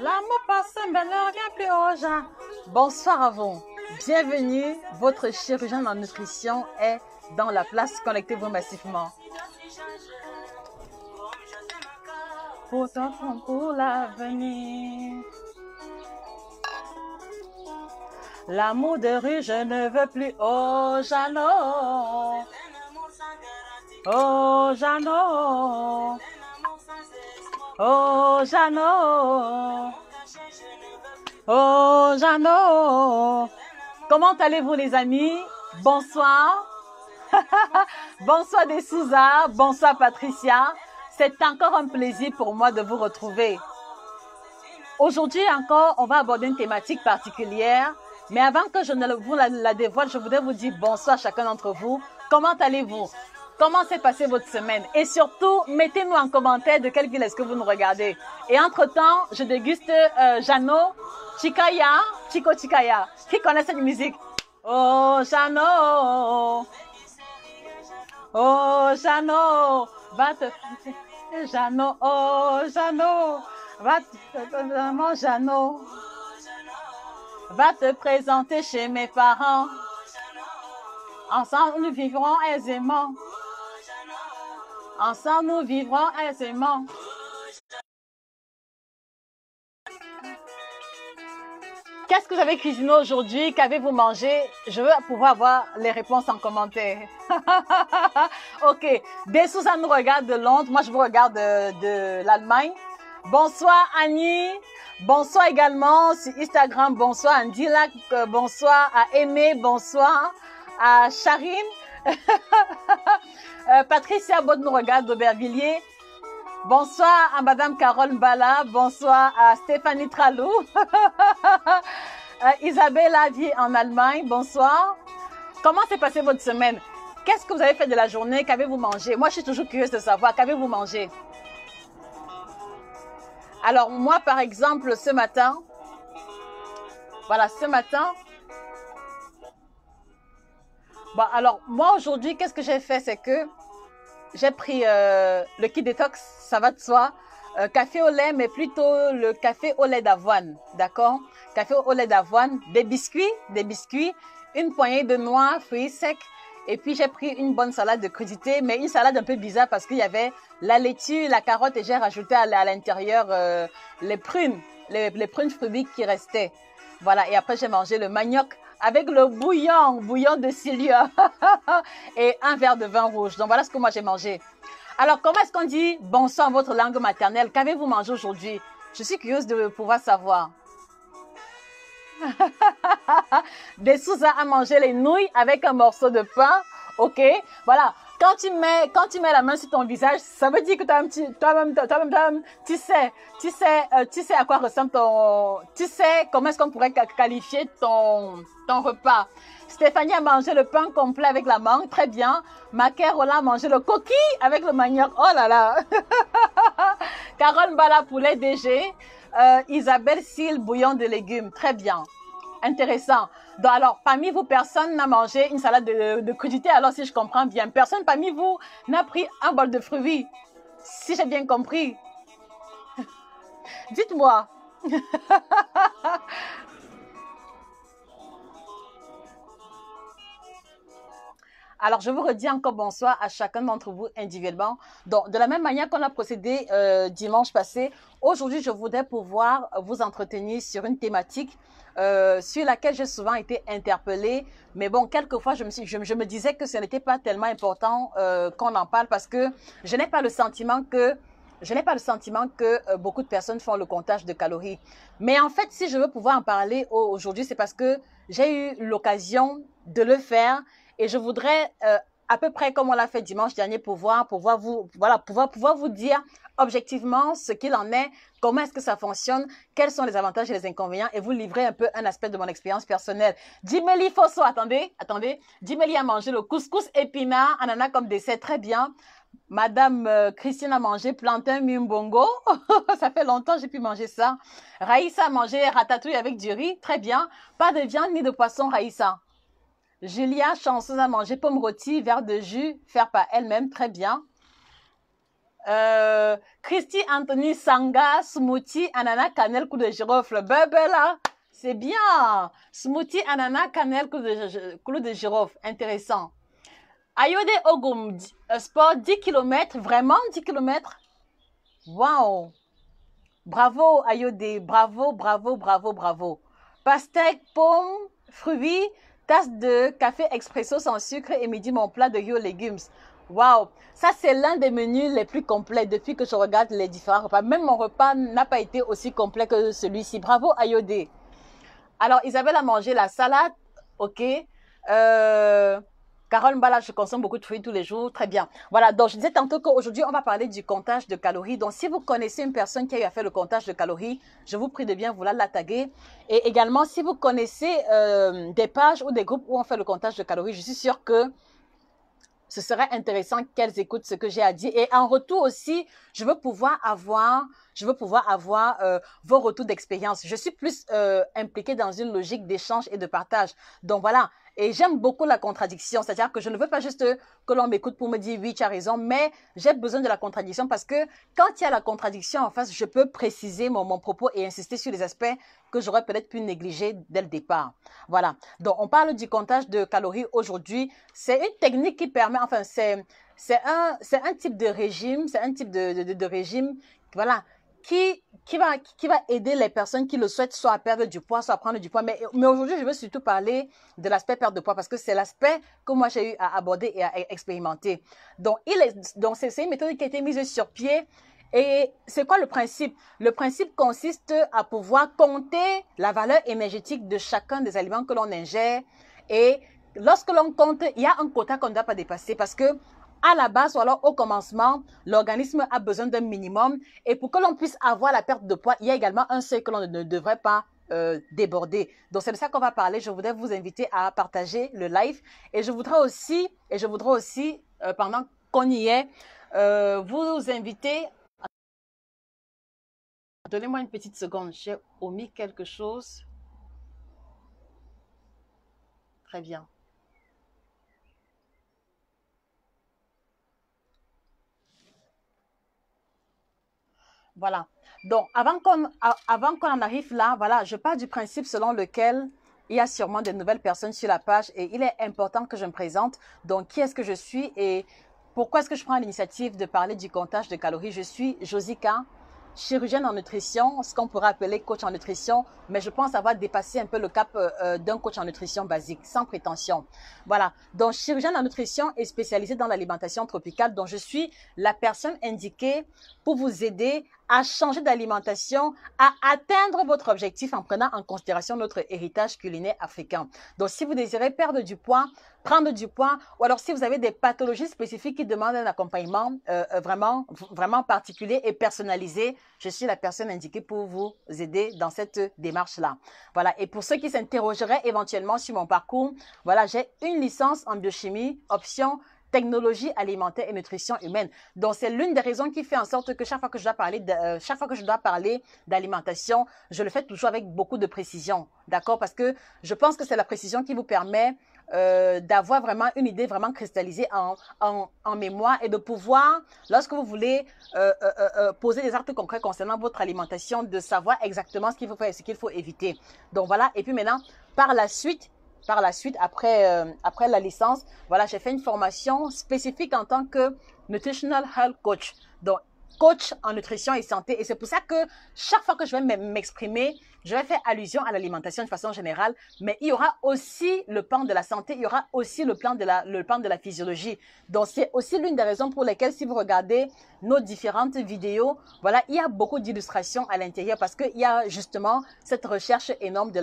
L'amour passe, mais ne revient plus aux gens. Bonsoir à vous. Bienvenue. Votre chirurgien en nutrition est dans la place. Connectez-vous massivement. Pour ton front, pour l'avenir. L'amour de rue, je ne veux plus. Oh, Jeannot. Oh, Jeannot. Oh, Jeannot. Oh, Jeannot. Comment allez-vous, les amis? Bonsoir. Bonsoir des Souza. Bonsoir, Patricia. C'est encore un plaisir pour moi de vous retrouver. Aujourd'hui encore, on va aborder une thématique particulière. Mais avant que je ne vous la dévoile, je voudrais vous dire bonsoir à chacun d'entre vous. Comment allez-vous? Comment s'est passée votre semaine? Et surtout, mettez-nous en commentaire de quelle ville est-ce que vous nous regardez. Et entre-temps, je déguste Jeannot, Chikaya, Chico Chikaya. Qui connaît cette musique? Oh, Jeannot. Oh, Jeannot. Va te... Jeannot, oh, Jeannot. Va te... Mon Jeannot. Va te présenter chez mes parents. Ensemble, nous vivrons aisément. Ensemble, nous vivrons aisément. Qu'est-ce que vous avez cuisiné aujourd'hui? Qu'avez-vous mangé? Je veux pouvoir avoir les réponses en commentaire. Ok. Des Souza nous regarde de Londres. Moi, je vous regarde de l'Allemagne. Bonsoir, Annie. Bonsoir également sur Instagram. Bonsoir, Andila. Bonsoir à Aimé. Bonsoir à Charine. Patricia Baud nous regarde d'Aubervilliers. Bonsoir à Madame Carole Mbala. Bonsoir à Stéphanie Tralou. Isabelle Lavier en Allemagne. Bonsoir. Comment s'est passée votre semaine? Qu'est-ce que vous avez fait de la journée? Qu'avez-vous mangé? Moi, je suis toujours curieuse de savoir. Qu'avez-vous mangé? Alors, moi, par exemple, ce matin, voilà, ce matin, bon, alors, moi, aujourd'hui, qu'est-ce que j'ai fait? C'est que j'ai pris le kit détox, ça va de soi, café au lait, mais plutôt le café au lait d'avoine, d'accord? Café au lait d'avoine, des biscuits, une poignée de noix, fruits secs, et puis j'ai pris une bonne salade de crudité, mais une salade un peu bizarre parce qu'il y avait la laitue, la carotte, et j'ai rajouté à l'intérieur les prunes fruits qui restaient. Voilà, et après j'ai mangé le manioc avec le bouillon de Cilia et un verre de vin rouge. Donc voilà ce que moi j'ai mangé. Alors comment est-ce qu'on dit bonsoir en votre langue maternelle? Qu'avez-vous mangé aujourd'hui? Je suis curieuse de pouvoir savoir. Des Souza a mangé les nouilles avec un morceau de pain. Ok, voilà. Quand tu mets la main sur ton visage, ça veut dire que tu as un petit, toi-même, tu sais à quoi ressemble tu sais comment est-ce qu'on pourrait qualifier ton repas. Stéphanie a mangé le pain complet avec la mangue, très bien. Macaire Roland a mangé le coquille avec le manioc, oh là là. Carole Mbala, poulet DG. Isabelle Sil, bouillon de légumes, très bien. Intéressant. Donc, alors, parmi vous, personne n'a mangé une salade de crudité. Alors, si je comprends bien, personne parmi vous n'a pris un bol de fruits. Si j'ai bien compris. Dites-moi. Alors, je vous redis encore bonsoir à chacun d'entre vous individuellement. Donc, de la même manière qu'on a procédé dimanche passé, aujourd'hui, je voudrais pouvoir vous entretenir sur une thématique sur laquelle j'ai souvent été interpellée. Mais bon, quelquefois, je me disais que ce n'était pas tellement important qu'on en parle parce que je n'ai pas le sentiment que beaucoup de personnes font le comptage de calories. Mais en fait, si je veux pouvoir en parler aujourd'hui, c'est parce que j'ai eu l'occasion de le faire et je voudrais, à peu près comme on l'a fait dimanche dernier, pouvoir vous dire objectivement ce qu'il en est, comment est-ce que ça fonctionne, quels sont les avantages et les inconvénients et vous livrer un peu un aspect de mon expérience personnelle. Dimélie Fosso, attendez. Dimélie a mangé le couscous épinard, ananas comme dessert, très bien. Madame Christine a mangé plantain mimbongo. Ça fait longtemps que j'ai pu manger ça. Raïssa a mangé ratatouille avec du riz. Très bien. Pas de viande ni de poisson, Raïssa. Julia chanceuse a mangé pomme rôtie, verre de jus, faire par elle-même. Très bien. Christy Anthony Sanga, smoothie, ananas, cannelle, coup de girofle. Bébé là, c'est bien. Smoothie, ananas, cannelle, coup de girofle. Intéressant. Ayode Ogum, sport 10 km. Vraiment 10 km? Waouh. Bravo Ayode, bravo, bravo, bravo, bravo. Pastèque, pomme, fruits, tasse de café expresso sans sucre et midi mon plat de yo légumes. Waouh, ça c'est l'un des menus les plus complets depuis que je regarde les différents repas. Même mon repas n'a pas été aussi complet que celui-ci. Bravo Ayode. Alors Isabelle a mangé la salade, ok. Carole Mbala, je consomme beaucoup de fruits tous les jours. Très bien. Voilà, donc je disais tantôt qu'aujourd'hui, on va parler du comptage de calories. Donc, si vous connaissez une personne qui a eu à faire le comptage de calories, je vous prie de bien vouloir la taguer. Et également, si vous connaissez des pages ou des groupes où on fait le comptage de calories, je suis sûre que ce serait intéressant qu'elles écoutent ce que j'ai à dire. Et en retour aussi, je veux pouvoir avoir vos retours d'expérience. Je suis plus impliquée dans une logique d'échange et de partage. Donc voilà. Et j'aime beaucoup la contradiction. C'est-à-dire que je ne veux pas juste que l'on m'écoute pour me dire oui, tu as raison, mais j'ai besoin de la contradiction parce que quand il y a la contradiction en face, je peux préciser mon propos et insister sur les aspects que j'aurais peut-être pu négliger dès le départ. Voilà. Donc, on parle du comptage de calories aujourd'hui. C'est une technique qui permet, enfin, c'est un type de régime, c'est un type de régime, voilà, qui va aider les personnes qui le souhaitent soit à perdre du poids, soit à prendre du poids. Mais aujourd'hui, je veux surtout parler de l'aspect perte de poids parce que c'est l'aspect que moi j'ai eu à aborder et à expérimenter. Donc, c'est une méthode qui a été mise sur pied. Et c'est quoi le principe? Le principe consiste à pouvoir compter la valeur énergétique de chacun des aliments que l'on ingère. Et lorsque l'on compte, il y a un quota qu'on ne doit pas dépasser parce que à la base ou alors au commencement, l'organisme a besoin d'un minimum. Et pour que l'on puisse avoir la perte de poids, il y a également un seuil que l'on ne devrait pas déborder. Donc c'est de ça qu'on va parler. Je voudrais vous inviter à partager le live. Et je voudrais aussi, pendant qu'on y est, vous inviter. Donnez-moi une petite seconde, j'ai omis quelque chose. Très bien. Voilà. Donc, avant qu'on en arrive là, voilà, je pars du principe selon lequel il y a sûrement de nouvelles personnes sur la page et il est important que je me présente. Donc, qui est-ce que je suis et pourquoi est-ce que je prends l'initiative de parler du comptage de calories? Je suis Josica, chirurgienne en nutrition, ce qu'on pourrait appeler coach en nutrition, mais je pense avoir dépassé un peu le cap d'un coach en nutrition basique, sans prétention. Voilà, donc chirurgienne en nutrition et spécialisée dans l'alimentation tropicale, donc je suis la personne indiquée pour vous aider à changer d'alimentation, à atteindre votre objectif en prenant en considération notre héritage culinaire africain. Donc, si vous désirez perdre du poids, prendre du poids, ou alors si vous avez des pathologies spécifiques qui demandent un accompagnement vraiment particulier et personnalisé, je suis la personne indiquée pour vous aider dans cette démarche-là. Voilà. Et pour ceux qui s'interrogeraient éventuellement sur mon parcours, voilà, j'ai une licence en biochimie, option technologie alimentaire et nutrition humaine. Donc, c'est l'une des raisons qui fait en sorte que chaque fois que je dois parler d'alimentation, je le fais toujours avec beaucoup de précision. D'accord? Parce que je pense que c'est la précision qui vous permet d'avoir vraiment une idée vraiment cristallisée en mémoire et de pouvoir, lorsque vous voulez poser des actes concrets concernant votre alimentation, de savoir exactement ce qu'il faut faire et ce qu'il faut éviter. Donc, voilà. Et puis maintenant, par la suite, après la licence, voilà, j'ai fait une formation spécifique en tant que Nutritional Health Coach. Donc, coach en nutrition et santé. Et c'est pour ça que chaque fois que je vais m'exprimer, je vais faire allusion à l'alimentation de façon générale, mais il y aura aussi le plan de la santé, il y aura aussi le plan de la physiologie. Donc, c'est aussi l'une des raisons pour lesquelles, si vous regardez nos différentes vidéos, voilà, il y a beaucoup d'illustrations à l'intérieur parce qu'il y a justement cette recherche énorme de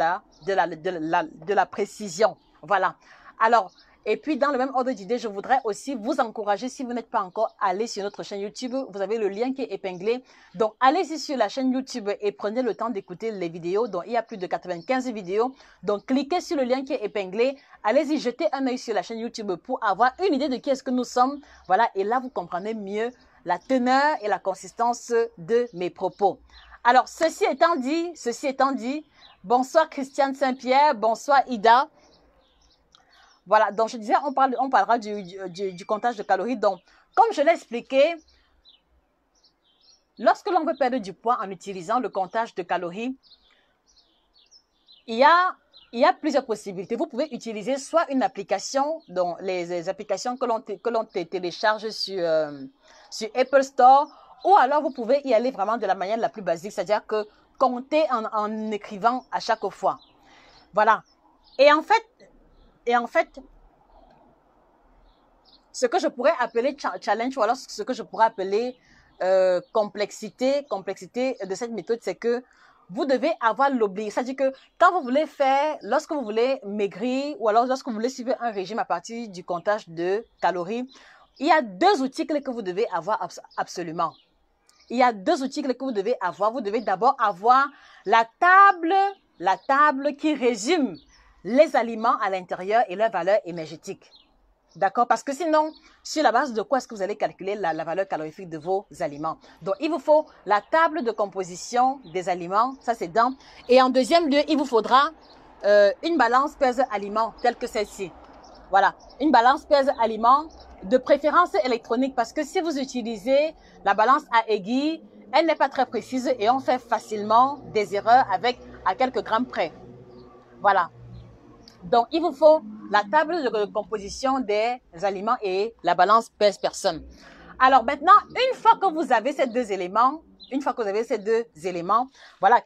la précision. Voilà. Alors, et puis, dans le même ordre d'idée, je voudrais aussi vous encourager, si vous n'êtes pas encore allé sur notre chaîne YouTube, vous avez le lien qui est épinglé. Donc, allez-y sur la chaîne YouTube et prenez le temps d'écouter les vidéos. Donc, il y a plus de 95 vidéos. Donc, cliquez sur le lien qui est épinglé. Allez-y, jetez un œil sur la chaîne YouTube pour avoir une idée de qui est-ce que nous sommes. Voilà, et là, vous comprenez mieux la teneur et la consistance de mes propos. Alors, ceci étant dit, bonsoir Christiane Saint-Pierre, bonsoir Ida. Voilà, donc je disais, on parlera du comptage de calories. Donc, comme je l'ai expliqué, lorsque l'on veut perdre du poids en utilisant le comptage de calories, il y a plusieurs possibilités. Vous pouvez utiliser soit une application, dont les applications que l'on télécharge sur Apple Store, ou alors vous pouvez y aller vraiment de la manière la plus basique, c'est-à-dire que compter en écrivant à chaque fois. Voilà. Et en fait, ce que je pourrais appeler challenge, ou alors ce que je pourrais appeler complexité de cette méthode, c'est que vous devez avoir l'obligation. C'est-à-dire que quand vous voulez faire, lorsque vous voulez maigrir, ou alors lorsque vous voulez suivre un régime à partir du comptage de calories, il y a deux outils clés que vous devez avoir absolument. Il y a deux outils clés que vous devez avoir. Vous devez d'abord avoir la table qui résume les aliments à l'intérieur et leur valeur énergétique. D'accord? Parce que sinon, sur la base de quoi est-ce que vous allez calculer la valeur calorifique de vos aliments? Donc, il vous faut la table de composition des aliments, ça c'est d'un. Et en deuxième lieu, il vous faudra une balance pèse-aliments telle que celle-ci. Voilà, une balance pèse-aliments de préférence électronique, parce que si vous utilisez la balance à aiguille, elle n'est pas très précise et on fait facilement des erreurs à quelques grammes près. Voilà. Donc, il vous faut la table de composition des aliments et la balance pèse-personne. Alors maintenant, une fois que vous avez ces deux éléments, voilà,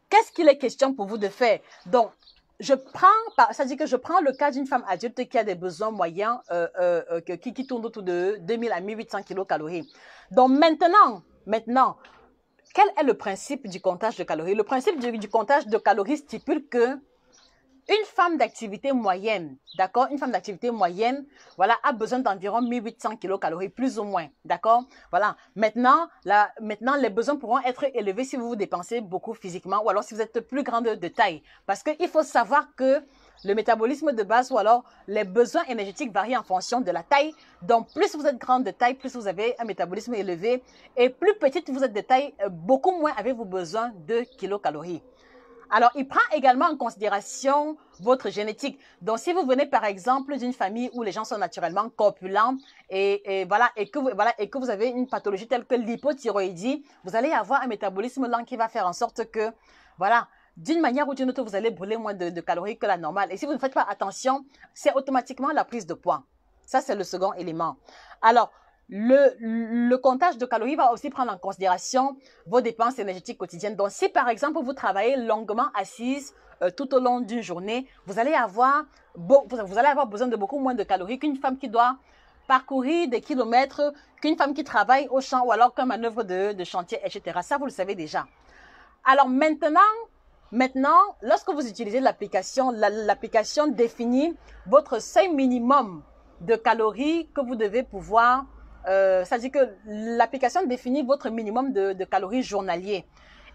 qu'est-ce qu'il est question pour vous de faire? Donc, c'est-à-dire que je prends le cas d'une femme adulte qui a des besoins moyens qui tournent autour de 2000 à 1800 kilocalories. Donc maintenant, quel est le principe du comptage de calories? Le principe du comptage de calories stipule que une femme d'activité moyenne, d'accord, une femme d'activité moyenne, voilà, a besoin d'environ 1800 kilocalories, plus ou moins, d'accord, voilà. Maintenant, les besoins pourront être élevés si vous vous dépensez beaucoup physiquement ou alors si vous êtes plus grande de taille. Parce qu'il faut savoir que le métabolisme de base ou alors les besoins énergétiques varient en fonction de la taille. Donc, plus vous êtes grande de taille, plus vous avez un métabolisme élevé. Et plus petite vous êtes de taille, beaucoup moins avez-vous besoin de kilocalories. Alors, il prend également en considération votre génétique. Donc, si vous venez, par exemple, d'une famille où les gens sont naturellement corpulents et que vous avez une pathologie telle que l'hypothyroïdie, vous allez avoir un métabolisme lent qui va faire en sorte que, voilà, d'une manière ou d'une autre, vous allez brûler moins de calories que la normale. Et si vous ne faites pas attention, c'est automatiquement la prise de poids. Ça, c'est le second élément. Alors, le comptage de calories va aussi prendre en considération vos dépenses énergétiques quotidiennes. Donc, si par exemple, vous travaillez longuement assise tout au long d'une journée, vous allez avoir besoin de beaucoup moins de calories qu'une femme qui doit parcourir des kilomètres, qu'une femme qui travaille au champ ou alors comme manœuvre de chantier, etc. Ça, vous le savez déjà. Alors maintenant, lorsque vous utilisez l'application, l'application définit votre seuil minimum de calories que vous devez pouvoir. C'est-à-dire que l'application définit votre minimum de calories journalier.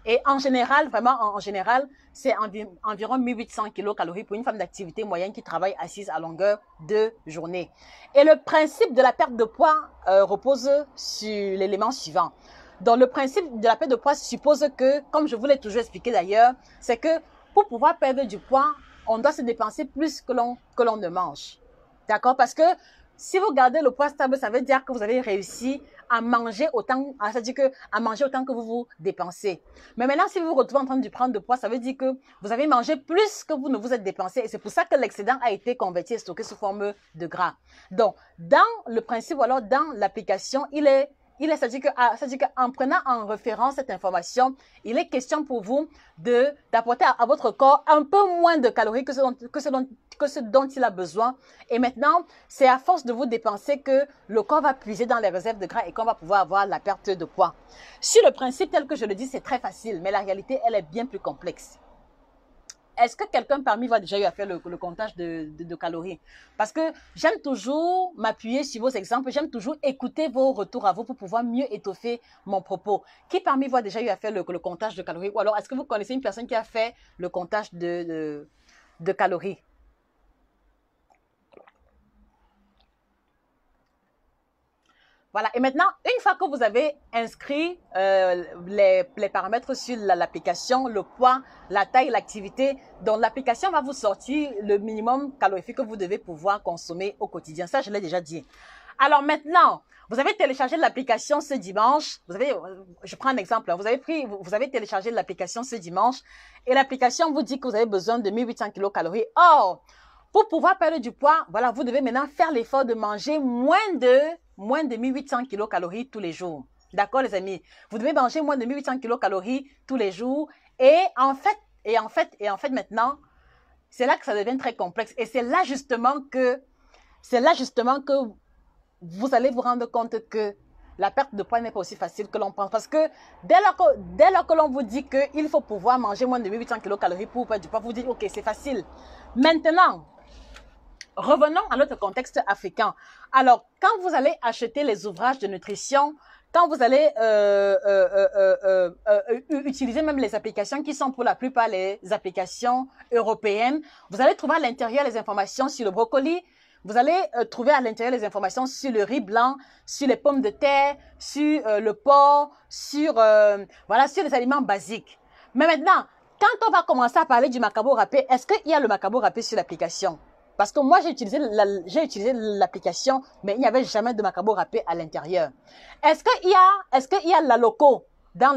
Et en général, vraiment en général, c'est environ 1800 kilocalories pour une femme d'activité moyenne qui travaille assise à longueur de journée. Et le principe de la perte de poids repose sur l'élément suivant. Donc, le principe de la perte de poids suppose que, comme je vous l'ai toujours expliqué d'ailleurs, c'est que pour pouvoir perdre du poids, on doit se dépenser plus que l'on ne mange. D'accord? Parce que si vous gardez le poids stable, ça veut dire que vous avez réussi à manger autant, c'est-à-dire à manger autant que vous vous dépensez. Mais maintenant, si vous vous retrouvez en train de prendre de poids, ça veut dire que vous avez mangé plus que vous ne vous êtes dépensé. Et c'est pour ça que l'excédent a été converti et stocké sous forme de gras. Donc, dans le principe, ou alors dans l'application, c'est-à-dire qu'en prenant en référence cette information, il est question pour vous d'apporter à votre corps un peu moins de calories que ce dont il a besoin. Et maintenant, c'est à force de vous dépenser que le corps va puiser dans les réserves de gras et qu'on va pouvoir avoir la perte de poids. Sur le principe tel que je le dis, c'est très facile, mais la réalité, elle est bien plus complexe. Est-ce que quelqu'un parmi vous a déjà eu à faire le comptage de calories? Parce que j'aime toujours m'appuyer sur vos exemples, j'aime toujours écouter vos retours à vous pour pouvoir mieux étoffer mon propos. Qui parmi vous a déjà eu à faire le comptage de calories? Ou alors, est-ce que vous connaissez une personne qui a fait le comptage de calories? Voilà, et maintenant, une fois que vous avez inscrit les paramètres sur l'application, le poids, la taille, l'activité, donc l'application va vous sortir le minimum calorifique que vous devez pouvoir consommer au quotidien. Ça, je l'ai déjà dit. Alors maintenant, vous avez téléchargé l'application ce dimanche. Je prends un exemple. Vous avez téléchargé l'application ce dimanche et l'application vous dit que vous avez besoin de 1800 kilocalories. Or, pour pouvoir perdre du poids, voilà, vous devez maintenant faire l'effort de manger moins de 1800 kilocalories tous les jours. D'accord, les amis? Vous devez manger moins de 1800 kilocalories tous les jours. Et en fait, maintenant, c'est là que ça devient très complexe. Et c'est là justement que vous allez vous rendre compte que la perte de poids n'est pas aussi facile que l'on pense. Parce que dès lors que l'on vous dit qu'il faut pouvoir manger moins de 1800 kilocalories pour perdre du poids, vous dites, ok, c'est facile. Maintenant, revenons à notre contexte africain. Alors, quand vous allez acheter les ouvrages de nutrition, quand vous allez utiliser même les applications qui sont pour la plupart les applications européennes, vous allez trouver à l'intérieur les informations sur le brocoli, vous allez trouver à l'intérieur les informations sur le riz blanc, sur les pommes de terre, sur le porc, sur les aliments basiques. Mais maintenant, quand on va commencer à parler du macabo râpé, est-ce qu'il y a le macabo râpé sur l'application? Parce que moi, j'ai utilisé l'application, mais il n'y avait jamais de macabo râpé à l'intérieur. Est-ce qu'il y a la loco dans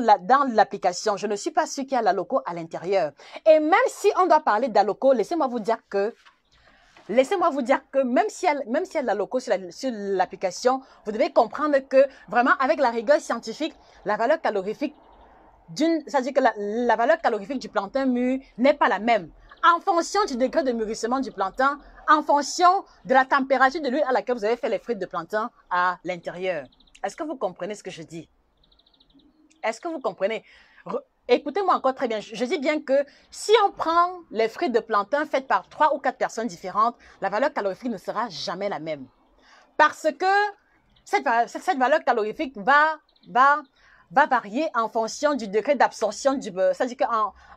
l'application? Je ne suis pas sûre qu'il y a la loco à l'intérieur. Et même si on doit parler d'aloco, laissez-moi vous dire que même s'il y a de la loco sur l'application, vous devez comprendre que vraiment avec la rigueur scientifique, la valeur calorifique c'est-à-dire que la valeur calorifique du plantain mûr n'est pas la même. En fonction du degré de mûrissement du plantain, en fonction de la température de l'huile à laquelle vous avez fait les frites de plantain à l'intérieur. Est-ce que vous comprenez ce que je dis? Est-ce que vous comprenez? Écoutez-moi encore très bien. Je dis bien que si on prend les frites de plantain faites par 3 ou 4 personnes différentes, la valeur calorifique ne sera jamais la même. Parce que cette valeur calorifique va varier en fonction du degré d'absorption du beurre. C'est-à-dire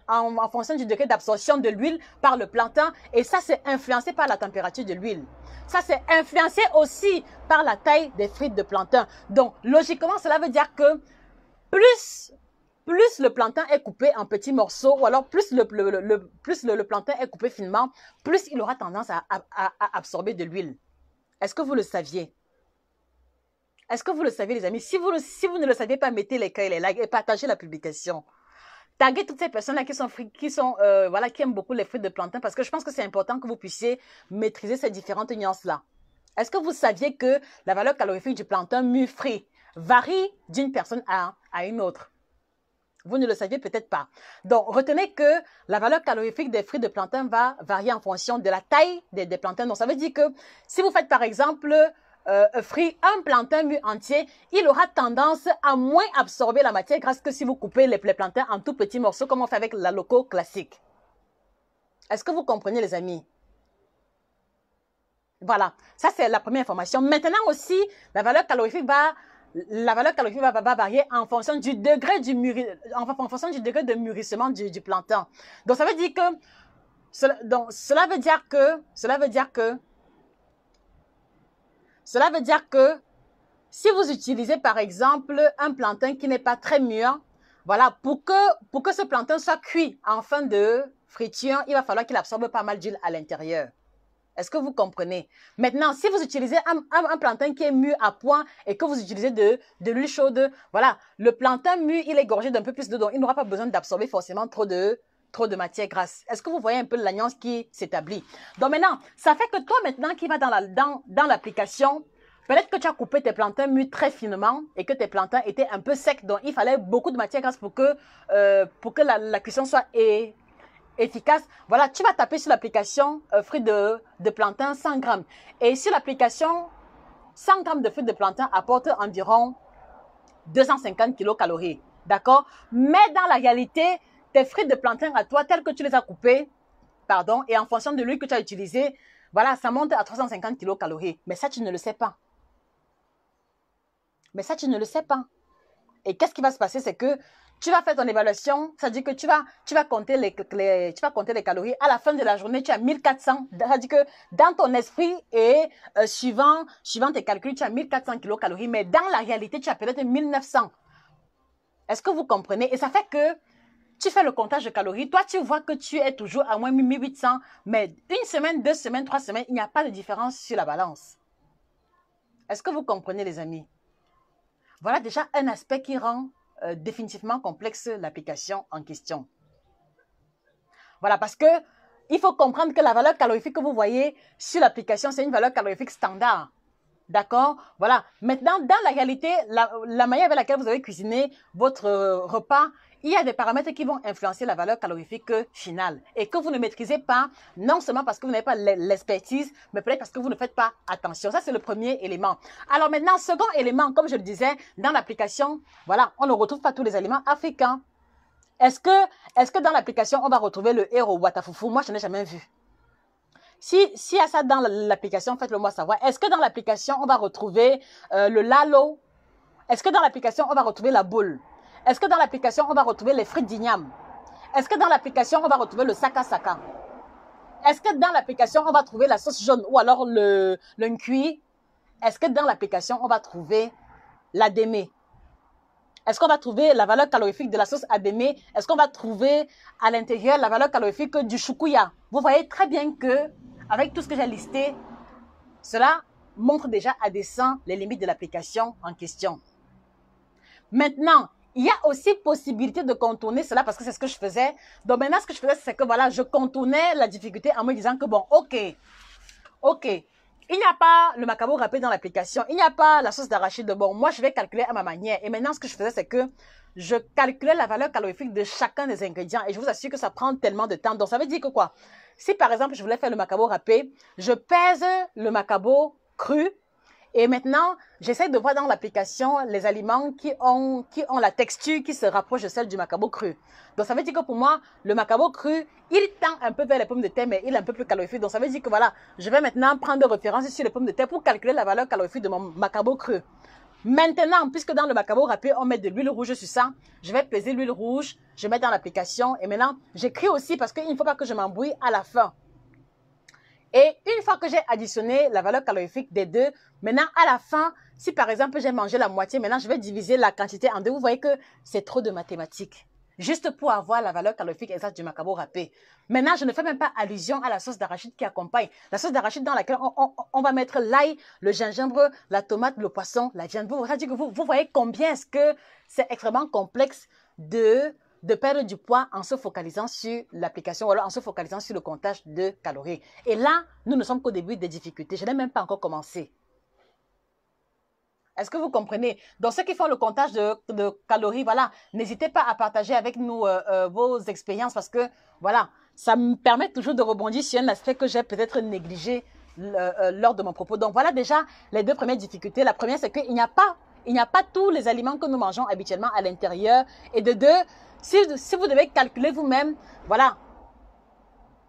en fonction du degré d'absorption de l'huile par le plantain. Et ça, c'est influencé par la température de l'huile. Ça, c'est influencé aussi par la taille des frites de plantain. Donc, logiquement, cela veut dire que plus le plantain est coupé en petits morceaux, ou alors plus le plantain est coupé finement, plus il aura tendance à absorber de l'huile. Est-ce que vous le saviez? Est-ce que vous le savez, les amis? Si vous ne le saviez pas, mettez les cœurs et les likes et partagez la publication. Taguez toutes ces personnes-là qui aiment beaucoup les fruits de plantain parce que je pense que c'est important que vous puissiez maîtriser ces différentes nuances-là. Est-ce que vous saviez que la valeur calorifique du plantain mûr frit varie d'une personne à une autre? Vous ne le saviez peut-être pas. Donc, retenez que la valeur calorifique des fruits de plantain va varier en fonction de la taille des plantains. Donc, ça veut dire que si vous faites par exemple frit un plantain mûr entier, il aura tendance à moins absorber la matière grasse que si vous coupez les plantains en tout petits morceaux comme on fait avec la loco classique. Est-ce que vous comprenez, les amis? Voilà, ça c'est la première information. Maintenant aussi, la valeur calorifique va varier en fonction du degré de mûrissement du plantain. Donc ça veut dire que cela veut dire que si vous utilisez par exemple un plantain qui n'est pas très mûr, voilà, pour que ce plantain soit cuit en fin de friture, il va falloir qu'il absorbe pas mal d'huile à l'intérieur. Est-ce que vous comprenez? Maintenant, si vous utilisez un plantain qui est mûr à point et que vous utilisez de l'huile chaude, voilà, le plantain mûr, il est gorgé d'un peu plus d'eau, donc il n'aura pas besoin d'absorber forcément trop de matière grasse. Est-ce que vous voyez un peu la nuance qui s'établit? Donc maintenant, ça fait que toi maintenant qui vas dans l'application, peut-être que tu as coupé tes plantains mûrs très finement et que tes plantains étaient un peu secs, donc il fallait beaucoup de matière grasse pour que la cuisson soit efficace. Voilà, tu vas taper sur l'application fruits de plantain 100 grammes. Et sur l'application, 100 grammes de fruits de plantain apporte environ 250 kilocalories. D'accord? Mais dans la réalité, tes fruits de plantain à toi, tels que tu les as coupés, et en fonction de l'huile que tu as utilisée, voilà, ça monte à 350 kilocalories. Mais ça, tu ne le sais pas. Et qu'est-ce qui va se passer? C'est que tu vas faire ton évaluation, c'est-à-dire que tu vas compter les calories. À la fin de la journée, tu as 1400. C'est-à-dire que dans ton esprit et suivant tes calculs, tu as 1400 kilocalories. Mais dans la réalité, tu as peut-être 1900. Est-ce que vous comprenez? Et ça fait que tu fais le comptage de calories. Toi, tu vois que tu es toujours à moins 1800. Mais une semaine, 2 semaines, 3 semaines, il n'y a pas de différence sur la balance. Est-ce que vous comprenez, les amis? Voilà déjà un aspect qui rend définitivement complexe l'application en question. Voilà, parce que il faut comprendre que la valeur calorifique que vous voyez sur l'application, c'est une valeur calorifique standard. D'accord? Voilà. Maintenant, dans la réalité, la manière avec laquelle vous avez cuisiné votre repas, il y a des paramètres qui vont influencer la valeur calorifique finale et que vous ne maîtrisez pas, non seulement parce que vous n'avez pas l'expertise, mais peut-être parce que vous ne faites pas attention. Ça, c'est le premier élément. Alors maintenant, second élément, comme je le disais, dans l'application, voilà, on ne retrouve pas tous les aliments africains. Est-ce que dans l'application, on va retrouver le héros Watafoufou? Moi, je n'ai jamais vu. Si y a ça dans l'application, faites-le-moi savoir. Est-ce que dans l'application, on va retrouver le lalo? Est-ce que dans l'application, on va retrouver la boule? Est-ce que dans l'application, on va retrouver les frites d'igname? Est-ce que dans l'application, on va retrouver le saka saka? Est-ce que dans l'application, on va trouver la sauce jaune ou alors le nkui? Est-ce que dans l'application, on va trouver l'adémé? Est-ce qu'on va trouver la valeur calorifique de la sauce adémé? Est-ce qu'on va trouver à l'intérieur la valeur calorifique du choukouya? Vous voyez très bien que, avec tout ce que j'ai listé, cela montre déjà à dessein les limites de l'application en question. Maintenant, il y a aussi possibilité de contourner cela parce que c'est ce que je faisais. Donc maintenant, ce que je faisais, c'est que voilà, je contournais la difficulté en me disant que bon, ok, il n'y a pas le macabo râpé dans l'application, il n'y a pas la sauce d'arachide. Bon, moi, je vais calculer à ma manière. Et maintenant, ce que je faisais, c'est que je calculais la valeur calorifique de chacun des ingrédients. Et je vous assure que ça prend tellement de temps. Donc, ça veut dire que quoi? Si, par exemple, je voulais faire le macabo râpé, je pèse le macabo cru. Et maintenant, j'essaie de voir dans l'application les aliments qui ont la texture qui se rapproche de celle du macabo cru. Donc, ça veut dire que pour moi, le macabo cru, il tend un peu vers les pommes de terre, mais il est un peu plus calorifique. Donc, ça veut dire que voilà, je vais maintenant prendre de référence sur les pommes de terre pour calculer la valeur calorifique de mon macabo cru. Maintenant, puisque dans le macabo râpé, on met de l'huile rouge sur ça, je vais peser l'huile rouge, je mets dans l'application et maintenant, j'écris aussi parce qu'il ne faut pas que je m'embrouille à la fin. Et une fois que j'ai additionné la valeur calorifique des deux, maintenant à la fin, si par exemple j'ai mangé la moitié, maintenant je vais diviser la quantité en deux. Vous voyez que c'est trop de mathématiques. Juste pour avoir la valeur calorifique exacte du macabo râpé. Maintenant, je ne fais même pas allusion à la sauce d'arachide qui accompagne. La sauce d'arachide dans laquelle on va mettre l'ail, le gingembre, la tomate, le poisson, la viande. Vous voyez combien est-ce que c'est extrêmement complexe de perdre du poids en se focalisant sur l'application ou alors en se focalisant sur le comptage de calories. Et là, nous ne sommes qu'au début des difficultés. Je n'ai même pas encore commencé. Est-ce que vous comprenez? Donc, ceux qui font le comptage de calories, voilà, n'hésitez pas à partager avec nous vos expériences parce que, voilà, ça me permet toujours de rebondir sur un aspect que j'ai peut-être négligé lors de mon propos. Donc, voilà déjà les deux premières difficultés. La première, c'est qu'il n'y a pas tous les aliments que nous mangeons habituellement à l'intérieur. Et de deux, si vous devez calculer vous-même, voilà,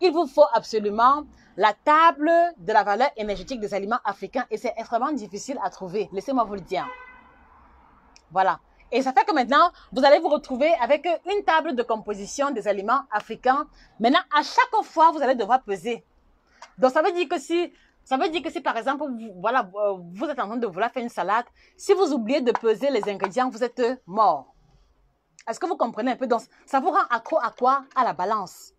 il vous faut absolument la table de la valeur énergétique des aliments africains et c'est extrêmement difficile à trouver. Laissez-moi vous le dire. Voilà. Et ça fait que maintenant, vous allez vous retrouver avec une table de composition des aliments africains. Maintenant, à chaque fois, vous allez devoir peser. Donc, ça veut dire que si par exemple, vous êtes en train de vouloir faire une salade, si vous oubliez de peser les ingrédients, vous êtes mort. Est-ce que vous comprenez un peu? Donc, ça vous rend accro à quoi? À la balance.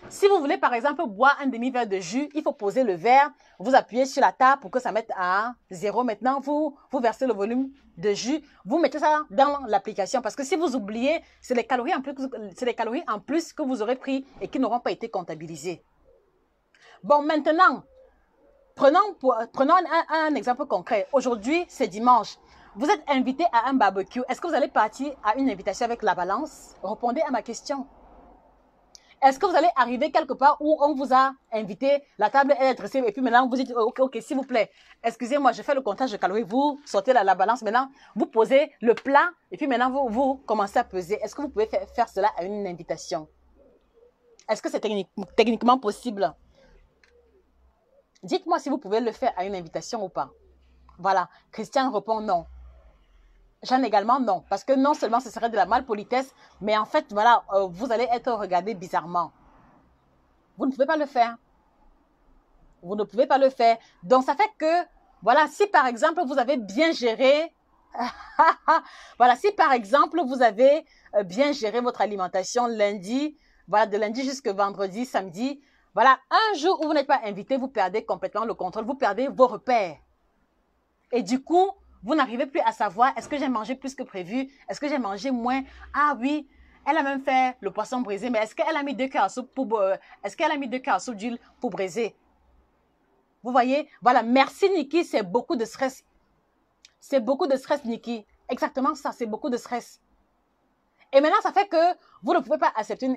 Si vous voulez, par exemple, boire un demi-verre de jus, il faut poser le verre, vous appuyez sur la table pour que ça mette à 0. Maintenant, vous versez le volume de jus, vous mettez ça dans l'application parce que si vous oubliez, c'est les calories en plus que vous aurez pris et qui n'auront pas été comptabilisées. Bon, maintenant, prenons un exemple concret. Aujourd'hui, c'est dimanche. Vous êtes invité à un barbecue. Est-ce que vous allez partir à une invitation avec la balance? Répondez à ma question. Est-ce que vous allez arriver quelque part où on vous a invité, la table est dressée et puis maintenant vous dites ok, s'il vous plaît, excusez-moi, je fais le comptage de calories, vous sortez la balance, maintenant vous posez le plat et puis maintenant vous commencez à peser. Est-ce que vous pouvez faire cela à une invitation? Est-ce que c'est techniquement possible? Dites-moi si vous pouvez le faire à une invitation ou pas. Voilà, Christiane répond non. Jeanne également non, parce que non seulement ce serait de la malpolitesse, mais en fait, voilà, vous allez être regardé bizarrement. Vous ne pouvez pas le faire. Vous ne pouvez pas le faire. Donc, ça fait que, voilà, si par exemple, vous avez bien géré, voilà, si par exemple, vous avez bien géré votre alimentation lundi, voilà, de lundi jusqu'à vendredi, samedi, voilà, un jour où vous n'êtes pas invité, vous perdez complètement le contrôle, vous perdez vos repères. Et du coup, vous n'arrivez plus à savoir, est-ce que j'ai mangé plus que prévu? Est-ce que j'ai mangé moins? Ah oui, elle a même fait le poisson braisé, mais est-ce qu'elle a mis 2 cuillères à soupe pour, est-ce qu'elle a mis 2 cuillères à soupe d'huile pour braiser? Vous voyez? Voilà, merci Nikki, c'est beaucoup de stress. C'est beaucoup de stress, Nikki. Exactement ça, c'est beaucoup de stress. Et maintenant, ça fait que vous ne pouvez pas accepter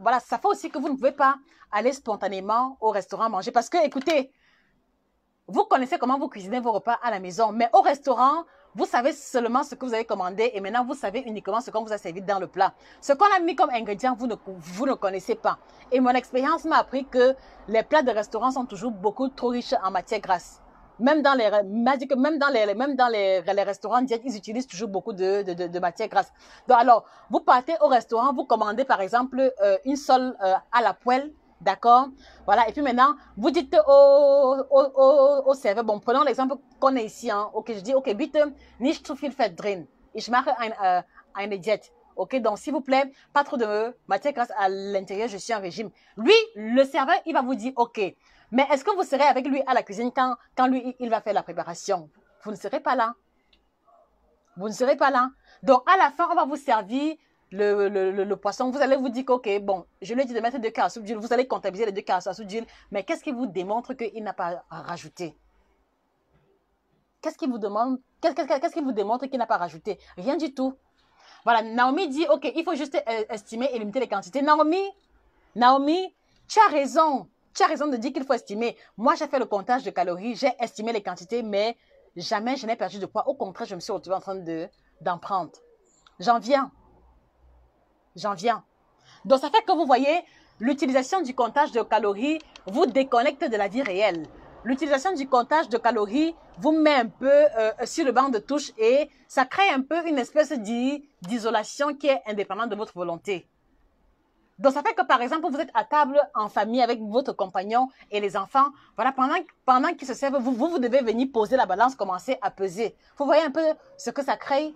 voilà, ça fait aussi que vous ne pouvez pas aller spontanément au restaurant manger. Parce que, écoutez, vous connaissez comment vous cuisinez vos repas à la maison, mais au restaurant, vous savez seulement ce que vous avez commandé et maintenant, vous savez uniquement ce qu'on vous a servi dans le plat. Ce qu'on a mis comme ingrédient, vous ne connaissez pas. Et mon expérience m'a appris que les plats de restaurant sont toujours beaucoup trop riches en matière grasse. Même dans les restaurants diètes, ils utilisent toujours beaucoup de matière grasse. Donc alors, vous partez au restaurant, vous commandez par exemple une sole à la poêle, d'accord? Voilà, et puis maintenant, vous dites au serveur, bon, prenons l'exemple qu'on est ici, hein. Ok, je dis, ok, bitte, nicht zu viel Fett drin. Ich mache eine Diät. Ok, donc s'il vous plaît, pas trop de matière grasse à l'intérieur, je suis en régime. Lui, le serveur, il va vous dire, ok, mais est-ce que vous serez avec lui à la cuisine quand lui, il va faire la préparation? Vous ne serez pas là. Vous ne serez pas là. Donc, à la fin, on va vous servir le poisson. Vous allez vous dire que, ok, bon, je lui ai dit de mettre 2 cuillères à soupe d'huile. Vous allez comptabiliser les 2 cuillères à soupe d'huile. Mais qu'est-ce qui vous démontre qu'il n'a pas rajouté? Qu'est-ce qui vous demande? Qu'est-ce qui vous démontre qu'il n'a pas rajouté? Rien du tout. Voilà, Naomi dit, ok, il faut juste estimer et limiter les quantités. Naomi, tu as raison. Tu as raison de dire qu'il faut estimer. Moi, j'ai fait le comptage de calories, j'ai estimé les quantités, mais jamais je n'ai perdu de poids. Au contraire, je me suis retrouvée en train d'en prendre. J'en viens. Donc, ça fait que vous voyez, l'utilisation du comptage de calories vous déconnecte de la vie réelle. L'utilisation du comptage de calories vous met un peu sur le banc de touche et ça crée un peu une espèce d'isolation qui est indépendante de votre volonté. Donc, ça fait que, par exemple, vous êtes à table en famille avec votre compagnon et les enfants. Voilà, pendant qu'ils se servent, vous devez venir poser la balance, commencer à peser. Vous voyez un peu ce que ça crée?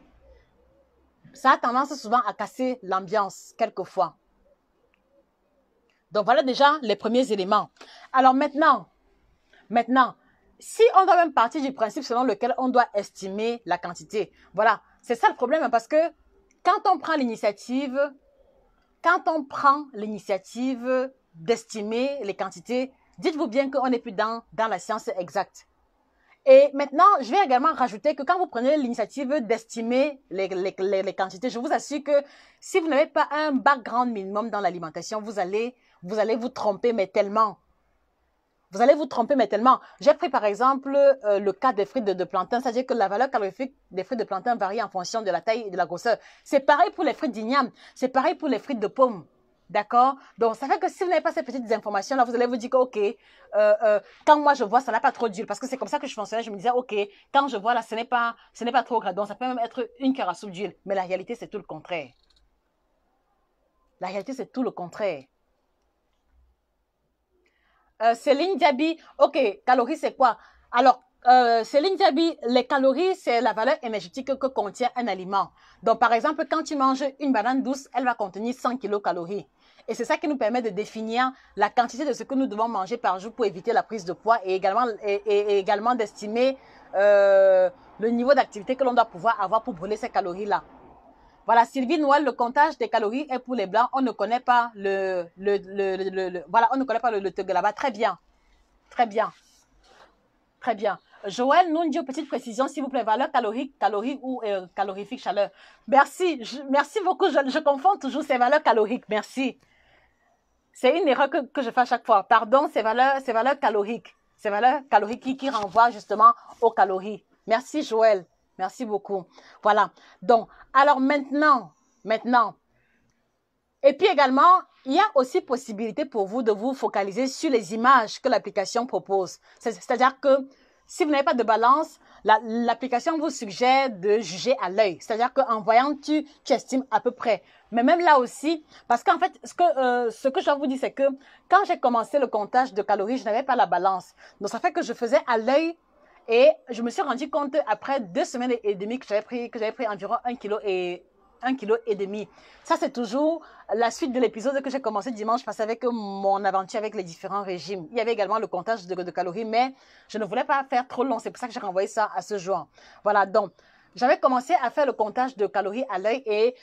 Ça a tendance souvent à casser l'ambiance, quelquefois. Donc, voilà déjà les premiers éléments. Alors, maintenant, si on doit même partir du principe selon lequel on doit estimer la quantité, voilà, c'est ça le problème, parce que quand on prend l'initiative d'estimer les quantités, dites-vous bien qu'on n'est plus dans la science exacte. Et maintenant, je vais également rajouter que quand vous prenez l'initiative d'estimer les quantités, je vous assure que si vous n'avez pas un background minimum dans l'alimentation, vous allez vous tromper, mais tellement. Vous allez vous tromper, mais tellement. J'ai pris par exemple le cas des fruits de plantain, c'est-à-dire que la valeur calorifique des fruits de plantain varie en fonction de la taille et de la grosseur. C'est pareil pour les fruits d'igname, c'est pareil pour les fruits de pomme. D'accord? Donc, ça fait que si vous n'avez pas ces petites informations-là, vous allez vous dire que, ok, quand moi je vois, ça n'a pas trop d'huile. Parce que c'est comme ça que je fonctionnais. Je me disais, ok, quand je vois là, ce n'est pas trop gras. Donc, ça peut même être 1 cuillère à soupe d'huile. Mais la réalité, c'est tout le contraire. La réalité, c'est tout le contraire. Céline Diaby, ok, calories, c'est quoi? Alors, Céline Diaby, les calories, c'est la valeur énergétique que contient un aliment. Donc, par exemple, quand tu manges une banane douce, elle va contenir 100 kilocalories. Et c'est ça qui nous permet de définir la quantité de ce que nous devons manger par jour pour éviter la prise de poids et également d'estimer le niveau d'activité que l'on doit pouvoir avoir pour brûler ces calories-là. Voilà, Sylvie Noël, le comptage des calories est pour les blancs. On ne connaît pas voilà, on ne connaît pas le truc là-bas. Très bien. Très bien. Très bien. Joël Nundio, petite précision, s'il vous plaît, valeur calorique, calorie ou calorifique, chaleur. Merci. Merci beaucoup. Je confonds toujours ces valeurs caloriques. Merci. C'est une erreur que je fais à chaque fois. Pardon, ces valeurs caloriques. Ces valeurs caloriques qui renvoient justement aux calories. Merci, Joël. Merci beaucoup. Voilà. Donc, alors maintenant. Et puis également, il y a aussi possibilité pour vous de vous focaliser sur les images que l'application propose. C'est-à-dire que si vous n'avez pas de balance, l'application vous suggère de juger à l'œil. C'est-à-dire qu'en voyant, tu estimes à peu près. Mais même là aussi, parce qu'en fait, ce que je dois vous dire, c'est que quand j'ai commencé le comptage de calories, je n'avais pas la balance. Donc, ça fait que je faisais à l'œil. Et je me suis rendu compte après 2 semaines et demie que j'avais pris environ 1 kg et 1,5 kg. Ça, c'est toujours la suite de l'épisode que j'ai commencé dimanche passé avec mon aventure avec les différents régimes. Il y avait également le comptage de calories, mais je ne voulais pas faire trop long. C'est pour ça que j'ai renvoyé ça à ce jour. Voilà, donc, j'avais commencé à faire le comptage de calories à l'œil et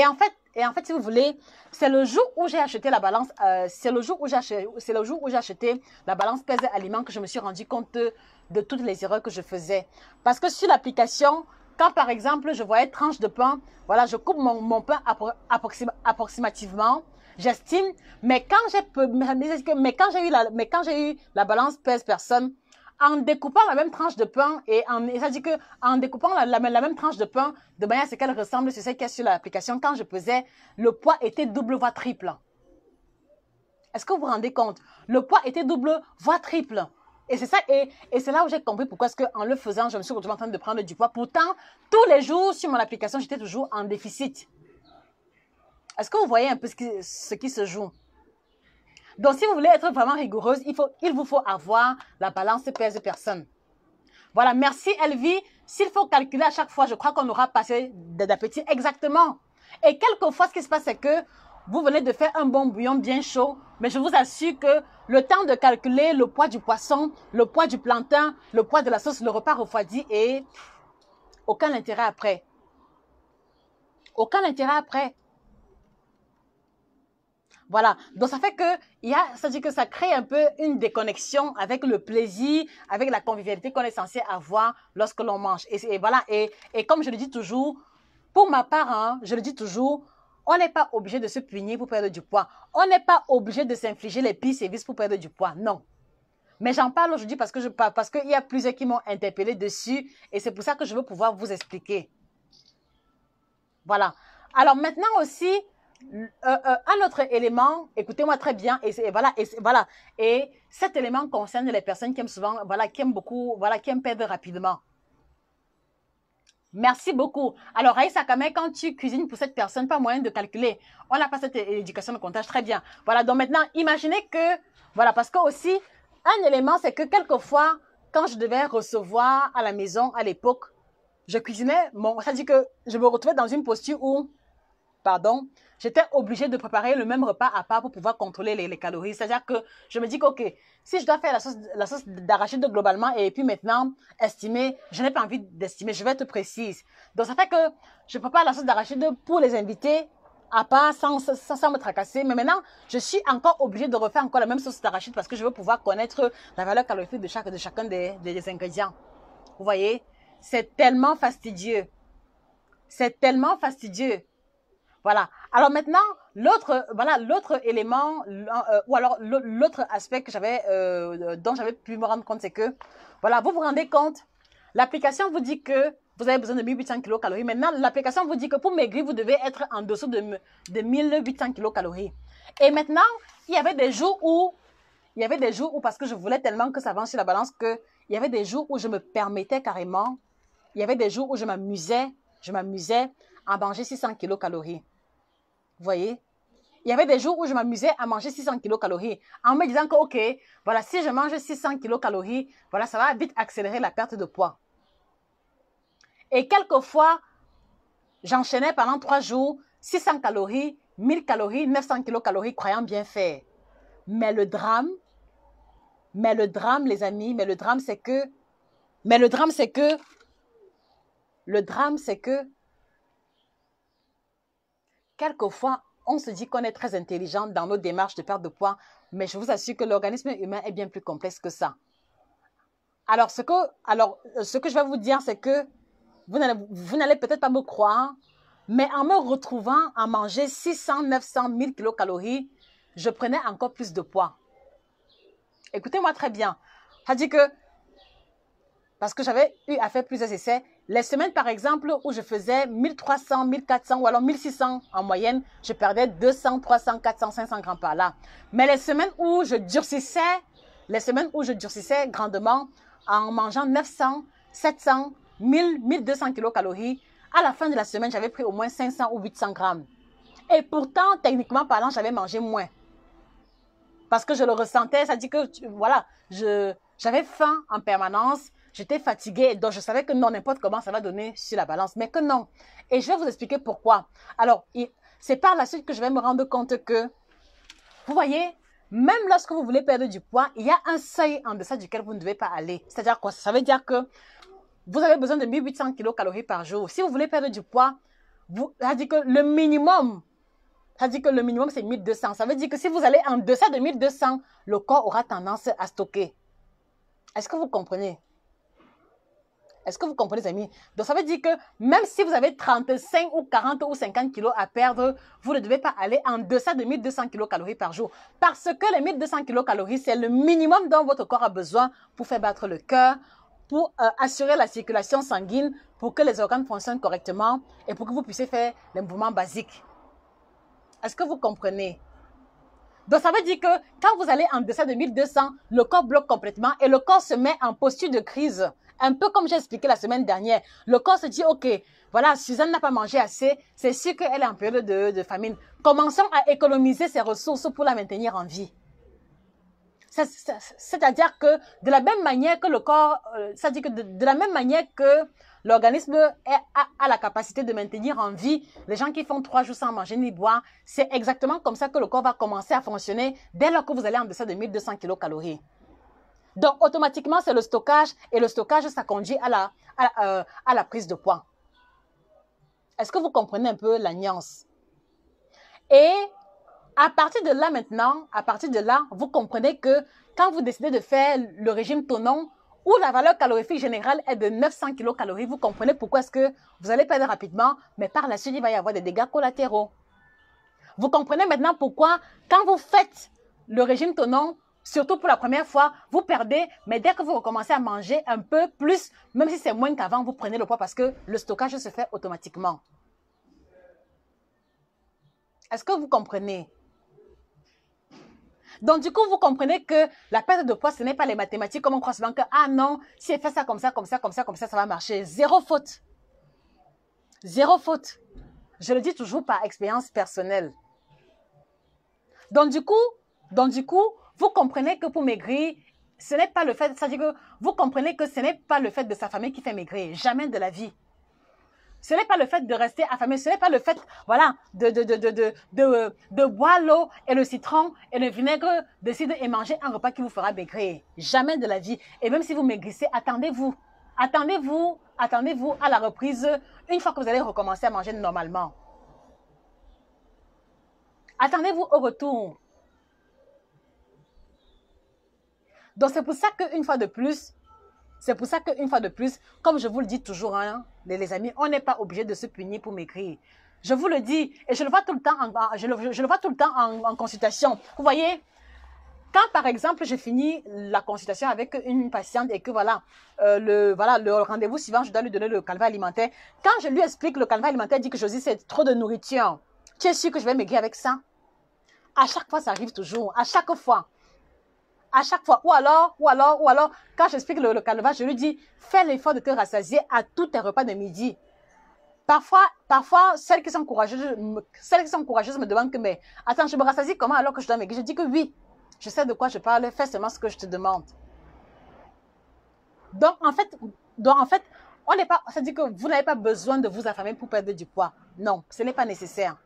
en fait, si vous voulez, c'est le jour où j'ai acheté la balance, c'est le jour où j'ai acheté la balance pèse aliments que je me suis rendu compte de toutes les erreurs que je faisais. Parce que sur l'application, quand par exemple, je voyais tranche de pain, voilà, je coupe mon pain approximativement, j'estime, mais quand j'ai eu la balance pèse personne, en découpant la même tranche de pain et ça dit que en découpant la même tranche de pain de manière à ce qu'elle ressemble sur celle qui est sur l'application, quand je pesais, le poids était double voire triple. Est-ce que vous vous rendez compte? Le poids était double voire triple. Et c'est ça, et c'est là où j'ai compris pourquoi est-ce qu'en le faisant, je me suis retrouvée en train de prendre du poids. Pourtant, tous les jours sur mon application, j'étais toujours en déficit. Est-ce que vous voyez un peu ce qui se joue? Donc, si vous voulez être vraiment rigoureuse, il vous faut avoir la balance pèse personne. Voilà, merci Elvie. S'il faut calculer à chaque fois, je crois qu'on aura passé d'appétit exactement. Et quelquefois, ce qui se passe, c'est que vous venez de faire un bon bouillon bien chaud, mais je vous assure que le temps de calculer le poids du poisson, le poids du plantain, le poids de la sauce, le repas refroidi et aucun intérêt après. Aucun intérêt après. Voilà, donc ça fait que ça dit que ça crée un peu une déconnexion avec le plaisir, avec la convivialité qu'on est censé avoir lorsque l'on mange. Et voilà, et comme je le dis toujours, pour ma part, hein, je le dis toujours, on n'est pas obligé de se punir pour perdre du poids. On n'est pas obligé de s'infliger les pires sévices pour perdre du poids. Non. Mais j'en parle aujourd'hui parce qu'il y a plusieurs qui m'ont interpellé dessus et c'est pour ça que je veux pouvoir vous expliquer. Voilà. Alors maintenant aussi, un autre élément, écoutez-moi très bien, et cet élément concerne les personnes qui aiment souvent, voilà, qui aiment beaucoup, voilà, qui aiment perdre rapidement. Merci beaucoup. Alors, Aïssa Kamé, quand tu cuisines pour cette personne, pas moyen de calculer. On n'a pas cette éducation de comptage, très bien. Voilà, donc maintenant, imaginez que, voilà, parce que aussi, un élément, c'est que quelquefois, quand je devais recevoir à la maison, à l'époque, je cuisinais, ça dit que je me retrouvais dans une posture où, pardon, j'étais obligée de préparer le même repas à part pour pouvoir contrôler les calories. C'est-à-dire que je me dis que, OK, si je dois faire la sauce d'arachide globalement et puis maintenant estimer, je n'ai pas envie d'estimer, je vais être précise. Donc, ça fait que je prépare la sauce d'arachide pour les invités à part sans me tracasser. Mais maintenant, je suis encore obligée de refaire encore la même sauce d'arachide parce que je veux pouvoir connaître la valeur calorifique de chacun des ingrédients. Vous voyez? C'est tellement fastidieux. C'est tellement fastidieux. Voilà. Alors maintenant, l'autre élément, ou alors l'autre aspect que dont j'avais pu me rendre compte, c'est que, voilà, vous vous rendez compte, l'application vous dit que vous avez besoin de 1800 kilocalories. Maintenant, l'application vous dit que pour maigrir, vous devez être en dessous de 1800 kilocalories. Et maintenant, il y avait des jours où, parce que je voulais tellement que ça avance sur la balance, il y avait des jours où je me permettais carrément, il y avait des jours où je m'amusais à manger 600 kilocalories. Vous voyez? Il y avait des jours où je m'amusais à manger 600 kilocalories en me disant que, OK, voilà, si je mange 600 kilocalories, voilà, ça va vite accélérer la perte de poids. Et quelquefois, j'enchaînais pendant 3 jours 600 calories, 1000 calories, 900 kilocalories, croyant bien faire. Mais le drame, les amis, c'est que quelquefois, on se dit qu'on est très intelligent dans nos démarches de perte de poids, mais je vous assure que l'organisme humain est bien plus complexe que ça. Alors, ce que je vais vous dire, c'est que vous n'allez peut-être pas me croire, mais en me retrouvant à manger 600, 900, 1000 kilocalories, je prenais encore plus de poids. Écoutez-moi très bien. Ça dit que, parce que j'avais eu à faire plusieurs essais, les semaines, par exemple, où je faisais 1300, 1400 ou alors 1600 en moyenne, je perdais 200, 300, 400, 500 grammes par là. Mais les semaines où je durcissais grandement en mangeant 900, 700, 1000, 1200 kilocalories, à la fin de la semaine, j'avais pris au moins 500 ou 800 grammes. Et pourtant, techniquement parlant, j'avais mangé moins. Parce que je le ressentais, ça dit que, voilà, j'avais faim en permanence. j'étais fatiguée, donc je savais que non, n'importe comment ça va donner sur la balance, mais que non. Et je vais vous expliquer pourquoi. Alors, c'est par la suite que je vais me rendre compte que, vous voyez, même lorsque vous voulez perdre du poids, il y a un seuil en deçà duquel vous ne devez pas aller. C'est-à-dire quoi? Ça veut dire que vous avez besoin de 1800 kilocalories par jour. Si vous voulez perdre du poids, ça dit que le minimum, c'est 1200. Ça veut dire que si vous allez en deçà de 1200, le corps aura tendance à stocker. Est-ce que vous comprenez? Est-ce que vous comprenez, les amis? Donc, ça veut dire que même si vous avez 35 ou 40 ou 50 kilos à perdre, vous ne devez pas aller en deçà de 1200 kilocalories par jour. Parce que les 1200 kilocalories, c'est le minimum dont votre corps a besoin pour faire battre le cœur, pour assurer la circulation sanguine, pour que les organes fonctionnent correctement et pour que vous puissiez faire les mouvements basiques. Est-ce que vous comprenez? Donc, ça veut dire que quand vous allez en deçà de 1200, le corps bloque complètement et le corps se met en posture de crise. Un peu comme j'ai expliqué la semaine dernière. Le corps se dit, OK, voilà, Suzanne n'a pas mangé assez. C'est sûr qu'elle est en période de famine. Commençons à économiser ses ressources pour la maintenir en vie. C'est-à-dire que de la même manière que le corps, c'est-à-dire que de la même manière que l'organisme a la capacité de maintenir en vie les gens qui font 3 jours sans manger ni boire, c'est exactement comme ça que le corps va commencer à fonctionner dès lors que vous allez en deçà de 1200 kilocalories. Donc, automatiquement, c'est le stockage et le stockage, ça conduit à la prise de poids. Est-ce que vous comprenez un peu la nuance? Et à partir de là maintenant, vous comprenez que quand vous décidez de faire le régime tonant, où la valeur calorifique générale est de 900 kilocalories, vous comprenez pourquoi est-ce que vous allez perdre rapidement, mais par la suite, il va y avoir des dégâts collatéraux. Vous comprenez maintenant pourquoi, quand vous faites le régime tonant, surtout pour la première fois, vous perdez, mais dès que vous recommencez à manger un peu plus, même si c'est moins qu'avant, vous prenez le poids parce que le stockage se fait automatiquement. Est-ce que vous comprenez? Donc, du coup, vous comprenez que la perte de poids, ce n'est pas les mathématiques comme on croit souvent que, ah non, si elle fait ça comme ça, comme ça, comme ça, comme ça, ça va marcher. Zéro faute. Zéro faute. Je le dis toujours par expérience personnelle. Donc, du coup, vous comprenez que pour maigrir, ce n'est pas le fait, c'est-à-dire que vous comprenez que ce n'est pas le fait de sa famille qui fait maigrir. Jamais de la vie. Ce n'est pas le fait de rester affamé, ce n'est pas le fait, voilà, de boire l'eau et le citron et le vinaigre, décider et manger un repas qui vous fera maigrir. Jamais de la vie. Et même si vous maigrissez, attendez-vous. Attendez-vous à la reprise une fois que vous allez recommencer à manger normalement. Attendez-vous au retour. Donc, c'est pour ça qu'une fois de plus, comme je vous le dis toujours, hein, les amis, on n'est pas obligé de se punir pour maigrir. Je vous le dis, et je le vois tout le temps en consultation. Vous voyez, quand par exemple, je finis la consultation avec une patiente et que voilà, le rendez-vous suivant, je dois lui donner le calvaire alimentaire. Quand je lui explique le calvaire alimentaire, elle dit que Josie, c'est trop de nourriture. Tu es sûr que je vais maigrir avec ça? À chaque fois, ça arrive toujours. À chaque fois. À chaque fois. Ou alors, quand j'explique le calvaire, je lui dis, fais l'effort de te rassasier à tous tes repas de midi. Parfois, celles qui sont courageuses me demandent que, mais attends, je me rassasie comment alors que je dois maigrir? Je dis que oui, je sais de quoi je parle, fais seulement ce que je te demande. Donc, en fait, on n'est pas, ça dit que vous n'avez pas besoin de vous affamer pour perdre du poids. Non, ce n'est pas nécessaire.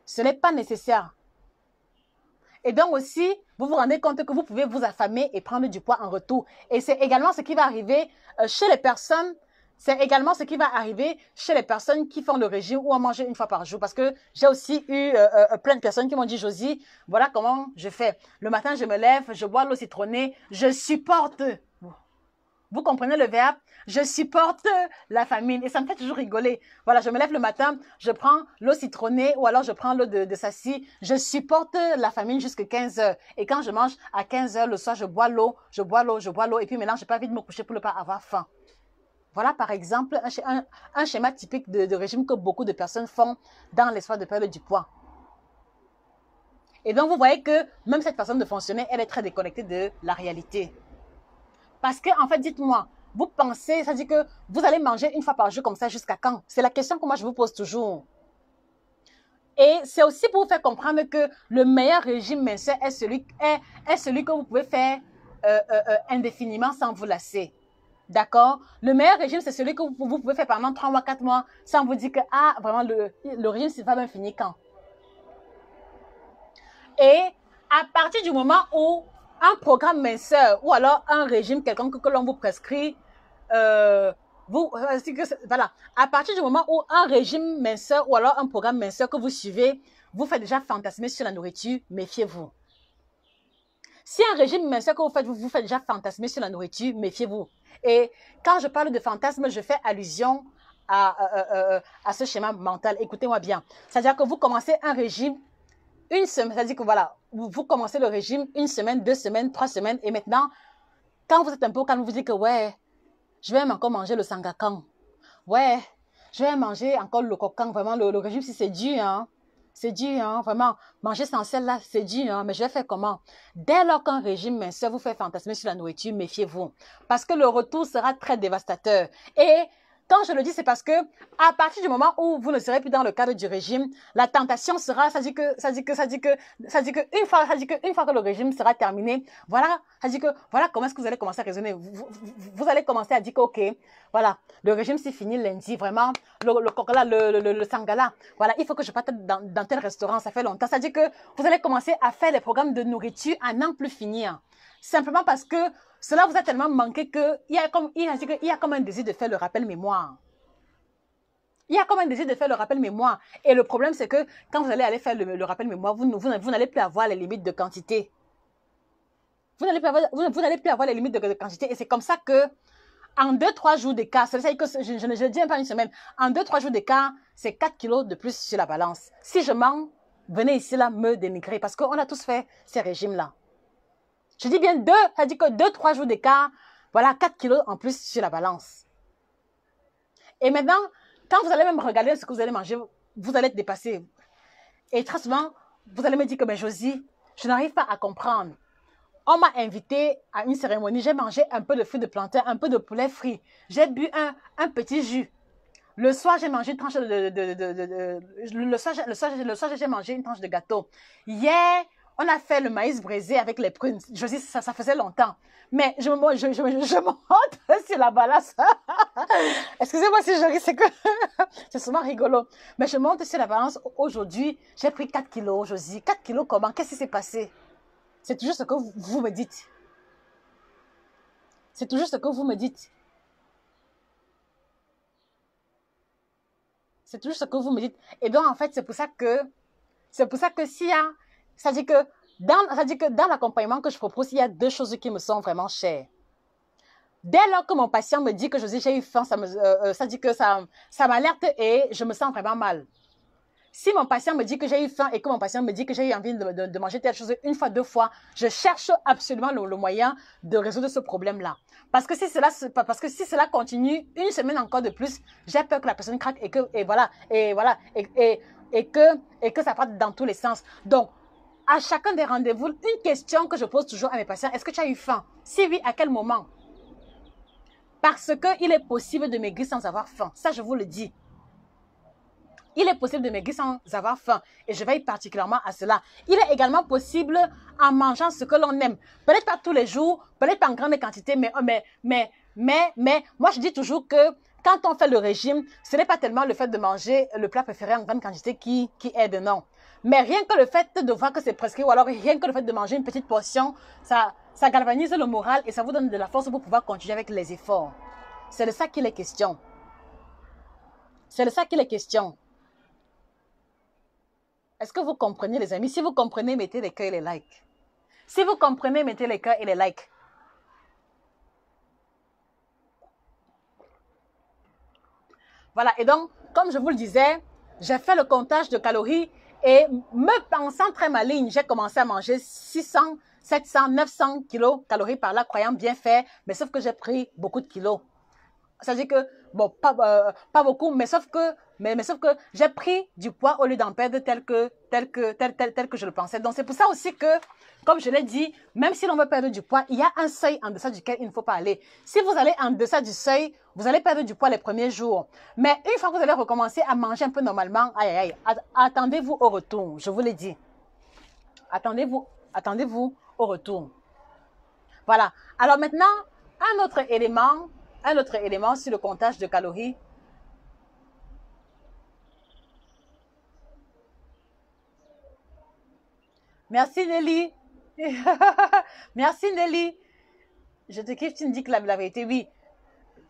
Ce n'est pas nécessaire. Et donc aussi, vous vous rendez compte que vous pouvez vous affamer et prendre du poids en retour. Et c'est également ce qui va arriver chez les personnes. C'est également ce qui va arriver chez les personnes qui font le régime ou en manger une fois par jour. Parce que j'ai aussi eu plein de personnes qui m'ont dit, Josie, voilà comment je fais. Le matin, je me lève, je bois l'eau citronnée, je supporte. Vous comprenez le verbe? Je supporte la famine. Et ça me fait toujours rigoler. Voilà, je me lève le matin, je prends l'eau citronnée ou alors je prends l'eau de Sassi. Je supporte la famine jusqu'à 15 heures. Et quand je mange à 15 heures le soir, je bois l'eau. Et puis maintenant, je n'ai pas envie de me coucher pour ne pas avoir faim. Voilà, par exemple, un schéma typique de régime que beaucoup de personnes font dans l'espoir de perdre du poids. Et donc, vous voyez que même cette façon de fonctionner, elle est très déconnectée de la réalité. Parce que, en fait, dites-moi, vous pensez, ça dit que vous allez manger une fois par jour comme ça jusqu'à quand? C'est la question que moi je vous pose toujours. Et c'est aussi pour vous faire comprendre que le meilleur régime minceur est celui que vous pouvez faire indéfiniment sans vous lasser. D'accord? Le meilleur régime, c'est celui que vous pouvez faire pendant 3 mois, 4 mois, sans vous dire que, ah, vraiment, le régime, c'est pas bien fini quand. Et à partir du moment où un programme minceur ou alors un régime quelconque que l'on vous prescrit, voilà, à partir du moment où un régime minceur ou alors un programme minceur que vous suivez vous fait déjà fantasmer sur la nourriture, méfiez-vous. Si un régime minceur que vous faites déjà fantasmer sur la nourriture, méfiez-vous. Et quand je parle de fantasme, je fais allusion à ce schéma mental. Écoutez-moi bien. C'est-à-dire que vous commencez un régime une semaine, c'est-à-dire que voilà, vous commencez le régime une semaine, 2 semaines, 3 semaines, et maintenant, quand vous êtes un peu calme, vous dites que ouais, je vais encore manger le sangakan. Ouais, je vais manger encore le cocan. Vraiment, le régime, si c'est dur, hein. C'est dur, hein. Vraiment, manger sans sel, là, c'est dur, hein. Mais je vais faire comment? Dès lors qu'un régime minceur vous fait fantasmer sur la nourriture, méfiez-vous. Parce que le retour sera très dévastateur. Et quand je le dis, c'est parce que à partir du moment où vous ne serez plus dans le cadre du régime, la tentation sera, ça dit que une fois que le régime sera terminé, voilà, ça dit que voilà comment est-ce que vous allez commencer à raisonner. Vous allez commencer à dire que ok, voilà, le régime c'est fini lundi, vraiment, le sangala, voilà, il faut que je parte dans tel restaurant, ça fait longtemps. Ça dit que vous allez commencer à faire les programmes de nourriture à n'en plus finir. Simplement parce que cela vous a tellement manqué qu'il y a comme un désir de faire le rappel mémoire. Il y a comme un désir de faire le rappel mémoire. Et le problème, c'est que quand vous allez aller faire le rappel mémoire, vous n'allez plus avoir les limites de quantité. Vous n'allez plus avoir les limites de quantité. Et c'est comme ça que, en 2-3 jours d'écart, c'est-à-dire que je ne dis pas une semaine, en 2-3 jours d'écart, c'est 4 kilos de plus sur la balance. Si je mens, venez ici là me dénigrer parce qu'on a tous fait ces régimes-là. Je dis bien 2, ça dit que 2-3 jours d'écart, voilà, 4 kilos en plus sur la balance. Et maintenant, quand vous allez même regarder ce que vous allez manger, vous allez être dépassé. Et très souvent, vous allez me dire que, ben Josie, je n'arrive pas à comprendre. On m'a invité à une cérémonie, j'ai mangé un peu de fruits de plantain, un peu de poulet frit. J'ai bu un petit jus. Le soir, j'ai mangé une tranche le soir, j'ai mangé une tranche de gâteau. Hier, on a fait le maïs braisé avec les prunes. Je dis, ça faisait longtemps. Mais je monte sur la balance. Excusez-moi si je ris, c'est que c'est souvent rigolo. Mais je monte sur la balance. Aujourd'hui, j'ai pris 4 kilos, Josie. 4 kilos comment? Qu'est-ce qui s'est passé? C'est toujours ce que vous me dites. C'est toujours ce que vous me dites. C'est toujours ce que vous me dites. Et donc, en fait, c'est pour ça que s'il y a, ça dit que dans l'accompagnement que je propose, il y a 2 choses qui me sont vraiment chères. Dès lors que mon patient me dit que j'ai eu faim, ça dit que ça m'alerte et je me sens vraiment mal. Si mon patient me dit que j'ai eu faim et que mon patient me dit que j'ai eu envie de manger telle chose une fois, 2 fois, je cherche absolument le moyen de résoudre ce problème-là. Parce que si cela continue une semaine encore de plus, j'ai peur que la personne craque et que ça parte dans tous les sens. Donc, à chacun des rendez-vous, une question que je pose toujours à mes patients, est-ce que tu as eu faim? Si oui, à quel moment? Parce qu'il est possible de maigrir sans avoir faim. Ça, je vous le dis. Il est possible de maigrir sans avoir faim. Et je veille particulièrement à cela. Il est également possible en mangeant ce que l'on aime. Peut-être pas tous les jours, peut-être pas en grande quantité, mais moi je dis toujours que quand on fait le régime, ce n'est pas tellement le fait de manger le plat préféré en grande quantité qui aide, non. Mais rien que le fait de voir que c'est prescrit, ou alors rien que le fait de manger une petite portion, ça galvanise le moral et ça vous donne de la force pour pouvoir continuer avec les efforts. C'est de ça qu'il est question. C'est de ça qu'il est question. Est-ce que vous comprenez, les amis? Si vous comprenez, mettez les cœurs et les likes. Si vous comprenez, mettez les cœurs et les likes. Voilà, et donc, comme je vous le disais, j'ai fait le comptage de calories et me pensant très maligne, j'ai commencé à manger 600, 700, 900 kilocalories par là, croyant bien faire, mais sauf que j'ai pris beaucoup de kilos. Ça veut dire que, bon, pas beaucoup, mais sauf que j'ai pris du poids au lieu d'en perdre tel que je le pensais. Donc, c'est pour ça aussi que, comme je l'ai dit, même si l'on veut perdre du poids, il y a un seuil en deçà duquel il ne faut pas aller. Si vous allez en deçà du seuil, vous allez perdre du poids les premiers jours. Mais une fois que vous allez recommencer à manger un peu normalement, attendez-vous au retour, je vous l'ai dit. Attendez-vous au retour. Voilà. Alors maintenant, un autre élément Un autre élément sur le comptage de calories. Merci Nelly. Merci Nelly. Je te kiffe, tu me dis que la vérité. Oui,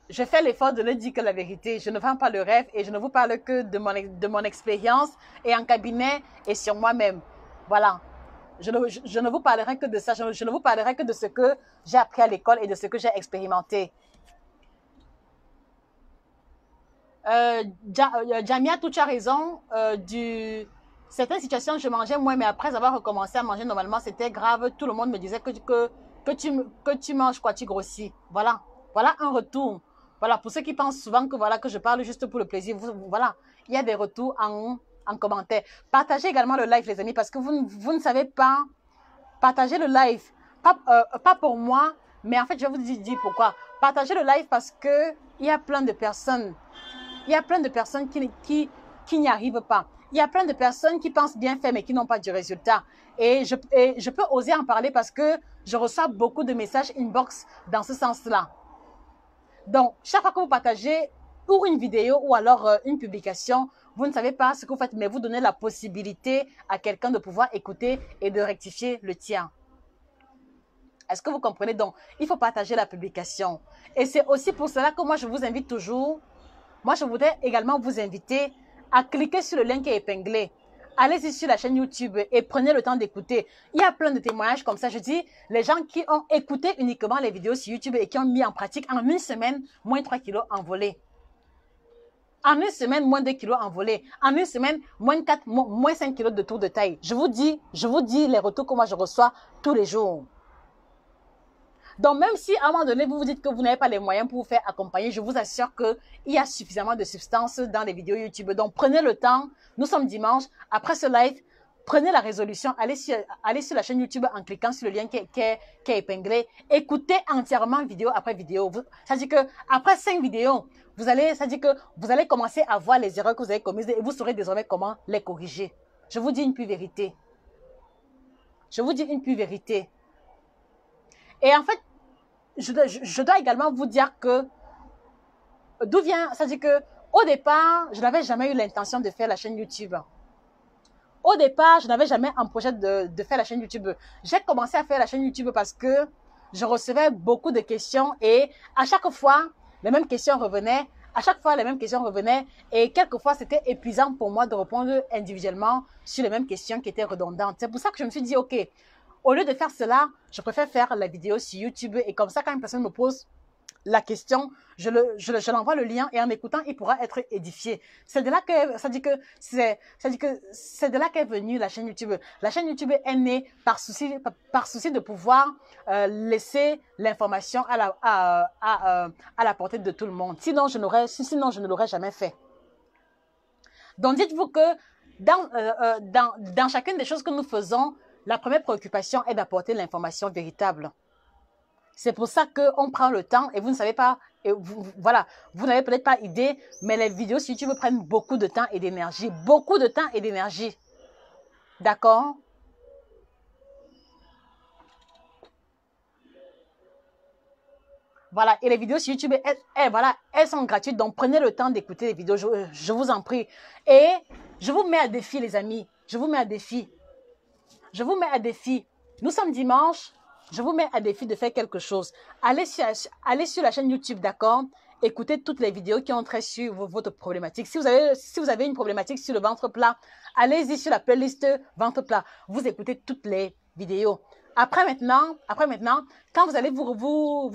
je fais l'effort de le dire que la vérité. Je ne vends pas le rêve et je ne vous parle que de mon expérience et en cabinet et sur moi-même. Voilà. Je ne vous parlerai que de ça. Je ne vous parlerai que de ce que j'ai appris à l'école et de ce que j'ai expérimenté. Jamia, tu as raison. Certaines situations, je mangeais moins, mais après avoir recommencé à manger normalement, c'était grave. Tout le monde me disait que tu manges quoi, tu grossis. Voilà. Voilà un retour. Voilà, pour ceux qui pensent souvent que, voilà, que je parle juste pour le plaisir, voilà, il y a des retours en commentaire. Partagez également le live, les amis, parce que vous ne savez pas. Partagez le live. Pas pour moi, mais en fait, je vais vous dire pourquoi. Partagez le live parce que il y a plein de personnes. Il y a plein de personnes qui n'y arrivent pas. Il y a plein de personnes qui pensent bien faire, mais qui n'ont pas du résultat. Et je peux oser en parler parce que je reçois beaucoup de messages inbox dans ce sens-là. Donc, chaque fois que vous partagez ou une vidéo ou alors une publication, vous ne savez pas ce que vous faites, mais vous donnez la possibilité à quelqu'un de pouvoir écouter et de rectifier le tien. Est-ce que vous comprenez? Donc, il faut partager la publication. Et c'est aussi pour cela que moi, je vous invite toujours. Moi, je voudrais également vous inviter à cliquer sur le lien qui est épinglé. Allez-y sur la chaîne YouTube et prenez le temps d'écouter. Il y a plein de témoignages comme ça. Je dis, les gens qui ont écouté uniquement les vidéos sur YouTube et qui ont mis en pratique en une semaine, moins 3 kilos envolés. En une semaine, moins 2 kilos envolés. En une semaine, moins 4, moins 5 kilos de tour de taille. Je vous dis les retours que moi je reçois tous les jours. Donc, même si à un moment donné, vous vous dites que vous n'avez pas les moyens pour vous faire accompagner, je vous assure qu'il y a suffisamment de substance dans les vidéos YouTube. Donc, prenez le temps. Nous sommes dimanche. Après ce live, prenez la résolution. Allez sur la chaîne YouTube en cliquant sur le lien qui est épinglé. Écoutez entièrement vidéo après vidéo. Ça dit que après 5 vidéos, vous allez commencer à voir les erreurs que vous avez commises et vous saurez désormais comment les corriger. Je vous dis une pure vérité. Je vous dis une pure vérité. Et en fait, je dois également vous dire que d'où vient, ça dit que au départ, je n'avais jamais eu l'intention de faire la chaîne YouTube. Au départ, je n'avais jamais un projet de faire la chaîne YouTube. J'ai commencé à faire la chaîne YouTube parce que je recevais beaucoup de questions et à chaque fois, les mêmes questions revenaient. À chaque fois, les mêmes questions revenaient et quelquefois, c'était épuisant pour moi de répondre individuellement sur les mêmes questions qui étaient redondantes. C'est pour ça que je me suis dit, OK, au lieu de faire cela, je préfère faire la vidéo sur YouTube et comme ça, quand une personne me pose la question, je l'envoie le lien et en écoutant, il pourra être édifié. C'est de là que, c'est de là qu'est venue la chaîne YouTube. La chaîne YouTube est née par souci de pouvoir laisser l'information à la portée de tout le monde. Sinon, je ne l'aurais jamais fait. Donc, dites-vous que dans chacune des choses que nous faisons, la première préoccupation est d'apporter l'information véritable. C'est pour ça qu'on prend le temps et vous ne savez pas, et voilà, vous n'avez peut-être pas idée, mais les vidéos sur YouTube prennent beaucoup de temps et d'énergie. Beaucoup de temps et d'énergie. D'accord? Voilà, et les vidéos sur YouTube, elles sont gratuites, donc prenez le temps d'écouter les vidéos, je vous en prie. Et je vous mets à défi, les amis, je vous mets à défi. Je vous mets à défi. Nous sommes dimanche. Je vous mets à défi de faire quelque chose. Allez sur la chaîne YouTube, d'accord? Écoutez toutes les vidéos qui ont trait sur votre problématique. Si vous avez une problématique sur le ventre plat, allez-y sur la playlist ventre plat. Vous écoutez toutes les vidéos. Après maintenant, quand vous allez vous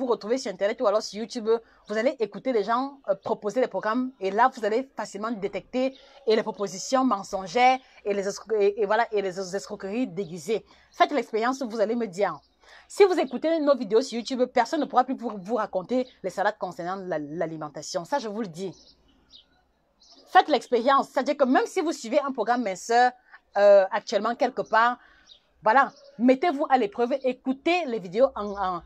retrouver sur Internet ou alors sur YouTube, vous allez écouter les gens proposer des programmes et là, vous allez facilement détecter les propositions mensongères et les escroqueries déguisées. Faites l'expérience, vous allez me dire. Si vous écoutez nos vidéos sur YouTube, personne ne pourra plus vous raconter les salades concernant l'alimentation. Ça, je vous le dis. Faites l'expérience. C'est-à-dire que même si vous suivez un programme minceur actuellement quelque part, voilà, mettez-vous à l'épreuve, écoutez les vidéos en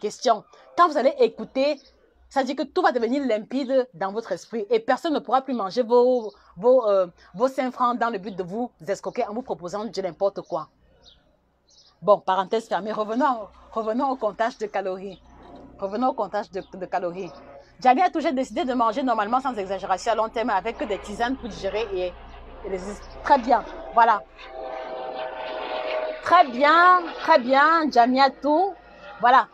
question. Quand vous allez écouter, ça dit que tout va devenir limpide dans votre esprit et personne ne pourra plus manger vos 5 francs dans le but de vous escroquer en vous proposant de n'importe quoi. Bon, parenthèse fermée, revenons au comptage de calories. Revenons au comptage de calories. Jamie a toujours décidé de manger normalement sans exagération à long terme avec des tisanes pour digérer et très bien. Voilà. Très bien, Jamie a tout. Voilà.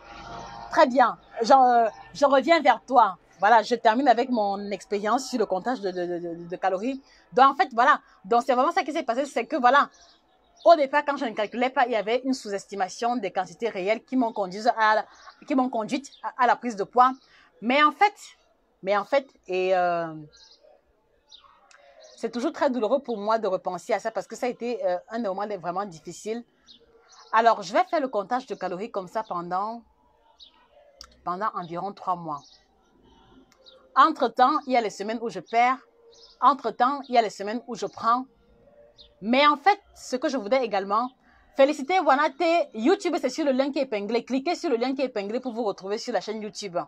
Très bien. Je reviens vers toi. Voilà, je termine avec mon expérience sur le comptage de calories. Donc, en fait, voilà. Donc, c'est vraiment ça qui s'est passé. C'est que, voilà, au départ, quand je ne calculais pas, il y avait une sous-estimation des quantités réelles qui m'ont conduite à la prise de poids. Mais en fait, c'est toujours très douloureux pour moi de repenser à ça parce que ça a été un moment vraiment difficile. Alors, je vais faire le comptage de calories comme ça pendant environ 3 mois. Entre-temps, il y a les semaines où je perds. Entre-temps, il y a les semaines où je prends. Mais en fait, ce que je voudrais également, féliciter Wanate. YouTube, c'est sur le lien qui est épinglé. Cliquez sur le lien qui est épinglé pour vous retrouver sur la chaîne YouTube.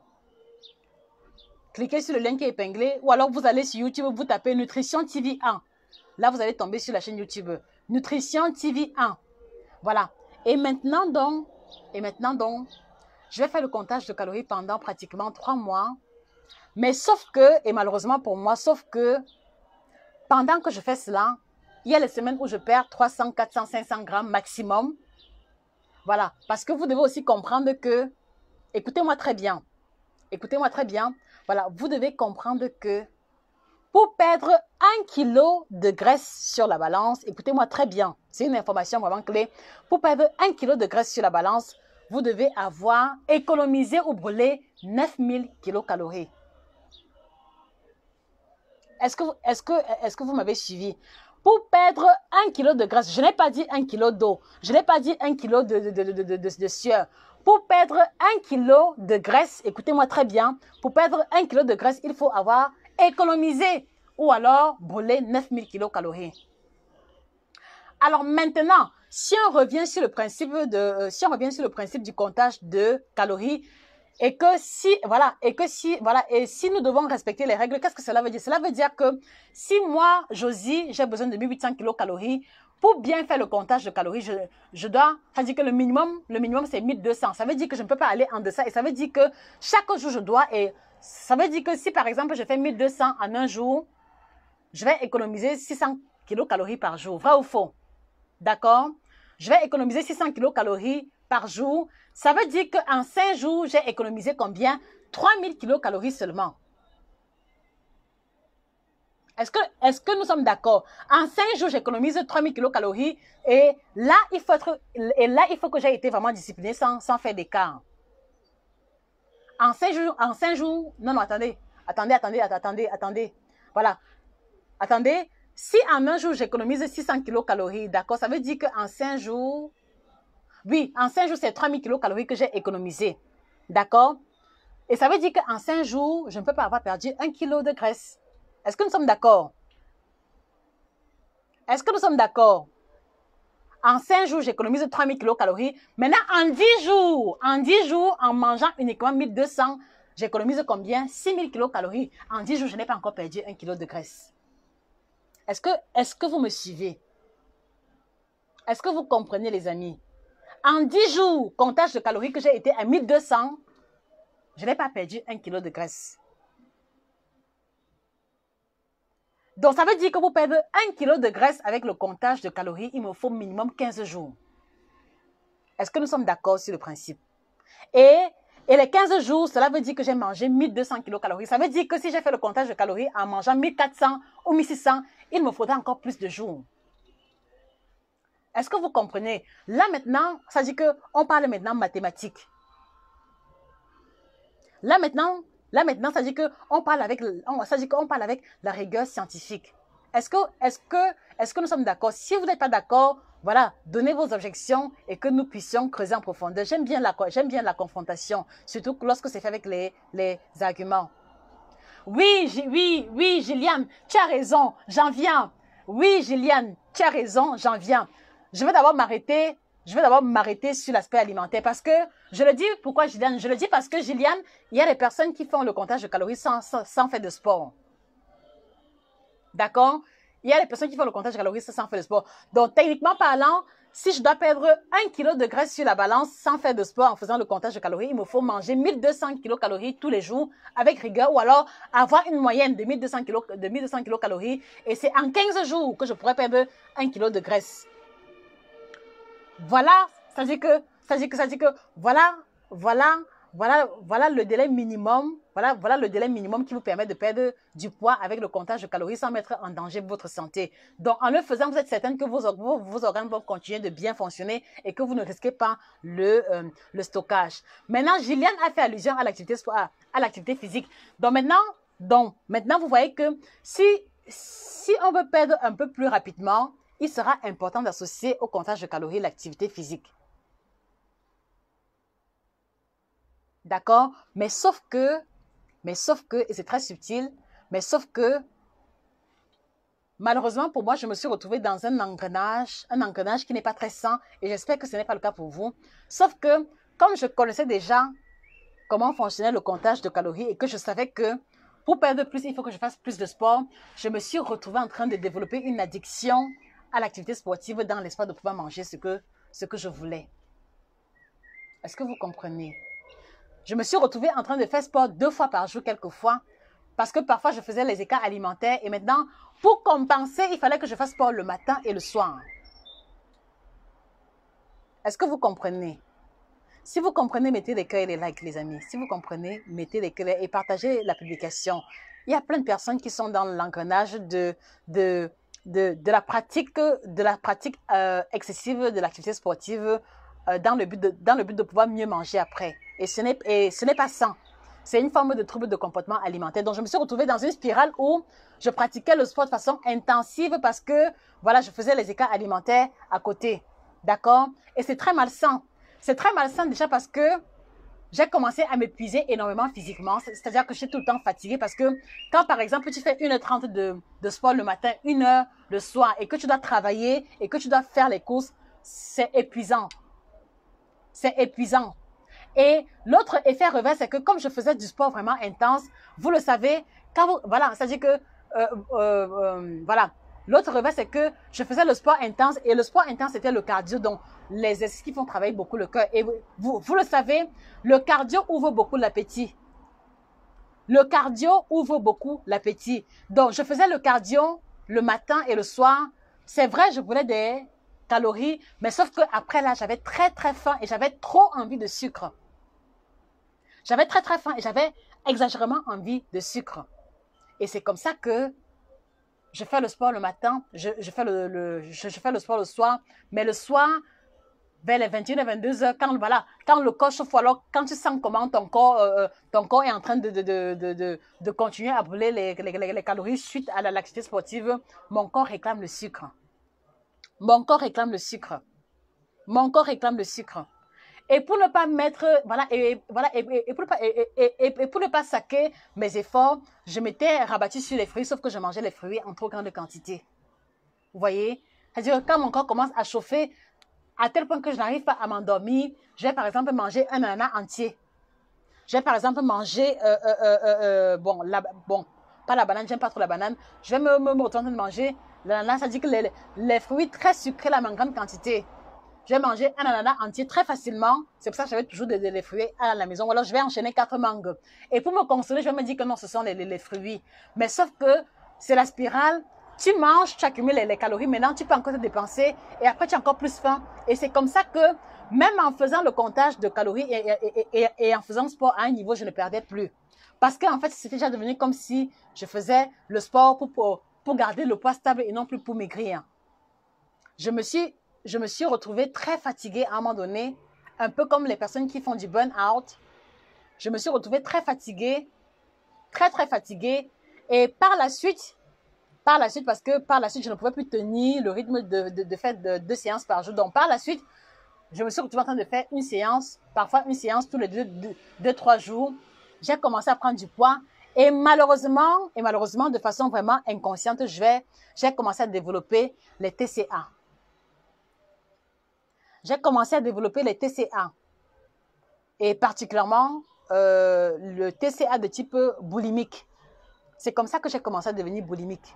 Cliquez sur le lien qui est épinglé ou alors vous allez sur YouTube, vous tapez Nutrition TV 1. Là, vous allez tomber sur la chaîne YouTube. Nutrition TV 1. Voilà. Et maintenant donc, je vais faire le comptage de calories pendant pratiquement 3 mois. Mais sauf que, et malheureusement pour moi, sauf que pendant que je fais cela, il y a les semaines où je perds 300, 400, 500 grammes maximum. Voilà. Parce que vous devez aussi comprendre que, écoutez-moi très bien. Voilà. Vous devez comprendre que pour perdre 1 kg de graisse sur la balance, écoutez-moi très bien. C'est une information vraiment clé. Pour perdre 1 kg de graisse sur la balance, vous devez avoir économisé ou brûlé 9000 kilocalories. Est-ce que vous m'avez suivi? Pour perdre 1 kg de graisse, je n'ai pas dit 1 kg d'eau, je n'ai pas dit 1 kg de sueur. Pour perdre 1 kg de graisse, écoutez-moi très bien, pour perdre 1 kg de graisse, il faut avoir économisé ou alors brûler 9000 kilocalories. Alors maintenant, si on revient sur le principe du comptage de calories, et si nous devons respecter les règles, qu'est-ce que cela veut dire? Cela veut dire que si moi, Josie, j'ai besoin de 1800 kilocalories, pour bien faire le comptage de calories, je dois, ça veut dire que le minimum c'est 1200. Ça veut dire que je ne peux pas aller en deçà et ça veut dire que chaque jour je dois, et ça veut dire que si par exemple je fais 1200 en un jour, je vais économiser 600 kilocalories par jour. Vrai ou faux? D'accord? Je vais économiser 600 kilocalories par jour. Ça veut dire qu'en 5 jours, j'ai économisé combien? 3000 kilocalories seulement. Est-ce que nous sommes d'accord? En 5 jours, j'économise 3000 kilocalories et là, il faut que j'ai été vraiment disciplinée sans faire d'écart. En 5 jours, non, attendez. Voilà. Attendez. Si en un jour, j'économise 600 kilocalories, d'accord, ça veut dire qu'en 5 jours, oui, en 5 jours, c'est 3000 kilocalories que j'ai économisé. D'accord? Et ça veut dire qu'en 5 jours, je ne peux pas avoir perdu 1 kilo de graisse. Est-ce que nous sommes d'accord? Est-ce que nous sommes d'accord? En 5 jours, j'économise 3000 kilocalories. Maintenant, en 10 jours, en mangeant uniquement 1200, j'économise combien? 6000 kilocalories. En 10 jours, je n'ai pas encore perdu 1 kilo de graisse. Est-ce que vous me suivez? Est-ce que vous comprenez, les amis? En 10 jours, comptage de calories que j'ai été à 1200, je n'ai pas perdu 1 kilo de graisse. Donc, ça veut dire que pour perdre 1 kilo de graisse avec le comptage de calories, il me faut minimum 15 jours. Est-ce que nous sommes d'accord sur le principe? Et les 15 jours, cela veut dire que j'ai mangé 1200 kilocalories. Ça veut dire que si j'ai fait le comptage de calories en mangeant 1400 ou 1600, il me faudra encore plus de jours. Est-ce que vous comprenez? Là maintenant, ça dit qu'on parle maintenant mathématiques. Là maintenant, ça dit qu'on parle avec la rigueur scientifique. Est-ce que nous sommes d'accord? Si vous n'êtes pas d'accord, voilà, donnez vos objections et que nous puissions creuser en profondeur. J'aime bien la confrontation, surtout lorsque c'est fait avec les arguments. Oui, Gilliane, tu as raison, j'en viens. Oui, Gilliane, tu as raison, j'en viens. Je vais d'abord m'arrêter sur l'aspect alimentaire parce que, je le dis, pourquoi Gilliane? Je le dis parce que Gilliane, il y a des personnes qui font le comptage de calories sans faire de sport. D'accord? Il y a des personnes qui font le comptage de calories sans faire de sport. Donc, techniquement parlant, si je dois perdre 1 kg de graisse sur la balance sans faire de sport en faisant le comptage de calories, il me faut manger 1200 kilocalories tous les jours avec rigueur ou alors avoir une moyenne de 1200 kilocalories et c'est en 15 jours que je pourrais perdre 1 kg de graisse. Voilà, ça dit que, voilà le délai minimum, voilà le délai minimum qui vous permet de perdre du poids avec le comptage de calories sans mettre en danger votre santé. Donc, en le faisant, vous êtes certaine que vos organes vont continuer de bien fonctionner et que vous ne risquez pas le stockage. Maintenant, Gilliane a fait allusion à l'activité physique. Donc maintenant, vous voyez que si on veut perdre un peu plus rapidement, il sera important d'associer au comptage de calories l'activité physique. D'accord? Mais sauf que, et c'est très subtil, mais sauf que, malheureusement pour moi, je me suis retrouvée dans un engrenage qui n'est pas très sain et j'espère que ce n'est pas le cas pour vous. Sauf que, comme je connaissais déjà comment fonctionnait le comptage de calories et que je savais que pour perdre plus, il faut que je fasse plus de sport, je me suis retrouvée en train de développer une addiction à l'activité sportive dans l'espoir de pouvoir manger ce que je voulais. Est-ce que vous comprenez? Je me suis retrouvée en train de faire sport 2 fois par jour, quelquefois, parce que parfois je faisais les écarts alimentaires et maintenant, pour compenser, il fallait que je fasse sport le matin et le soir. Est-ce que vous comprenez? Si vous comprenez, mettez des cœurs et des likes, les amis. Si vous comprenez, mettez des cœurs et partagez la publication. Il y a plein de personnes qui sont dans l'engrenage de la pratique excessive de l'activité sportive dans le but de pouvoir mieux manger après. Et ce n'est pas sain. C'est une forme de trouble de comportement alimentaire. Donc, je me suis retrouvée dans une spirale où je pratiquais le sport de façon intensive parce que, voilà, je faisais les écarts alimentaires à côté. D'accord? Et c'est très malsain. C'est très malsain déjà parce que j'ai commencé à m'épuiser énormément physiquement. C'est-à-dire que je suis tout le temps fatiguée parce que quand, par exemple, tu fais 1h30 de sport le matin, 1 heure le soir et que tu dois travailler et que tu dois faire les courses, c'est épuisant. C'est épuisant. Et l'autre effet revers, c'est que comme je faisais du sport vraiment intense, vous le savez, voilà, c'est-à-dire que, voilà. L'autre revers, c'est que je faisais le sport intense et le sport intense, c'était le cardio, donc les exercices qui font travailler beaucoup le cœur. Et vous le savez, le cardio ouvre beaucoup l'appétit. Le cardio ouvre beaucoup l'appétit. Donc, je faisais le cardio le matin et le soir. C'est vrai, je voulais des calories, mais sauf qu'après là, j'avais très très faim et j'avais trop envie de sucre. J'avais très très faim et j'avais exagérément envie de sucre. Et c'est comme ça que je fais le sport le matin, je fais le sport le soir, mais le soir, vers les 21 et 22 heures, quand le corps chauffe, alors quand tu sens comment ton corps est en train de continuer à brûler les calories suite à l'activité sportive, mon corps réclame le sucre. Mon corps réclame le sucre. Mon corps réclame le sucre. Et pour ne pas mettre, pour ne pas saquer mes efforts, je m'étais rabattue sur les fruits, sauf que je mangeais les fruits en trop grande quantité. Vous voyez? C'est-à-dire que quand mon corps commence à chauffer, à tel point que je n'arrive pas à m'endormir, je vais par exemple manger un ananas entier. Je vais par exemple manger, pas la banane, j'aime pas trop la banane. Je vais me retourner de manger l'ananas, ça dit que les fruits très sucrés, là, en grande quantité. Je vais manger un ananas entier très facilement. C'est pour ça que j'avais toujours des fruits à la maison. Ou alors, je vais enchaîner 4 mangues. Et pour me consoler, je vais me dire que non, ce sont les fruits. Mais sauf que c'est la spirale. Tu manges, tu accumules les calories. Maintenant, tu peux encore te dépenser. Et après, tu as encore plus faim. Et c'est comme ça que, même en faisant le comptage de calories et en faisant sport à un niveau, je ne perdais plus. Parce qu'en fait, c'était déjà devenu comme si je faisais le sport pour garder le poids stable et non plus pour maigrir. Je me suis retrouvée très fatiguée à un moment donné, un peu comme les personnes qui font du burn-out. Je me suis retrouvée très fatiguée, très très fatiguée. Et par la suite, parce que par la suite, je ne pouvais plus tenir le rythme de faire 2 séances par jour. Donc par la suite, je me suis retrouvée en train de faire une séance, parfois une séance tous les 2-3 jours. J'ai commencé à prendre du poids. Et malheureusement, de façon vraiment inconsciente, j'ai commencé à développer les TCA. J'ai commencé à développer les TCA. Et particulièrement, le TCA de type boulimique. C'est comme ça que j'ai commencé à devenir boulimique.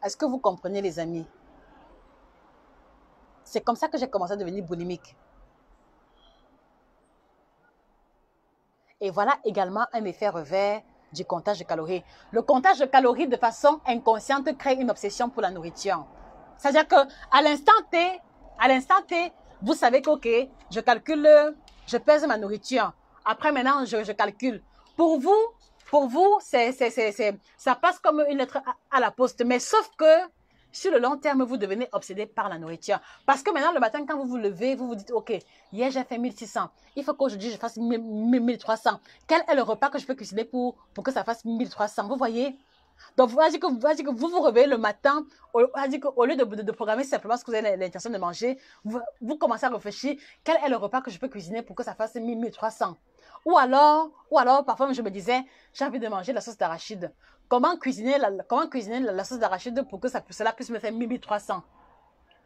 Est-ce que vous comprenez, les amis? C'est comme ça que j'ai commencé à devenir boulimique. Et voilà également un effet revers du comptage de calories. Le comptage de calories de façon inconsciente crée une obsession pour la nourriture. C'est-à-dire que à l'instant T, vous savez que, ok, je calcule, je pèse ma nourriture. Après, maintenant, je calcule. Pour vous, ça passe comme une lettre à la poste. Mais sauf que, sur le long terme, vous devenez obsédé par la nourriture. Parce que maintenant, le matin, quand vous vous levez, vous vous dites, ok, hier, j'ai fait 1600. Il faut qu'aujourd'hui, je fasse 1300. Quel est le repas que je peux cuisiner pour que ça fasse 1300? Vous voyez? Donc, vous vous réveillez le matin, au lieu de programmer simplement ce que vous avez l'intention de manger, vous commencez à réfléchir, quel est le repas que je peux cuisiner pour que ça fasse 1300? Ou alors, parfois, je me disais, j'ai envie de manger la sauce d'arachide. Comment cuisiner la sauce d'arachide pour que cela puisse me faire 1300?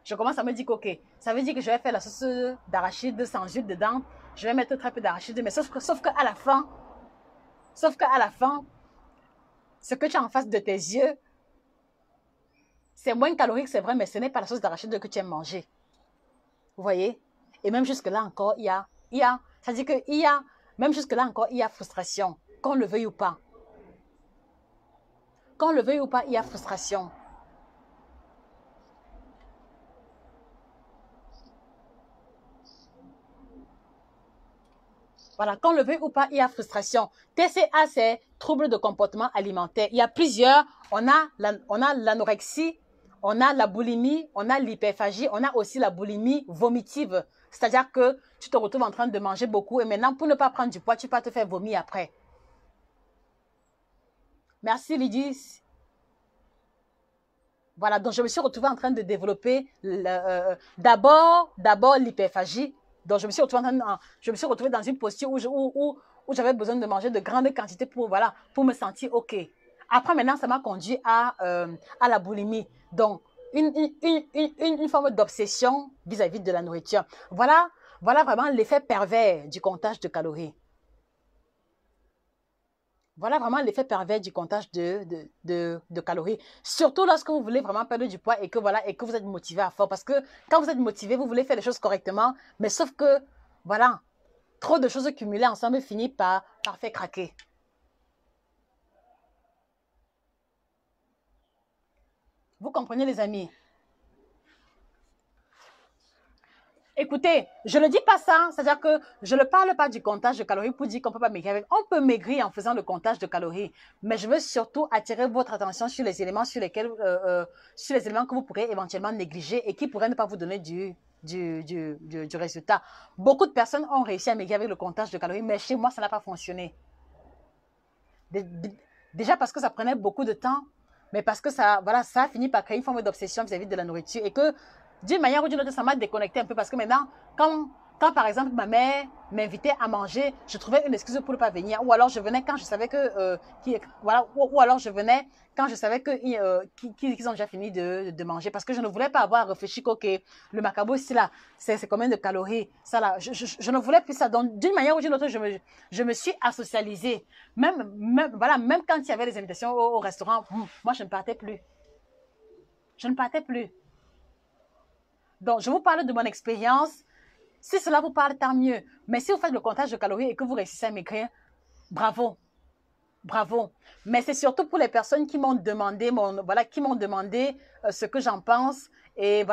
Je commence à me dire, ok, ça veut dire que je vais faire la sauce d'arachide sans huile dedans. Je vais mettre très peu d'arachide, mais sauf qu'à la fin, ce que tu as en face de tes yeux, c'est moins calorique, c'est vrai, mais ce n'est pas la sauce d'arachide que tu aimes manger. Vous voyez? Et même jusque-là encore, c'est-à-dire même jusque-là encore, il y a frustration, qu'on le veuille ou pas. Qu'on le veuille ou pas, il y a frustration. Voilà, qu'on le veuille ou pas, il y a frustration. TCA, c'est trouble de comportement alimentaire. Il y a plusieurs. On a l'anorexie, on a la boulimie, on a l'hyperphagie, on a aussi la boulimie vomitive. C'est-à-dire que tu te retrouves en train de manger beaucoup et maintenant, pour ne pas prendre du poids, tu vas te faire vomir après. Merci Lydie. Voilà, donc je me suis retrouvée en train de développer d'abord l'hyperphagie. Donc je me suis retrouvée dans une posture où j'avais besoin de manger de grandes quantités pour me sentir OK. Après maintenant, ça m'a conduit à la boulimie. Donc une forme d'obsession vis-à-vis de la nourriture. Voilà vraiment l'effet pervers du comptage de calories. Voilà vraiment l'effet pervers du comptage de calories. Surtout lorsque vous voulez vraiment perdre du poids et que vous êtes motivé à fond. Parce que quand vous êtes motivé, vous voulez faire les choses correctement. Mais sauf que, voilà, trop de choses cumulées ensemble finit par faire craquer. Vous comprenez les amis? Écoutez, je ne dis pas ça, c'est-à-dire que je ne parle pas du comptage de calories pour dire qu'on ne peut pas maigrir. On peut maigrir en faisant le comptage de calories, mais je veux surtout attirer votre attention sur les éléments sur les éléments que vous pourrez éventuellement négliger et qui pourraient ne pas vous donner du résultat. Beaucoup de personnes ont réussi à maigrir avec le comptage de calories, mais chez moi, ça n'a pas fonctionné. Déjà parce que ça prenait beaucoup de temps, mais parce que ça a fini par créer une forme d'obsession vis-à-vis de la nourriture et que d'une manière ou d'une autre, ça m'a déconnecté un peu parce que maintenant, quand par exemple ma mère m'invitait à manger, je trouvais une excuse pour ne pas venir. Ou alors je venais quand je savais que ou alors je venais quand je savais qu'ils ont déjà fini de manger parce que je ne voulais pas avoir réfléchi que le macabo ici là, c'est combien de calories, ça là, je ne voulais plus ça. Donc d'une manière ou d'une autre, je me suis asocialisée. Même quand il y avait des invitations au restaurant, moi je ne partais plus. Je ne partais plus. Donc, je vous parle de mon expérience. Si cela vous parle, tant mieux. Mais si vous faites le comptage de calories et que vous réussissez à maigrir, bravo. Bravo. Mais c'est surtout pour les personnes qui m'ont demandé, ce que j'en pense et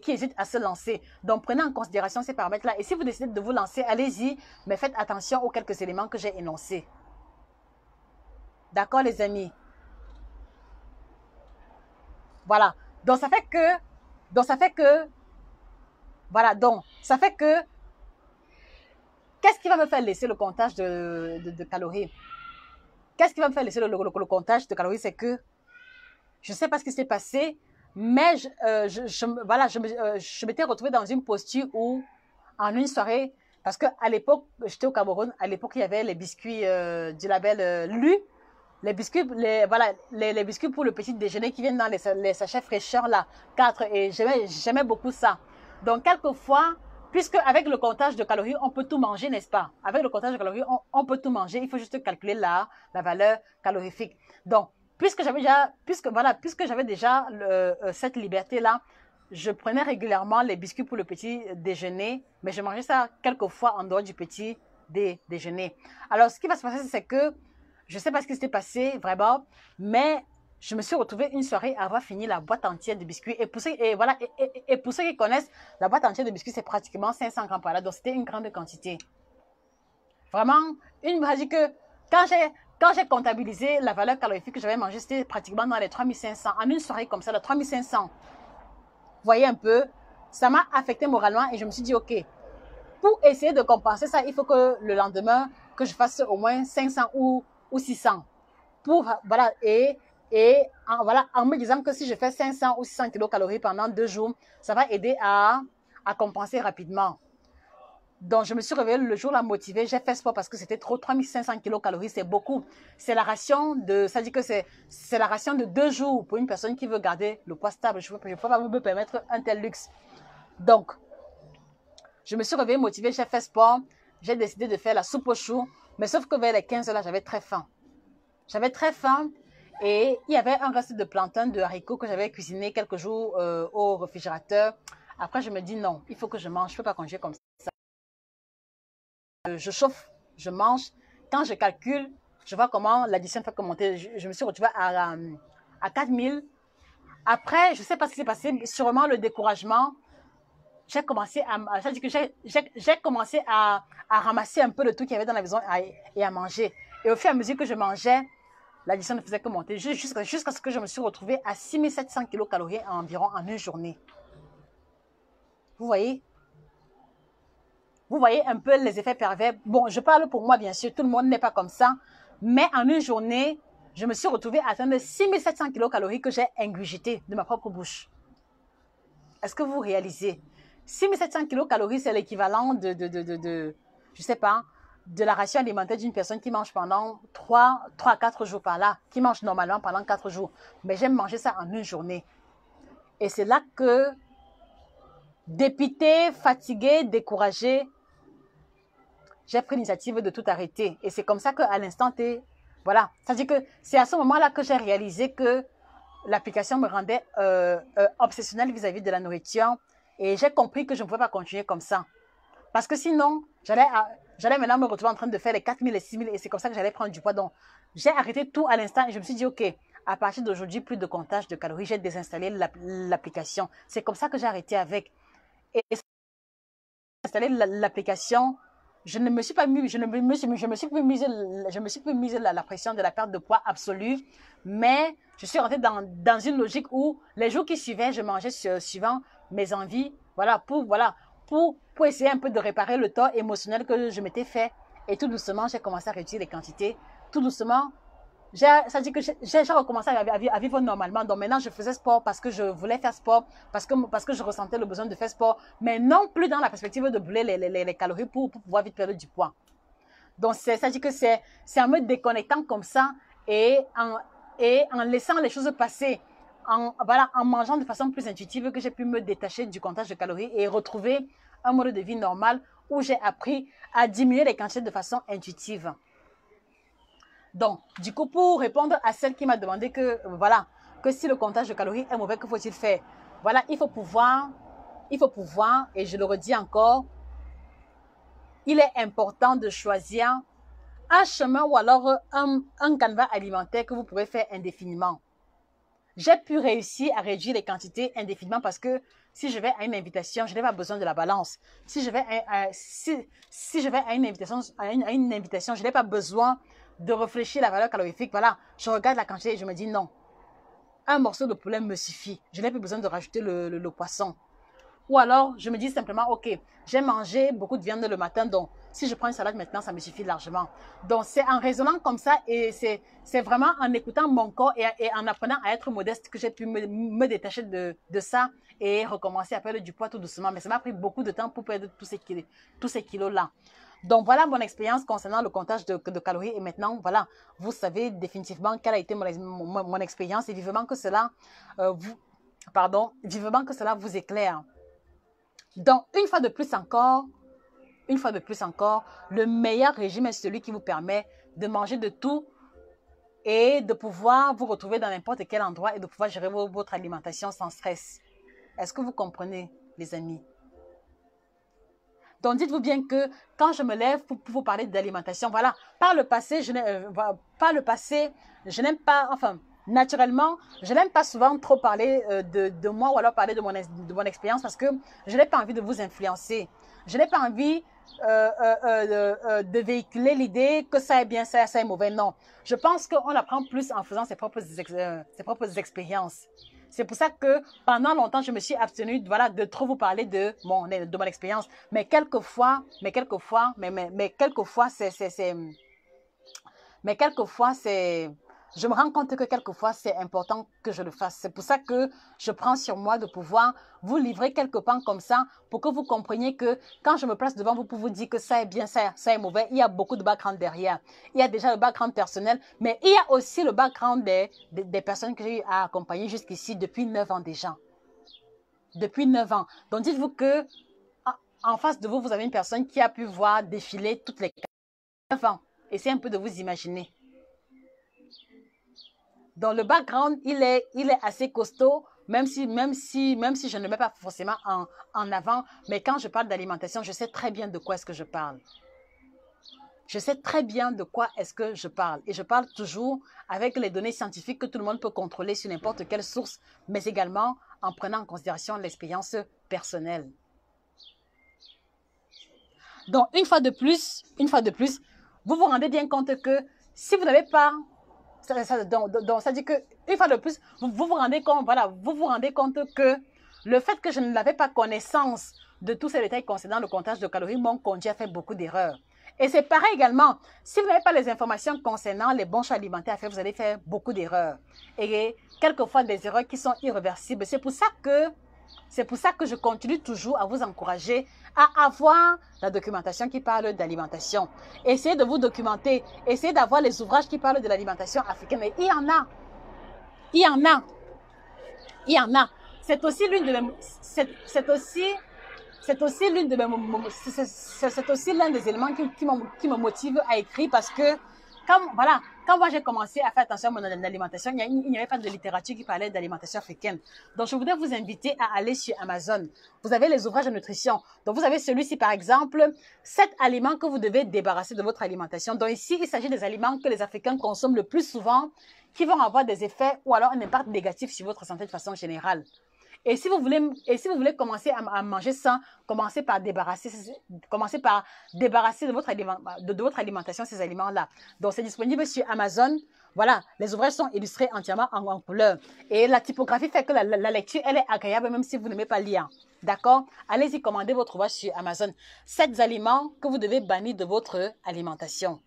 qui hésitent à se lancer. Donc, prenez en considération ces paramètres-là. Et si vous décidez de vous lancer, allez-y, mais faites attention aux quelques éléments que j'ai énoncés. D'accord, les amis? Voilà. Donc, ça fait que, qu'est-ce qui va me faire laisser le comptage de calories? Qu'est-ce qui va me faire laisser le comptage de calories? C'est que je ne sais pas ce qui s'est passé, mais je m'étais retrouvée dans une posture où, en une soirée, parce qu'à l'époque, j'étais au Cameroun, à l'époque, il y avait les biscuits du label Lu, les biscuits, les biscuits pour le petit déjeuner qui viennent dans les sachets fraîcheurs là, 4, et j'aimais beaucoup ça. Donc, quelquefois, puisque avec le comptage de calories, on peut tout manger, n'est-ce pas? Avec le comptage de calories, on peut tout manger. Il faut juste calculer la valeur calorifique. Donc, puisque j'avais déjà cette liberté-là, je prenais régulièrement les biscuits pour le petit déjeuner, mais je mangeais ça quelques fois en dehors du petit déjeuner. Alors, ce qui va se passer, c'est que je ne sais pas ce qui s'était passé vraiment, mais je me suis retrouvée une soirée à avoir fini la boîte entière de biscuits. Et pour ceux, et pour ceux qui connaissent, la boîte entière de biscuits, c'est pratiquement 500 grammes par là. Donc, c'était une grande quantité. Vraiment, une dit que quand j'ai comptabilisé la valeur calorifique que j'avais mangée, c'était pratiquement dans les 3500. En une soirée comme ça, de 3500. Vous voyez un peu, ça m'a affecté moralement et je me suis dit, OK, pour essayer de compenser ça, il faut que le lendemain, que je fasse au moins 500 ou 600. Voilà, voilà, en me disant que si je fais 500 ou 600 kilocalories pendant 2 jours, ça va aider à compenser rapidement. Donc, je me suis réveillée le jour là motivée. J'ai fait sport parce que c'était trop. 3500 kilocalories, c'est beaucoup. C'est la ration de, ça dit que c'est la ration de 2 jours pour une personne qui veut garder le poids stable. Je ne peux pas me permettre un tel luxe. Donc, je me suis réveillée motivée. J'ai fait sport. J'ai décidé de faire la soupe aux choux. Mais sauf que vers les 15 heures là, j'avais très faim. J'avais très faim. Et il y avait un reste de plantain, de haricots que j'avais cuisiné quelques jours au réfrigérateur. Après, je me dis non, il faut que je mange. Je ne peux pas congéler comme ça. Je chauffe, je mange. Quand je calcule, je vois comment l'addition fait monter. Je me suis retrouvée à 4000. Après, je ne sais pas ce qui s'est passé, sûrement le découragement. J'ai commencé à ramasser un peu de tout qu'il y avait dans la maison et à manger. Et au fur et à mesure que je mangeais, l'addition ne faisait que monter jusqu'à ce que je me suis retrouvée à 6700 kilocalories environ en une journée. Vous voyez? Vous voyez un peu les effets pervers. Bon, je parle pour moi, bien sûr. Tout le monde n'est pas comme ça. Mais en une journée, je me suis retrouvée à atteindre 6700 kilocalories que j'ai ingurgitées de ma propre bouche. Est-ce que vous réalisez? 6700 kilocalories, c'est l'équivalent je sais pas, de la ration alimentaire d'une personne qui mange pendant 3 à 4 jours par là, qui mange normalement pendant 4 jours. Mais j'aime manger ça en une journée. Et c'est là que, dépité, fatigué, découragé, j'ai pris l'initiative de tout arrêter. Et c'est comme ça qu'à l'instant T, voilà. C'est-à-dire que c'est à ce moment-là que j'ai réalisé que l'application me rendait obsessionnelle vis-à-vis de la nourriture. Et j'ai compris que je ne pouvais pas continuer comme ça. Parce que sinon, j'allais maintenant me retrouver en train de faire les 4000 et 6000 et c'est comme ça que j'allais prendre du poids. Donc, j'ai arrêté tout à l'instant et je me suis dit, OK, à partir d'aujourd'hui, plus de comptage de calories. J'ai désinstallé l'application. C'est comme ça que j'ai arrêté avec. Et installé l'application, je ne me suis pas mis, je me suis plus mise la pression de la perte de poids absolue, mais je suis rentrée dans une logique où les jours qui suivaient, je mangeais suivant mes envies, voilà, pour essayer un peu de réparer le tort émotionnel que je m'étais fait. Et tout doucement, j'ai commencé à réduire les quantités. Tout doucement, ça dit que j'ai recommencé à vivre normalement. Donc maintenant, je faisais sport parce que je voulais faire sport, parce que je ressentais le besoin de faire sport, mais non plus dans la perspective de brûler les calories pour pouvoir vite perdre du poids. Donc ça dit que c'est en me déconnectant comme ça et en laissant les choses passer, en mangeant de façon plus intuitive que j'ai pu me détacher du comptage de calories et retrouver un mode de vie normal où j'ai appris à diminuer les quantités de façon intuitive. Donc, du coup, pour répondre à celle qui m'a demandé que, voilà, que si le comptage de calories est mauvais, que faut-il faire? Voilà, il faut pouvoir, et je le redis encore, il est important de choisir un chemin ou alors un canevas alimentaire que vous pourrez faire indéfiniment. J'ai pu réussir à réduire les quantités indéfiniment parce que si je vais à une invitation, je n'ai pas besoin de la balance. Si je vais à une invitation, je n'ai pas besoin de réfléchir à la valeur calorifique. Voilà, je regarde la quantité et je me dis non. Un morceau de poulet me suffit. Je n'ai plus besoin de rajouter le poisson. Ou alors, je me dis simplement, OK, j'ai mangé beaucoup de viande le matin, donc si je prends une salade maintenant, ça me suffit largement. Donc, c'est en raisonnant comme ça et c'est vraiment en écoutant mon corps et en apprenant à être modeste que j'ai pu me détacher de ça et recommencer à perdre du poids tout doucement. Mais ça m'a pris beaucoup de temps pour perdre tous ces kilos-là. Donc, voilà mon expérience concernant le comptage de calories. Et maintenant, voilà, vous savez définitivement quelle a été mon expérience et vivement que cela vous éclaire. Donc, une fois de plus encore, le meilleur régime est celui qui vous permet de manger de tout et de pouvoir vous retrouver dans n'importe quel endroit et de pouvoir gérer votre alimentation sans stress. Est-ce que vous comprenez, les amis? Donc, dites-vous bien que quand je me lève pour vous parler d'alimentation, voilà, par le passé, je n'aime pas, enfin, naturellement, je n'aime pas souvent trop parler de moi ou alors parler de mon expérience parce que je n'ai pas envie de vous influencer. Je n'ai pas envie de véhiculer l'idée que ça est bien, ça est mauvais. Non, je pense qu'on apprend plus en faisant ses propres expériences. C'est pour ça que pendant longtemps, je me suis abstenue, voilà, de trop vous parler de mon expérience. Mais quelquefois, je me rends compte que quelquefois, c'est important que je le fasse. C'est pour ça que je prends sur moi de pouvoir vous livrer quelques pans comme ça pour que vous compreniez que quand je me place devant vous pour vous dire que ça est bien, ça est mauvais, il y a beaucoup de background derrière. Il y a déjà le background personnel, mais il y a aussi le background des personnes que j'ai eu à accompagner jusqu'ici depuis 9 ans déjà. Depuis 9 ans. Donc, dites-vous que en face de vous, vous avez une personne qui a pu voir défiler toutes les 9 ans. Essayez un peu de vous imaginer. Donc, le background, il est assez costaud, même si je ne le mets pas forcément en avant. Mais quand je parle d'alimentation, je sais très bien de quoi est-ce que je parle. Je sais très bien de quoi est-ce que je parle. Et je parle toujours avec les données scientifiques que tout le monde peut contrôler sur n'importe quelle source, mais également en prenant en considération l'expérience personnelle. Donc, une fois de plus, vous vous rendez bien compte que si vous n'avez pas... Donc, ça dit que, une fois de plus, vous vous rendez compte, voilà, vous vous rendez compte que le fait que je n'avais pas connaissance de tous ces détails concernant le comptage de calories m'ont conduit à faire beaucoup d'erreurs. Et c'est pareil également, si vous n'avez pas les informations concernant les bons choix alimentaires à faire, vous allez faire beaucoup d'erreurs. Et quelquefois des erreurs qui sont irréversibles. C'est pour ça que je continue toujours à vous encourager à avoir la documentation qui parle d'alimentation. Essayez de vous documenter, essayez d'avoir les ouvrages qui parlent de l'alimentation africaine. Et il y en a. Il y en a. Il y en a. C'est aussi l'une de mes... C'est aussi l'un des éléments qui me motive à écrire parce que quand moi j'ai commencé à faire attention à mon alimentation, il n'y avait pas de littérature qui parlait d'alimentation africaine. Donc je voudrais vous inviter à aller sur Amazon. Vous avez les ouvrages de nutrition. Donc vous avez celui-ci par exemple, 7 aliments que vous devez débarrasser de votre alimentation. Donc ici, il s'agit des aliments que les Africains consomment le plus souvent, qui vont avoir des effets ou alors un impact négatif sur votre santé de façon générale. Et si vous voulez commencer à manger sain, commencez par débarrasser de votre alimentation ces aliments-là. Donc, c'est disponible sur Amazon. Voilà, les ouvrages sont illustrés entièrement en couleur. Et la typographie fait que la lecture, elle est agréable même si vous n'aimez pas lire. D'accord? Allez-y, commandez votre ouvrage sur Amazon. 7 aliments que vous devez bannir de votre alimentation.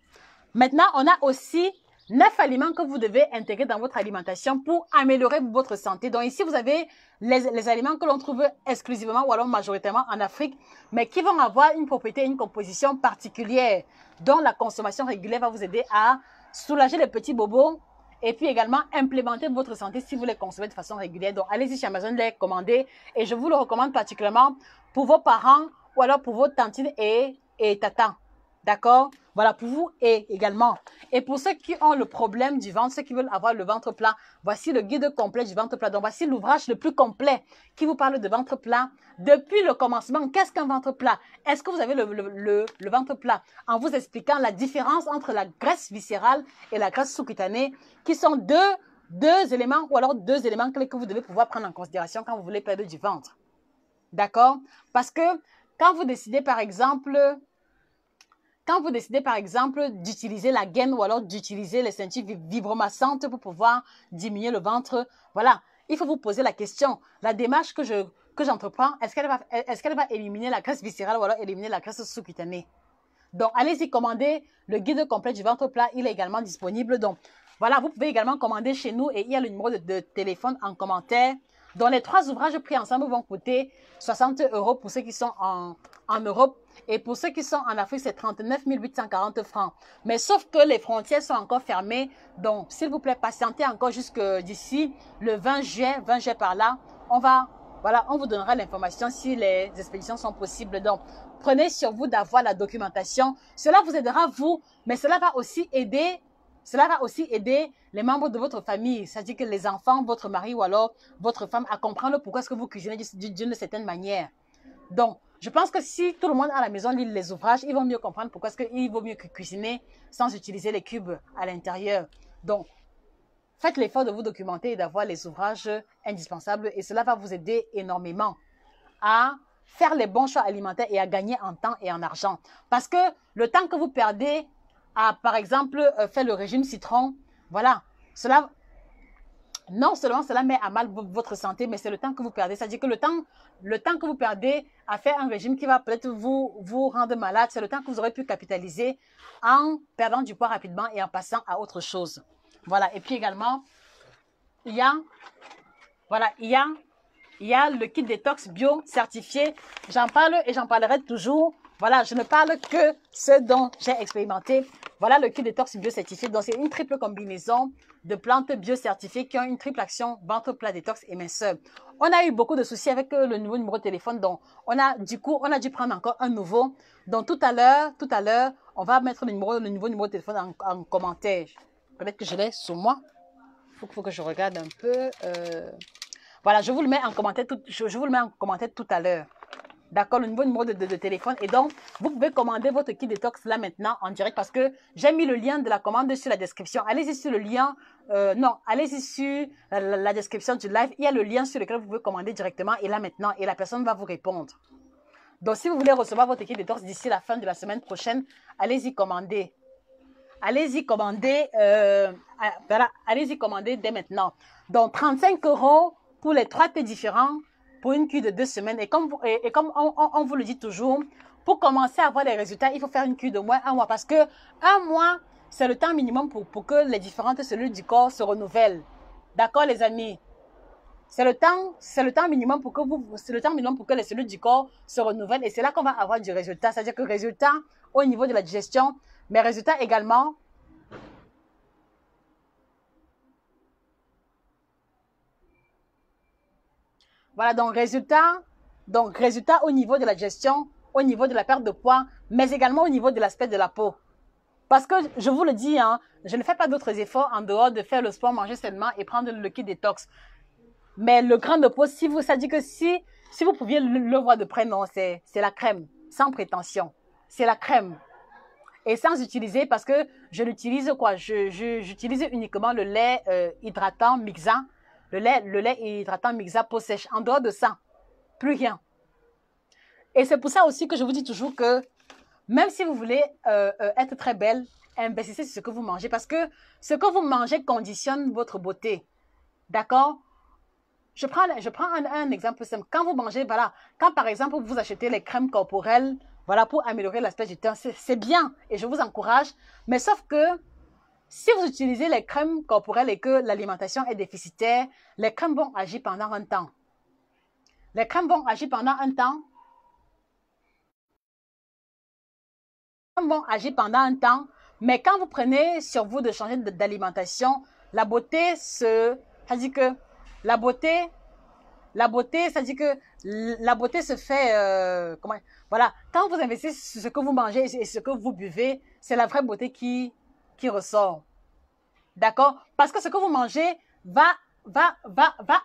Maintenant, on a aussi 9 aliments que vous devez intégrer dans votre alimentation pour améliorer votre santé. Donc ici, vous avez les aliments que l'on trouve exclusivement ou alors majoritairement en Afrique, mais qui vont avoir une propriété, une composition particulière, dont la consommation régulière va vous aider à soulager les petits bobos et puis également implémenter votre santé si vous les consommez de façon régulière. Donc allez-y chez Amazon, les commander et je vous le recommande particulièrement pour vos parents ou alors pour vos tantines et tatas. D'accord? Voilà, pour vous et également. Et pour ceux qui ont le problème du ventre, ceux qui veulent avoir le ventre plat, voici le guide complet du ventre plat. Donc, voici l'ouvrage le plus complet qui vous parle de ventre plat. Depuis le commencement, qu'est-ce qu'un ventre plat? Est-ce que vous avez le ventre plat? En vous expliquant la différence entre la graisse viscérale et la graisse sous-cutanée, qui sont deux éléments ou alors 2 éléments clés que vous devez pouvoir prendre en considération quand vous voulez perdre du ventre. D'accord? Parce que quand vous décidez, par exemple, d'utiliser la gaine ou alors d'utiliser les ceintures vibromassantes pour pouvoir diminuer le ventre, voilà, il faut vous poser la question. La démarche que j'entreprends, est-ce qu'elle va éliminer la graisse viscérale ou alors éliminer la graisse sous-cutanée? Donc, allez-y commander le guide complet du ventre plat. Il est également disponible. Donc, voilà, vous pouvez également commander chez nous et il y a le numéro de téléphone en commentaire. Donc, les 3 ouvrages pris ensemble vont coûter 60 € pour ceux qui sont en Europe. Et pour ceux qui sont en Afrique, c'est 39 840 francs. Mais sauf que les frontières sont encore fermées. Donc, s'il vous plaît, patientez encore jusque d'ici le 20 juillet par là. On vous donnera l'information si les expéditions sont possibles. Donc, prenez sur vous d'avoir la documentation. Cela vous aidera, vous, mais cela va aussi aider Cela va aussi aider les membres de votre famille, c'est-à-dire que les enfants, votre mari ou alors votre femme à comprendre pourquoi est-ce que vous cuisinez d'une certaine manière. Donc, je pense que si tout le monde à la maison lit les ouvrages, ils vont mieux comprendre pourquoi est-ce qu'il vaut mieux cuisiner sans utiliser les cubes à l'intérieur. Donc, faites l'effort de vous documenter et d'avoir les ouvrages indispensables et cela va vous aider énormément à faire les bons choix alimentaires et à gagner en temps et en argent. Parce que le temps que vous perdez à, par exemple, faire le régime citron, voilà, cela, non seulement cela met à mal votre santé, mais c'est le temps que vous perdez. C'est-à-dire que le temps que vous perdez à faire un régime qui va peut-être vous rendre malade, c'est le temps que vous aurez pu capitaliser en perdant du poids rapidement et en passant à autre chose. Voilà, et puis également, il y a le kit détox bio certifié. J'en parle et j'en parlerai toujours. Voilà, je ne parle que ce dont j'ai expérimenté. Voilà le kit détox bio certifié. Donc, c'est une triple combinaison de plantes bio certifiées qui ont une triple action ventre plat, détox et minceur. On a eu beaucoup de soucis avec le nouveau numéro de téléphone. Donc, on a dû prendre encore un nouveau. Donc, tout à l'heure, on va mettre le nouveau numéro de téléphone en commentaire. Peut-être que je l'ai sur moi. Il faut que je regarde un peu. Voilà, je vous le mets en commentaire tout à l'heure. D'accord, le nouveau numéro de téléphone. Et donc, vous pouvez commander votre kit détox là maintenant en direct parce que j'ai mis le lien de la commande sur la description. Allez-y sur le lien. Allez-y sur la description du live. Il y a le lien sur lequel vous pouvez commander directement et là maintenant. Et la personne va vous répondre. Donc, si vous voulez recevoir votre kit détox d'ici la fin de la semaine prochaine, allez-y commander. Allez-y commander. Voilà, allez-y commander dès maintenant. Donc, 35 € pour les 3 thés différents pour une cure de 2 semaines. Et comme on vous le dit toujours, pour commencer à avoir les résultats, il faut faire une cure de moins 1 mois. Parce que 1 mois, c'est le temps minimum pour que les différentes cellules du corps se renouvellent. D'accord, les amis? C'est le temps minimum pour que les cellules du corps se renouvellent. Et c'est là qu'on va avoir du résultat. C'est-à-dire que résultat au niveau de la digestion, mais résultat également voilà, donc résultat au niveau de la gestion, au niveau de la perte de poids, mais également au niveau de l'aspect de la peau. Parce que je vous le dis, hein, je ne fais pas d'autres efforts en dehors de faire le sport, manger sainement et prendre le kit détox. Mais le grain de peau, ça dit que si vous pouviez le voir de près, non, c'est la crème, sans prétention. C'est la crème. Et sans utiliser, parce que je l'utilise quoi? J'utilise uniquement le lait hydratant Mixa. Le lait hydratant Mixa peau sèche. En dehors de ça, plus rien. Et c'est pour ça aussi que je vous dis toujours que même si vous voulez être très belle, investissez sur ce que vous mangez parce que ce que vous mangez conditionne votre beauté. D'accord? Je prends un exemple simple. Quand vous mangez, voilà, quand par exemple vous achetez les crèmes corporelles, voilà, pour améliorer l'aspect du teint, c'est bien et je vous encourage. Mais sauf que si vous utilisez les crèmes corporelles et que l'alimentation est déficitaire, les crèmes vont agir pendant un temps. Les crèmes vont agir pendant un temps. Mais quand vous prenez sur vous de changer d'alimentation, la beauté c'est-à-dire que la beauté, c'est-à-dire que la beauté se fait, voilà, quand vous investissez sur ce que vous mangez et ce que vous buvez, c'est la vraie beauté qui ressort. D'accord? Parce que ce que vous mangez va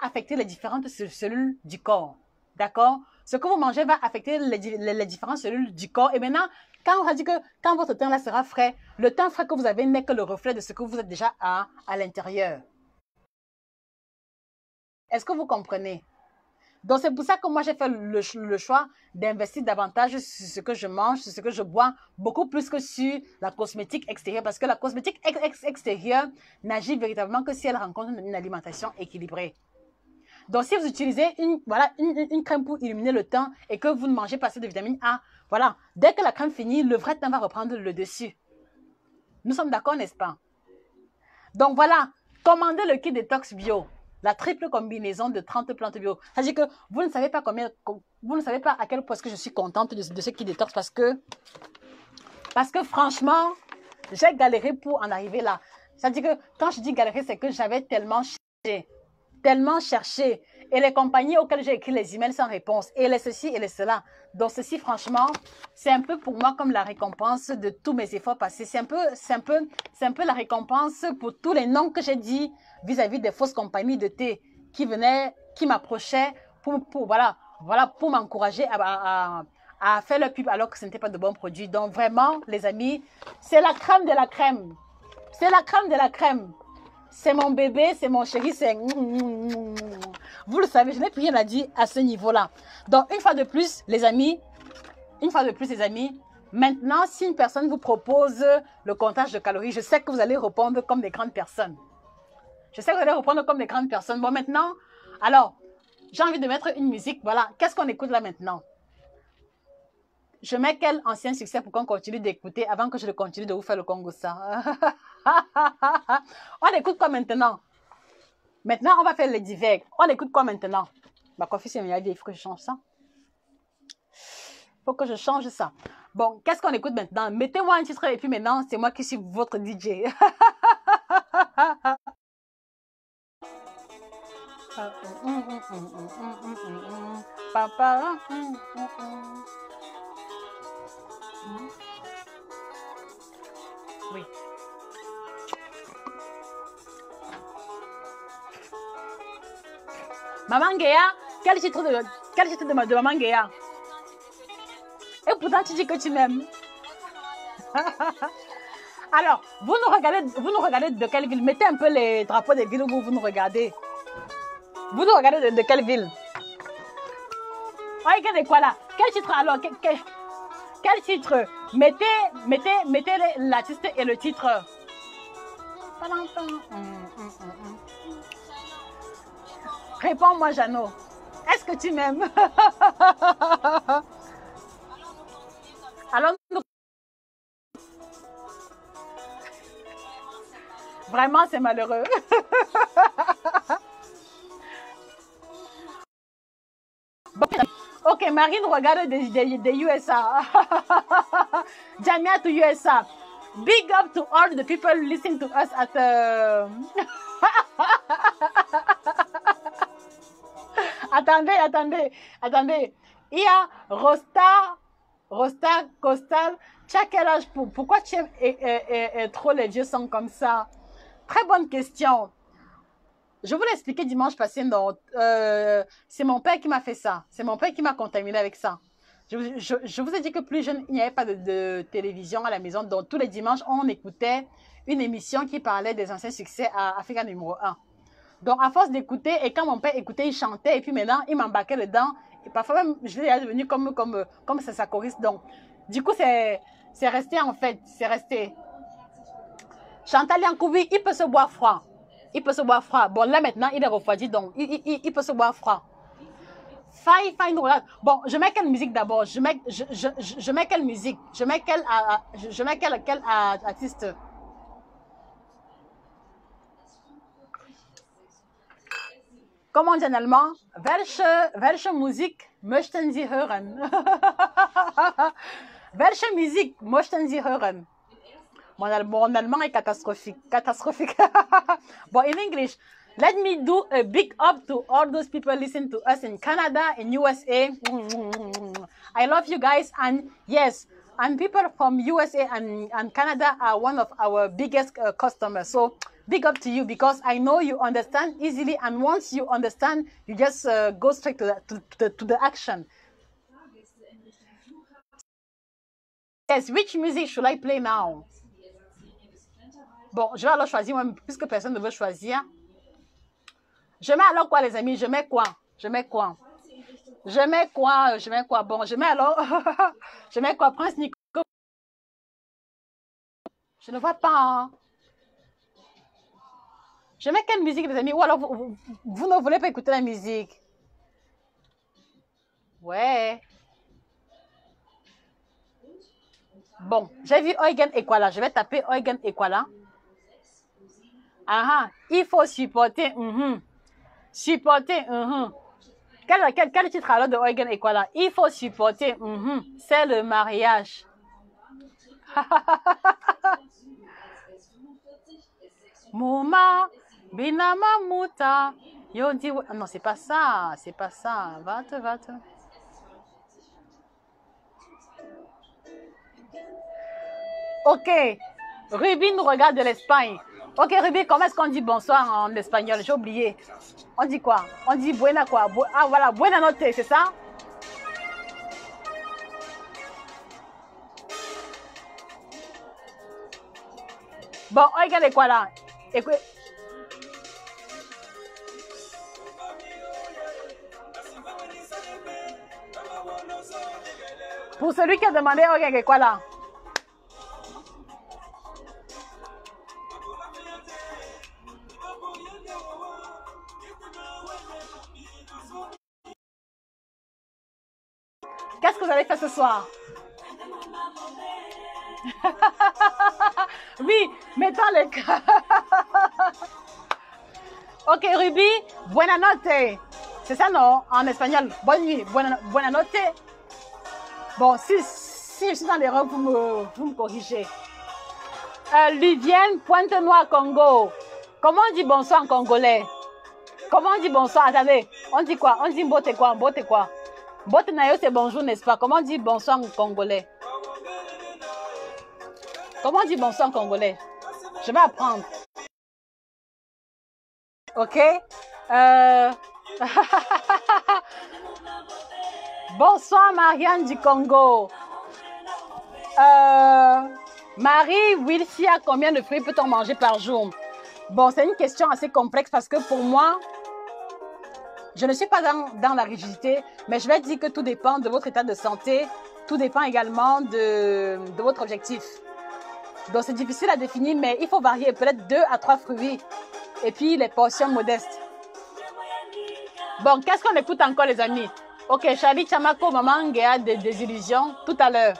affecter les différentes cellules du corps. D'accord? Ce que vous mangez va affecter les différentes cellules du corps. Et maintenant, quand on dit que quand votre teint là sera frais, le teint frais que vous avez n'est que le reflet de ce que vous êtes déjà à l'intérieur. Est-ce que vous comprenez? Donc, c'est pour ça que moi, j'ai fait le choix d'investir davantage sur ce que je mange, sur ce que je bois, beaucoup plus que sur la cosmétique extérieure. Parce que la cosmétique extérieure n'agit véritablement que si elle rencontre une alimentation équilibrée. Donc, si vous utilisez une crème pour illuminer le teint et que vous ne mangez pas assez de vitamine A, voilà, dès que la crème finit, le vrai teint va reprendre le dessus. Nous sommes d'accord, n'est-ce pas? Donc, voilà, commandez le kit détox bio. La triple combinaison de 30 plantes bio. C'est-à-dire que vous ne savez pas à quel point je suis contente de ce kit détox parce que franchement, j'ai galéré pour en arriver là. C'est-à-dire que quand je dis galérer, c'est que j'avais tellement cherché. Et les compagnies auxquelles j'ai écrit les emails sans réponse. Et les ceci et les cela. Donc, ceci, franchement, c'est un peu pour moi comme la récompense de tous mes efforts passés. C'est un peu la récompense pour tous les noms que j'ai dit vis-à-vis des fausses compagnies de thé qui venaient, qui m'approchaient voilà, pour m'encourager à faire le pub alors que ce n'était pas de bons produits. Donc, vraiment, les amis, c'est la crème de la crème. C'est la crème de la crème. C'est mon bébé, c'est mon chéri, c'est... Vous le savez, je n'ai plus rien à dire à ce niveau-là. Donc, une fois de plus, les amis, maintenant, si une personne vous propose le comptage de calories, je sais que vous allez répondre comme des grandes personnes. Bon, maintenant, alors, j'ai envie de mettre une musique. Voilà, qu'est-ce qu'on écoute là maintenant? Je mets quel ancien succès pour qu'on continue d'écouter avant que je continue de vous faire le Congo ça. On écoute quoi maintenant? Maintenant, on va faire les divers. On écoute quoi maintenant? Ma coiffure, c'est mieux, il faut que je change ça. Bon, qu'est-ce qu'on écoute maintenant? Mettez-moi un titre et puis maintenant, c'est moi qui suis votre DJ. Oui. Maman Guéa, quel titre de Maman Guéa? Et pourtant, tu dis que tu m'aimes. Alors, vous nous regardez de quelle ville? Mettez un peu les drapeaux des villes où vous nous regardez. Vous nous regardez de quelle ville? Regardez quoi là? Quel titre alors? Quel titre? Mettez l'artiste et le titre. Réponds-moi, Jeannot. Est-ce que tu m'aimes? Alors, vraiment, c'est malheureux. Bon, ok, Marine regarde des USA. Jamia to USA. Big up to all the people listening to us at... Attendez. Il y a Rosta Costal. Tu as quel âge pourquoi tu aimes trop les vieux sons comme ça? Très bonne question. Je vous l'ai expliqué dimanche passé. C'est mon père qui m'a fait ça. C'est mon père qui m'a contaminé avec ça. Je vous ai dit que plus jeune, il n'y avait pas de télévision à la maison. Donc, tous les dimanches, on écoutait une émission qui parlait des anciens succès à Africa numéro 1. Donc, à force d'écouter, et quand mon père écoutait, il chantait, et puis maintenant, il m'embarquait dedans. Et parfois même, je l'ai devenu comme sa choriste. Donc, du coup, c'est resté en fait. C'est resté. Chantal Yankoubi, il peut se boire froid. Bon, là, maintenant, il est refroidi, donc il peut se boire froid. Fine, regarde. Bon, je mets quelle musique d'abord? Je mets quelle musique? Je mets quel artiste? Comment on dit en allemand? Welche Musik möchten Sie hören? Welche Musik möchten Sie hören? Mon allemand est catastrophique. But in English, let me do a big up to all those people listening to us in Canada, in USA. I love you guys. And yes, and people from USA and Canada are one of our biggest customers. So big up to you because I know you understand easily. And once you understand, you just go straight to the action. Yes, which music should I play now? Bon, je vais alors choisir, moi, puisque personne ne veut choisir. Je mets alors quoi, les amis? Je mets quoi? Bon, je mets alors... je mets quoi? Prince Nico. Je ne vois pas. Hein. Je mets quelle musique, les amis? Ou alors, vous ne voulez pas écouter la musique? Ouais. Bon, j'ai vu Eugen Ekwala. Je vais taper Eugen Ekwala. Ah, il faut supporter. Supporter. Quel titre alors de Eugen Ekwala? Il faut supporter. C'est le mariage. Mouma, binama muta, Yo, dis, ouais. Non, c'est pas ça. C'est pas ça. Va-te, va-te. Ok. Ruby nous regarde de l'Espagne. Ok, Ruby, comment est-ce qu'on dit bonsoir en espagnol? J'ai oublié. On dit quoi? On dit buena quoi? Ah, voilà, buena notte, c'est ça? Bon, regardez quoi là? Écoute. Pour celui qui a demandé, regardez quoi là? Qu'est-ce que vous allez faire ce soir? Oui, mettons les cas. Ok, Ruby, buena notte. C'est ça, non? En espagnol, bonne nuit, buena notte. Bon, si je suis dans l'erreur, vous me corrigez. Luvienne, Pointe-Noire, Congo. Comment on dit bonsoir en congolais? Comment on dit bonsoir? Attendez, on dit quoi? On dit mbote quoi? Mbote quoi? Mbote nayo, c'est bonjour, n'est-ce pas? Comment on dit bonsoir en congolais? Comment on dit bonsoir en congolais? Je vais apprendre. Ok? Bonsoir Marianne du Congo. Marie Wilcia, combien de fruits peut-on manger par jour? Bon, c'est une question assez complexe parce que pour moi, je ne suis pas dans la rigidité, mais je vais dire que tout dépend de votre état de santé, tout dépend également de votre objectif. Donc c'est difficile à définir, mais il faut varier peut-être 2 à 3 fruits et puis les portions modestes. Bon, qu'est-ce qu'on écoute encore les amis? Ok, Charlie Chamako, maman Ngea des illusions tout à l'heure.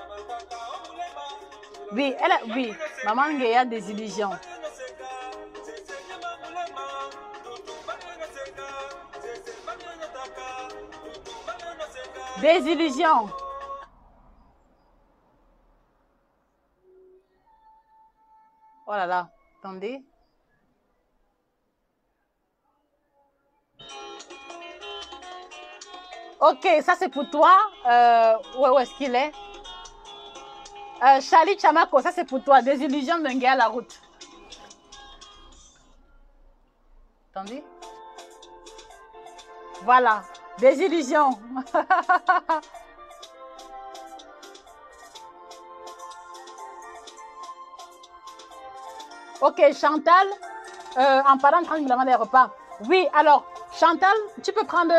Oui, oui, maman Ngea des illusions. Des illusions. Oh là là, attendez. Ok, ça c'est pour toi. Où est-ce qu'il est? Charlie Chamako, ça c'est pour toi. Des illusions d'un gars à la route. Attendez. Voilà, des illusions. Ok, Chantal, en parlant tranquillement des repas. Oui, alors, Chantal, tu peux prendre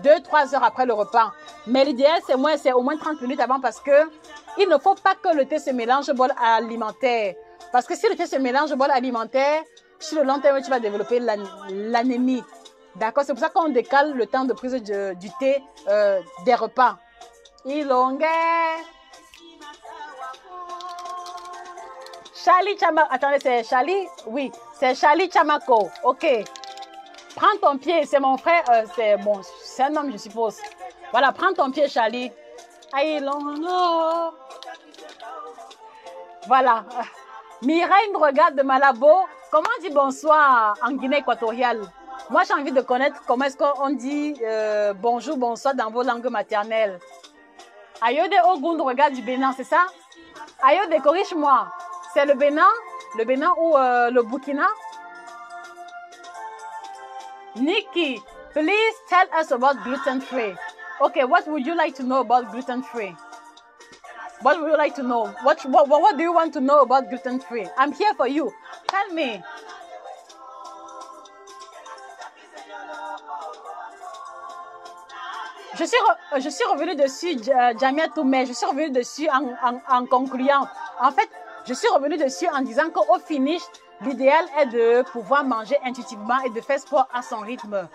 2-3 heures après le repas. Mais l'idéal, c'est au moins 30 minutes avant parce que il ne faut pas que le thé se mélange au bol alimentaire. Parce que si le thé se mélange au bol alimentaire, sur le long terme, tu vas développer l'anémie. D'accord? C'est pour ça qu'on décale le temps de prise du thé des repas. Charlie Chamako. Attendez, c'est Charlie? Oui, c'est Charlie Chamako. Ok. Prends ton pied, c'est mon frère. C'est bon, c'est un homme, je suppose. Voilà, prends ton pied, Charlie. Voilà. Mireille nous regarde de Malabo. Comment on dit bonsoir en Guinée équatoriale? Moi, j'ai envie de connaître comment est-ce qu'on dit bonjour, bonsoir dans vos langues maternelles. Ayode Ogun nous regarde du Bénin, c'est ça? Ayode, corrige-moi. C'est le Bénin ou le Burkina? Nikki, please tell us about gluten-free. Okay, what would you like to know about gluten-free? What would you like to know? What do you want to know about gluten-free? I'm here for you. Tell me. Je suis revenue dessus, Jamia Toumé. Je suis revenue dessus en concluant. En fait, je suis revenue dessus en disant qu'au finish, l'idéal est de pouvoir manger intuitivement et de faire sport à son rythme.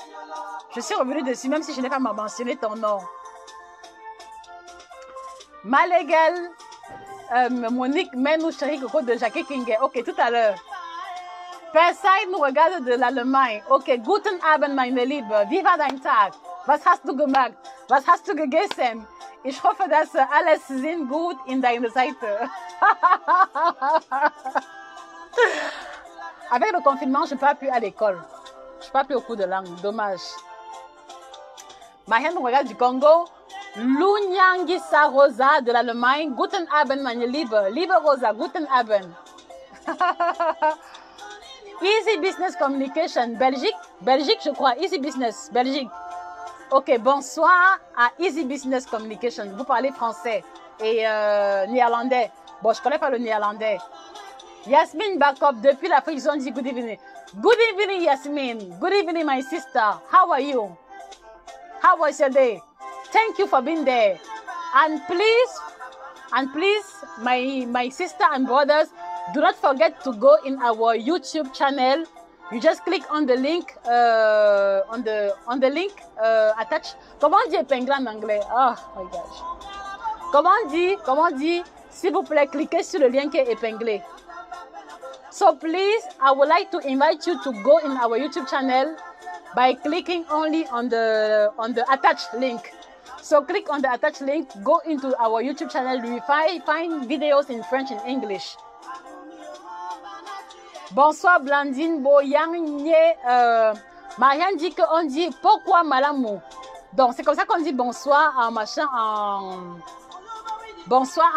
Je suis revenue dessus, même si je n'ai pas mentionné ton nom. Malégal, Monique, Menou, Chéri, Coco de Jackie King. Ok, tout à l'heure. Perside nous regarde de l'Allemagne. Ok, Guten Abend, meine Liebe. Viva dein Tag. Was hast du gemacht? Was hast du gegessen? Ich hoffe, dass alles sind gut in deiner Seite. Avec le confinement, je ne peux plus à l'école. Je parle plus beaucoup de langue, dommage. Marianne nous regarde du Congo. Lunyangisa Rosa de l'Allemagne. Guten Abend, meine Liebe. Liebe Rosa, guten Abend. Easy Business Communication, Belgique. Belgique, je crois. Easy Business, Belgique. Ok, bonsoir à Easy Business Communication. Vous parlez français et néerlandais. Bon, je ne connais pas le néerlandais. Yasmine Bakop, depuis l'Afrique, ils ont dit good evening. Good evening, Yasmine. Good evening, my sister. How are you? How was your day? Thank you for being there. And please, my sister and brothers, do not forget to go in our YouTube channel. You just click on the link, attached. Comment on dit épinglé en anglais? Oh my gosh. Comment on dit, s'il vous plaît, cliquez sur le lien qui est épinglé. So please, I would like to invite you to go in our YouTube channel by clicking only on the attached link. So click on the attached link, go into our YouTube channel, you will find videos in French and English. Bonsoir Blandine Boyangné. Marianne dit qu'on dit pourquoi Malamou. Donc c'est comme ça qu'on dit bonsoir en machin, bonsoir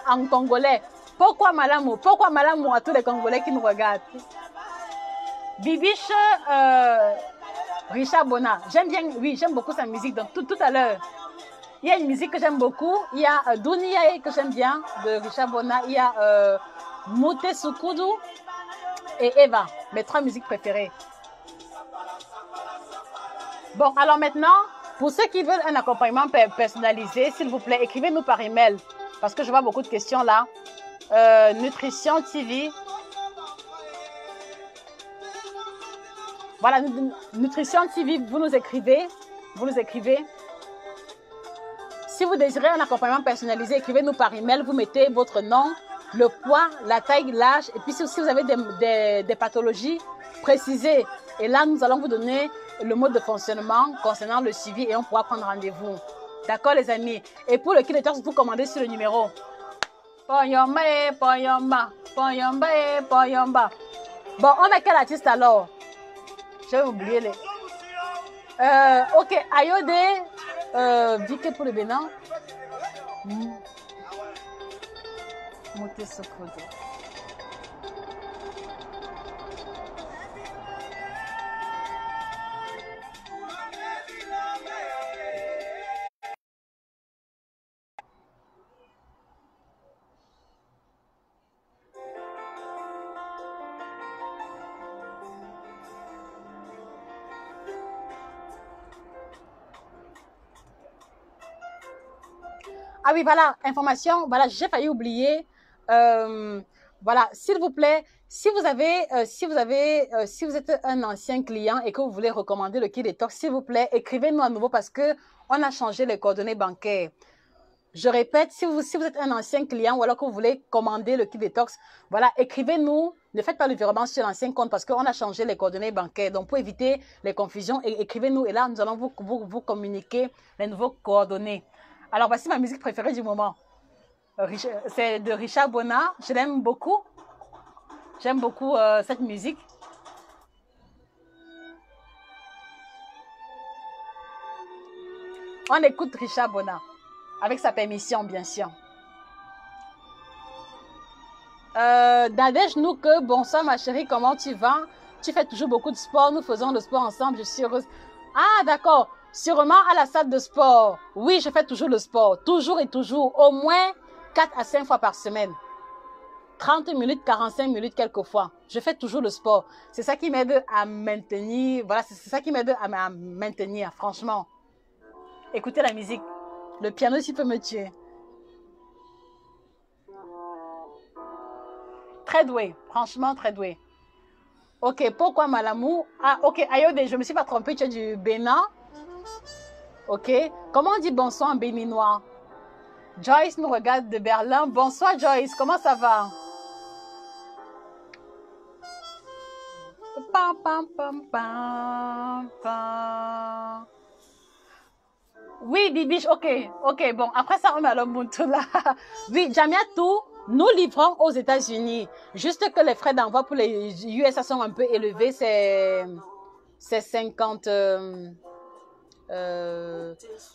en congolais. Pourquoi Malamou? Pourquoi Malamou à tous les Congolais qui nous regardent? Bibiche Richard Bona. J'aime bien, oui, j'aime beaucoup sa musique. Donc tout à l'heure, il y a une musique que j'aime beaucoup. Il y a Dunia que j'aime bien de Richard Bona. Il y a Moute Sukudu et Eva, mes 3 musiques préférées. Bon, alors maintenant, pour ceux qui veulent un accompagnement personnalisé, s'il vous plaît, écrivez-nous par email. Parce que je vois beaucoup de questions là. Nutrition TV. Voilà, Nutrition TV, vous nous écrivez. Vous nous écrivez. Si vous désirez un accompagnement personnalisé, écrivez-nous par email. Vous mettez votre nom, le poids, la taille, l'âge. Et puis si vous avez des pathologies, précisez. Et là, nous allons vous donner le mode de fonctionnement concernant le suivi et on pourra prendre rendez-vous. D'accord, les amis? Et pour le kit de torse, vous commandez sur le numéro. Poyomba et Poyomba. Poyomba et Poyomba. Bon, on met quel artiste alors? J'ai oublié les. Ok, Ayode, Vicky pour le Bénin. Moté Sokodo. Ah oui, voilà, information, voilà, j'ai failli oublier. Voilà, s'il vous plaît, si vous êtes un ancien client et que vous voulez recommander le kit détox, s'il vous plaît, écrivez-nous à nouveau parce que on a changé les coordonnées bancaires. Je répète, si vous êtes un ancien client ou alors que vous voulez commander le kit détox, voilà, écrivez-nous. Ne faites pas le virement sur l'ancien compte parce qu'on a changé les coordonnées bancaires. Donc, pour éviter les confusions, écrivez-nous et là, nous allons vous communiquer les nouveaux coordonnées. Alors, voici ma musique préférée du moment. C'est de Richard Bona. Je l'aime beaucoup. J'aime beaucoup cette musique. On écoute Richard Bona. Avec sa permission, bien sûr. Nadège Nouke, bonsoir ma chérie, comment tu vas? Tu fais toujours beaucoup de sport, nous faisons le sport ensemble, je suis heureuse. Ah, d'accord. Sûrement à la salle de sport. Oui, je fais toujours le sport. Toujours et toujours. Au moins 4 à 5 fois par semaine. 30 minutes, 45 minutes quelquefois. Je fais toujours le sport. C'est ça qui m'aide à maintenir. Voilà, c'est ça qui m'aide à maintenir, franchement. Écoutez la musique. Le piano, s'il peut me tuer. Très doué. Franchement, très doué. Ok, pourquoi Malamou? Ah, ok, Ayode, je ne me suis pas trompée. Tu es du Bénin. Ok. Comment on dit bonsoir en béninois? Joyce nous regarde de Berlin. Bonsoir Joyce, comment ça va? Pam, pam, pam, pam, pam. Oui, Bibiche, ok, bon, après ça, on a le Muntu là. Oui, Jamiatou, nous livrons aux États-Unis. Juste que les frais d'envoi pour les USA sont un peu élevés, c'est 50...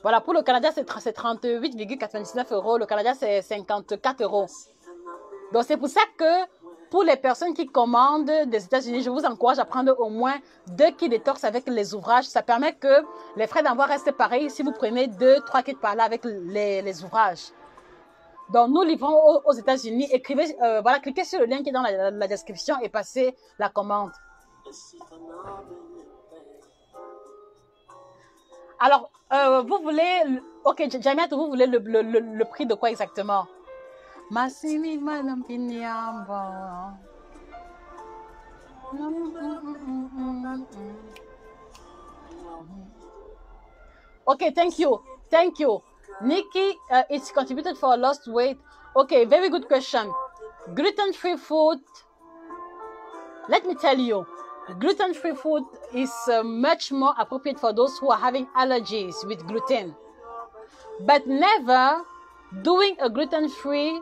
voilà, pour le Canada, c'est 38,99 €. Le Canada, c'est 54 €. Donc, c'est pour ça que pour les personnes qui commandent des États-Unis, je vous encourage à prendre au moins 2 kits détox avec les ouvrages. Ça permet que les frais d'envoi restent pareils si vous prenez 2-3 kits par là avec les ouvrages. Donc, nous livrons aux États-Unis. Écrivez, voilà, cliquez sur le lien qui est dans la description et passez la commande. Alors, vous voulez... Ok, Jamiat, vous voulez le prix de quoi exactement? Massimi Madame Pinyamba. Okay, thank you. Thank you. Nikki, it's contributed for lost weight. Okay, very good question. Gluten-free food. Let me tell you, gluten-free food is much more appropriate for those who are having allergies with gluten. But never doing a gluten-free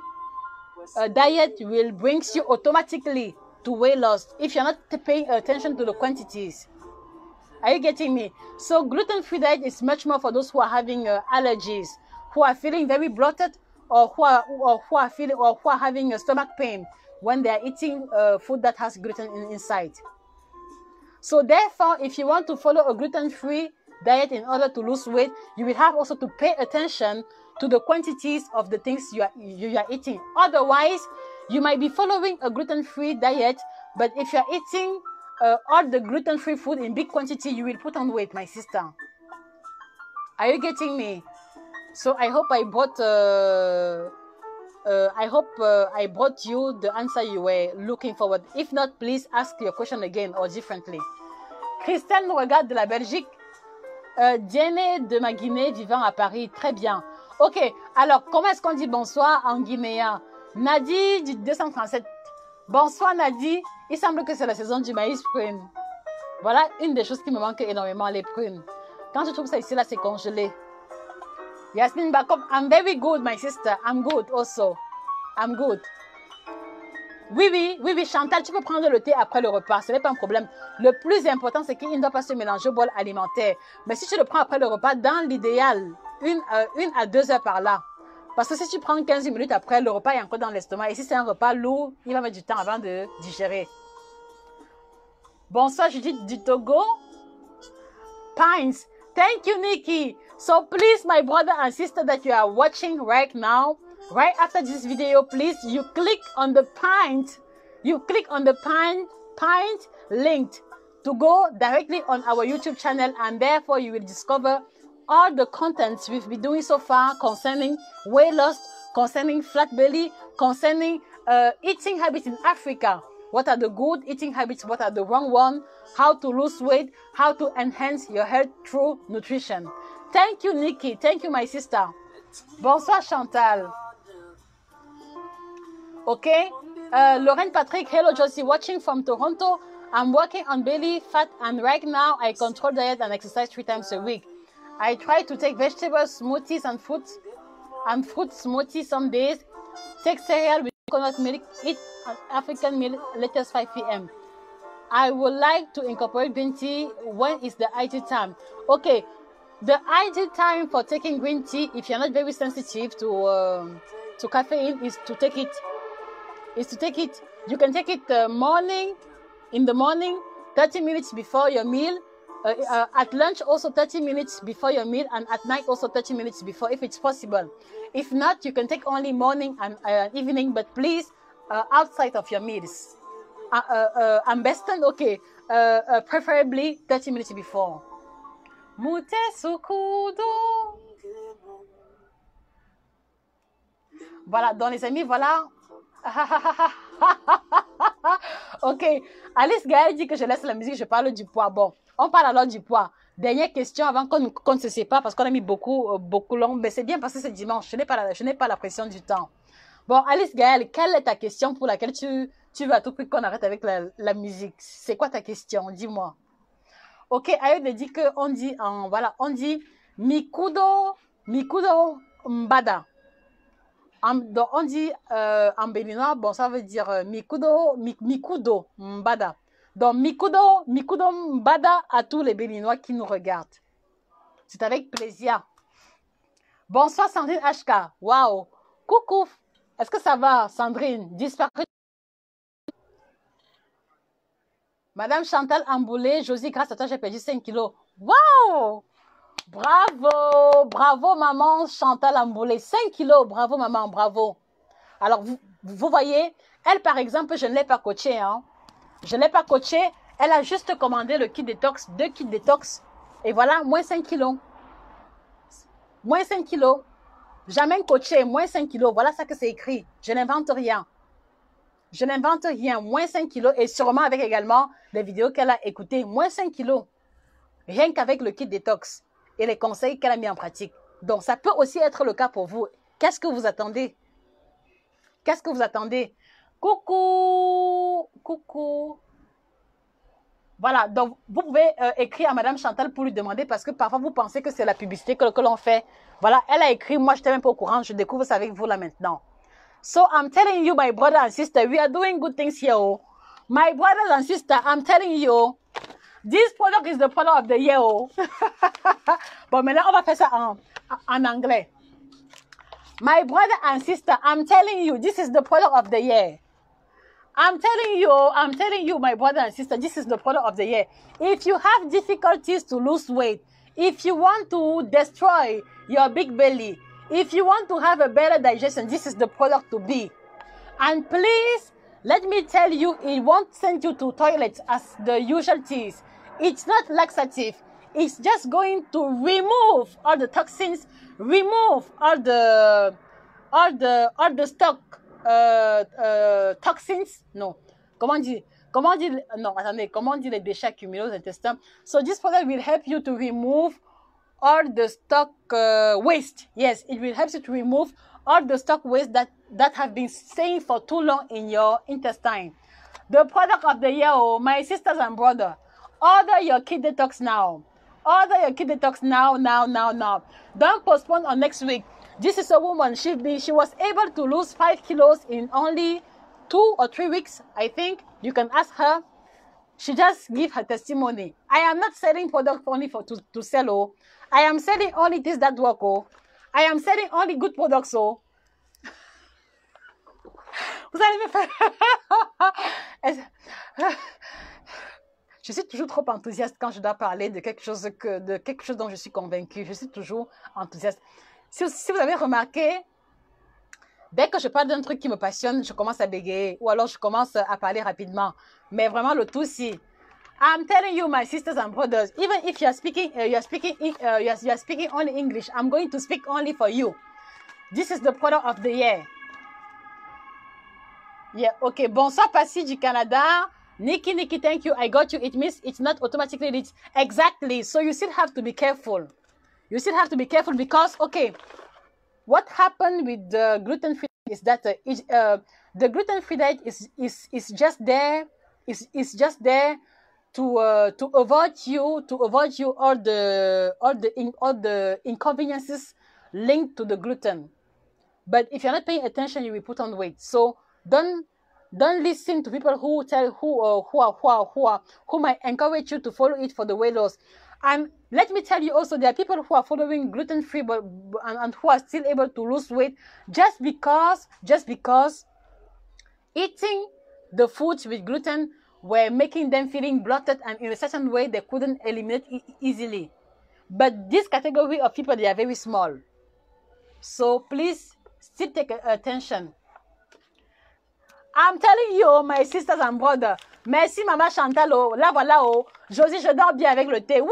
diet will bring you automatically to weight loss if you're not paying attention to the quantities. Are you getting me? So gluten-free diet is much more for those who are having allergies, who are feeling very bloated, or who are having a stomach pain when they are eating food that has gluten inside. So therefore, if you want to follow a gluten-free diet in order to lose weight, you will have also to pay attention to the quantities of the things you are eating. Otherwise, you might be following a gluten-free diet, but if you are eating all the gluten-free food in big quantity, you will put on weight, my sister. Are you getting me? So I hope I brought I brought you the answer you were looking forward. If not, please ask your question again or differently. Christelle nous regarde de la Belgique. Diane de ma Guinée vivant à Paris. Très bien. Ok, alors comment est-ce qu'on dit bonsoir en guinéen? Nadi du 237. Bonsoir Nadi. Il semble que c'est la saison du maïs prune. Voilà une des choses qui me manque énormément, les prunes. Quand je trouve ça ici, là, c'est congelé. Yasmine Bakob, I'm very good, my sister. I'm good also. I'm good. Oui, Chantal, tu peux prendre le thé après le repas. Ce n'est pas un problème. Le plus important, c'est qu'il ne doit pas se mélanger au bol alimentaire. Mais si tu le prends après le repas, dans l'idéal, 1 à 2 heures par là. Parce que si tu prends 15 minutes après, le repas est encore dans l'estomac. Et si c'est un repas lourd, il va mettre du temps avant de digérer. Bonsoir, Judith du Togo. Pines. Thank you, Nikki. So please, my brother and sister that you are watching right now, right after this video, please, you click on the pint. You click on the pint linked to go directly on our YouTube channel, and therefore you will discover all the contents we've been doing so far concerning weight loss, concerning flat belly, concerning eating habits in Africa. What are the good eating habits? What are the wrong ones? How to lose weight? How to enhance your health through nutrition? Thank you, Nikki. Thank you, my sister. Bonsoir, Chantal. Okay. Lorraine Patrick, hello, Josie. Watching from Toronto. I'm working on belly fat, and right now I control diet and exercise 3 times a week. I try to take vegetables, smoothies, and fruit smoothies some days. Take cereal with coconut milk. Eat African meal latest 5 p.m. I would like to incorporate green tea. When is the ideal time? Okay, the ideal time for taking green tea, if you're not very sensitive to caffeine, is to take it. You can take it in the morning, 30 minutes before your meal. At lunch, also 30 minutes before your meal, and at night also 30 minutes before, if it's possible. If not, you can take only morning and evening, but please, outside of your meals. And best, okay, preferably 30 minutes before. Mute sukudo. Voilà, donc les amis, voilà. Ok, Alice Gaël dit que je laisse la musique, je parle du poids. Bon, on parle alors du poids. Dernière question avant qu'on ne se sépare, parce qu'on a mis beaucoup long, mais c'est bien parce que c'est dimanche, je n'ai pas la pression du temps. Bon, Alice Gaël, quelle est ta question pour laquelle tu veux à tout prix qu'on arrête avec la musique? C'est quoi ta question? Dis-moi. Ok, Ayoub dit qu'on dit, on dit Mikudo Mbada. Donc on dit en béninois, bon, ça veut dire Mikudo Mbada. Donc, Mikudo Mbada à tous les Béninois qui nous regardent. C'est avec plaisir. Bonsoir Sandrine HK. Waouh. Coucou. Est-ce que ça va, Sandrine? Disparu. Madame Chantal Amboulé, Josie, grâce à toi, j'ai perdu 5 kilos. Waouh! Bravo! Bravo, maman Chantal Amboulé. 5 kilos. Bravo, maman. Bravo. Alors, vous voyez, elle, par exemple, je ne l'ai pas coachée. Hein. Je ne l'ai pas coachée. Elle a juste commandé le kit détox, 2 kits détox. Et voilà, moins 5 kilos. Moins 5 kilos. Jamais coaché, moins 5 kilos. Voilà ça que c'est écrit. Je n'invente rien. Je n'invente rien. Moins 5 kilos. Et sûrement avec également les vidéos qu'elle a écoutées. Moins 5 kilos. Rien qu'avec le kit détox et les conseils qu'elle a mis en pratique. Donc, ça peut aussi être le cas pour vous. Qu'est-ce que vous attendez? Qu'est-ce que vous attendez? Coucou! Coucou! Voilà, donc vous pouvez écrire à Madame Chantal pour lui demander parce que parfois vous pensez que c'est la publicité que l'on fait. Voilà, elle a écrit, moi je n'étais même pas au courant, je découvre ça avec vous là maintenant. So I'm telling you, my brother and sister, we are doing good things here. Oh. My brothers and sisters, I'm telling you, this product is the product of the year. Oh. Bon, maintenant on va faire ça en anglais. My brother and sister, I'm telling you, this is the product of the year. I'm telling you, my brother and sister, this is the product of the year. If you have difficulties to lose weight, if you want to destroy your big belly, if you want to have a better digestion, this is the product to be. And please, let me tell you, it won't send you to toilets as the usual teas. It's not laxative. It's just going to remove all the toxins, remove all the stock toxins. Non. Comment on dit, non, attendez, comment on dit les déchets accumulés aux intestins? So this product will help you to remove all the stock waste. Yes, it will help you to remove all the stock waste that have been staying for too long in your intestine. The product of the year, oh, my sisters and brother, order your kid detox now. Order your kid detox now. Don't postpone on next week. This is a woman. She was able to lose 5 kilos in only 2 or 3 weeks, I think. You can ask her. She just give her testimony. I am not selling product only to sell. Oh. I am selling only this that work. Oh. I am selling only good products. Oh. Vous allez me faire... Je suis toujours trop enthousiaste quand je dois parler de quelque chose dont je suis convaincue. Je suis toujours enthousiaste. Si vous avez remarqué, dès que je parle d'un truc qui me passionne, je commence à bégayer ou alors je commence à parler rapidement. Mais vraiment, le tout, si I'm telling you, my sisters and brothers, even if you are speaking only English, I'm going to speak only for you. This is the product of the year. Yeah, okay. Bonsoir, Passy du Canada. Nikki, thank you. I got you. It means it's not automatically rich. Exactly. So you still have to be careful. You still have to be careful because, okay, what happened with the gluten-free is that the gluten-free diet is just there. Is just there to avoid you all the inconveniences linked to the gluten. But if you're not paying attention, you will put on weight. So don't listen to people who might encourage you to follow it for the weight loss. And let me tell you also, there are people who are following gluten-free and who are still able to lose weight just because eating the foods with gluten were making them feeling bloated and in a certain way they couldn't eliminate it easily. But this category of people, they are very small. So please still take attention. I'm telling you, my sisters and brothers, merci Maman Chantal, oh, là voilà, oh, Josie, je dors bien avec le thé.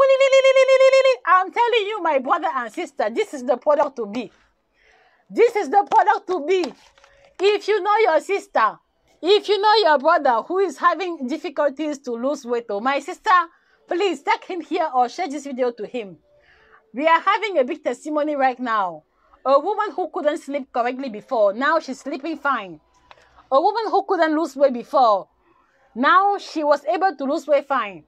I'm telling you, my brother and sister, this is the product to be. This is the product to be. If you know your sister, if you know your brother who is having difficulties to lose weight, oh, my sister, please take him here or share this video to him. We are having a big testimony right now. A woman who couldn't sleep correctly before, now she's sleeping fine. A woman who couldn't lose weight before, now she was able to lose weight fine.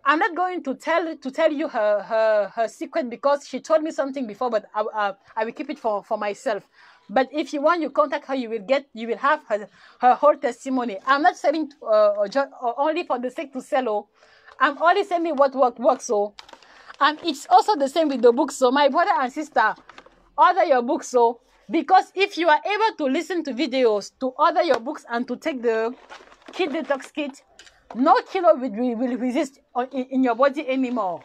I'm not going to tell you her secret because she told me something before, but I will keep it for myself. But if you want, you contact her, you will have her whole testimony. I'm not selling only for the sake to sell. Oh. I'm only selling what works. So, and it's also the same with the books. So, my brother and sister, order your books. So, because if you are able to listen to videos, to order your books and to take the Kid Detox Kit, no kilo will resist in your body anymore.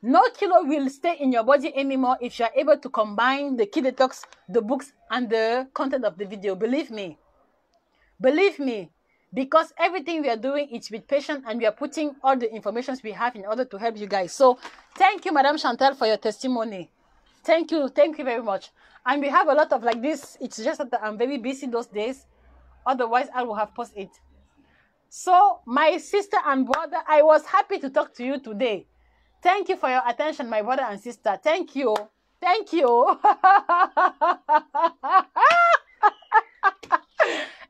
No kilo will stay in your body anymore if you are able to combine the Kid Detox, the books, and the content of the video. Believe me. Believe me. Because everything we are doing is with patience, and we are putting all the information we have in order to help you guys. So, thank you, Madame Chantal, for your testimony. Thank you. Thank you very much. And we have a lot of like this. It's just that I'm very busy those days. Otherwise, I will have posted it. So, my sister and brother, I was happy to talk to you today. Thank you for your attention, my brother and sister. Thank you. Thank you.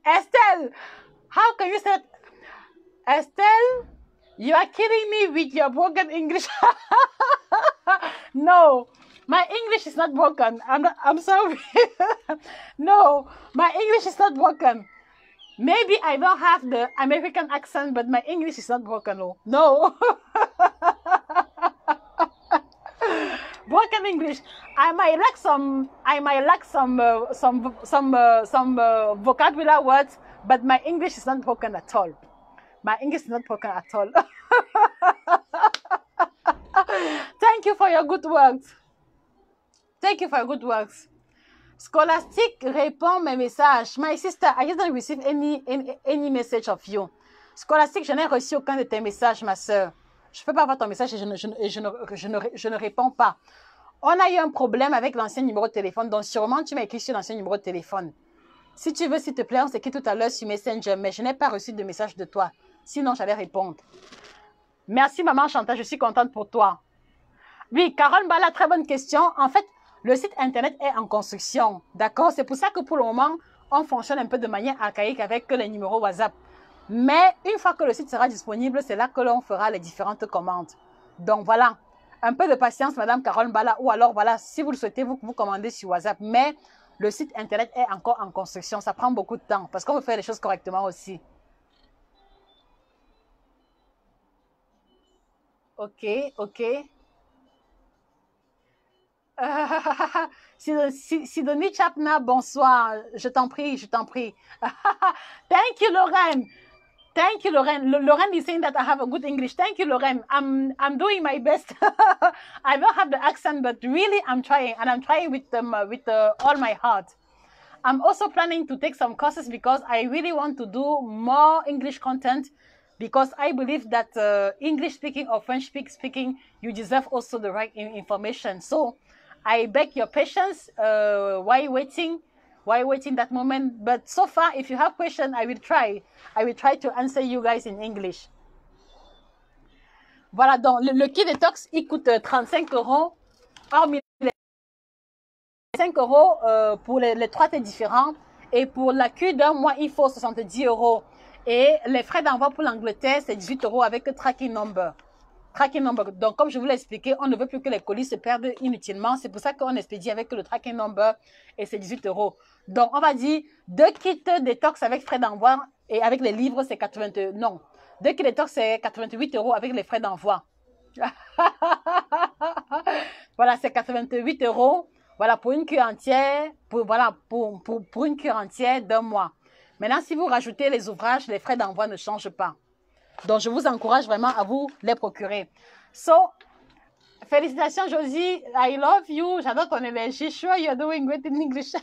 Estelle, how can you say that? Estelle, you are kidding me with your broken English. No, my English is not broken. I'm sorry. No, my English is not broken. Maybe I don't have the American accent, but my English is not broken. No. Broken English. I might lack some vocabulary words, but my English is not broken at all. My English is not broken at all. Thank you for your good words. Thank you for your good words. Scholastic répond mes messages. My sister, I didn't receive any message of you. Scholastic, je n'ai reçu aucun de tes messages, ma soeur. Je ne peux pas avoir ton message et je ne réponds pas. On a eu un problème avec l'ancien numéro de téléphone, donc sûrement tu m'as écrit sur l'ancien numéro de téléphone. Si tu veux, s'il te plaît, on s'écrit tout à l'heure sur Messenger, mais je n'ai pas reçu de message de toi. Sinon, j'allais répondre. Merci, maman Chantal, je suis contente pour toi. Oui, Carole Bala, très bonne question. En fait, le site internet est en construction, d'accord? C'est pour ça que pour le moment, on fonctionne un peu de manière archaïque avec les numéros WhatsApp. Mais une fois que le site sera disponible, c'est là que l'on fera les différentes commandes. Donc voilà, un peu de patience, Madame Carole Bala, ou alors voilà, si vous le souhaitez, vous commandez sur WhatsApp. Mais le site internet est encore en construction, ça prend beaucoup de temps parce qu'on veut faire les choses correctement aussi. Ok, ok. Sidonie Chapna, bonsoir. Je t'en prie, je t'en prie. Thank you, Lorraine. Thank you, Lorraine. Lorraine is saying that I have a good English. Thank you, Lorraine. I'm doing my best. I don't have the accent, but really I'm trying, and I'm trying with all my heart. I'm also planning to take some courses because I really want to do more English content, because I believe that English speaking or French speaking, you deserve also the right information. So I beg your patience while waiting that moment. But so far, if you have questions, I will try to answer you guys in English. Voilà, donc le kit détox, il coûte 35 €, hormis les 5 € pour les 3 thés différents. Et pour la cure d'un mois, il faut 70 €. Et les frais d'envoi pour l'Angleterre, c'est 18 € avec tracking number. Tracking number. Donc, comme je vous l'ai expliqué, on ne veut plus que les colis se perdent inutilement. C'est pour ça qu'on expédie avec le tracking number et c'est 18 €. Donc, on va dire 2 kits détox avec frais d'envoi et avec les livres, c'est 80. Non. 2 kits détox, c'est 88 € avec les frais d'envoi. Voilà, c'est 88 €. Voilà, pour une cure entière, pour une cure entière d'un mois. Maintenant, si vous rajoutez les ouvrages, les frais d'envoi ne changent pas. Donc, je vous encourage vraiment à vous les procurer. So, félicitations, Josie. I love you. J'adore ton énergie. Sure, you're doing great in English.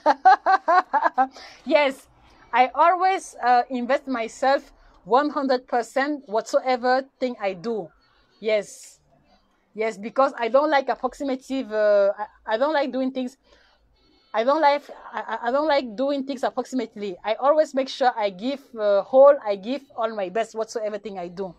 Yes, I always invest myself 100% whatsoever thing I do. Yes. Yes, because I don't like approximative. I don't like doing things. I don't like doing things approximately. I always make sure I give I give all my best whatsoever thing I do.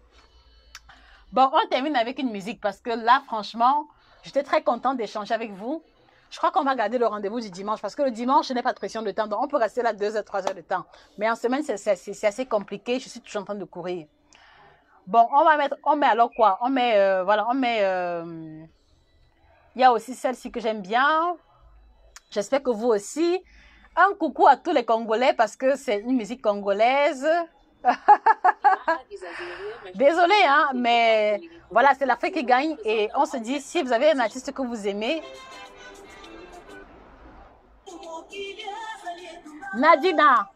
Bon, on termine avec une musique parce que là, franchement, j'étais très contente d'échanger avec vous. Je crois qu'on va garder le rendez-vous du dimanche parce que le dimanche, je n'ai pas de pression de temps. Donc, on peut rester là 2 heures, 3 heures de temps. Mais en semaine, c'est assez compliqué. Je suis toujours en train de courir. Bon, on met alors quoi? On met, voilà, il y a aussi celle-ci que j'aime bien. J'espère que vous aussi. Un coucou à tous les Congolais parce que c'est une musique congolaise. Désolé, hein, mais voilà, c'est l'Afrique qui gagne et on se dit, si vous avez un artiste que vous aimez, Nadina.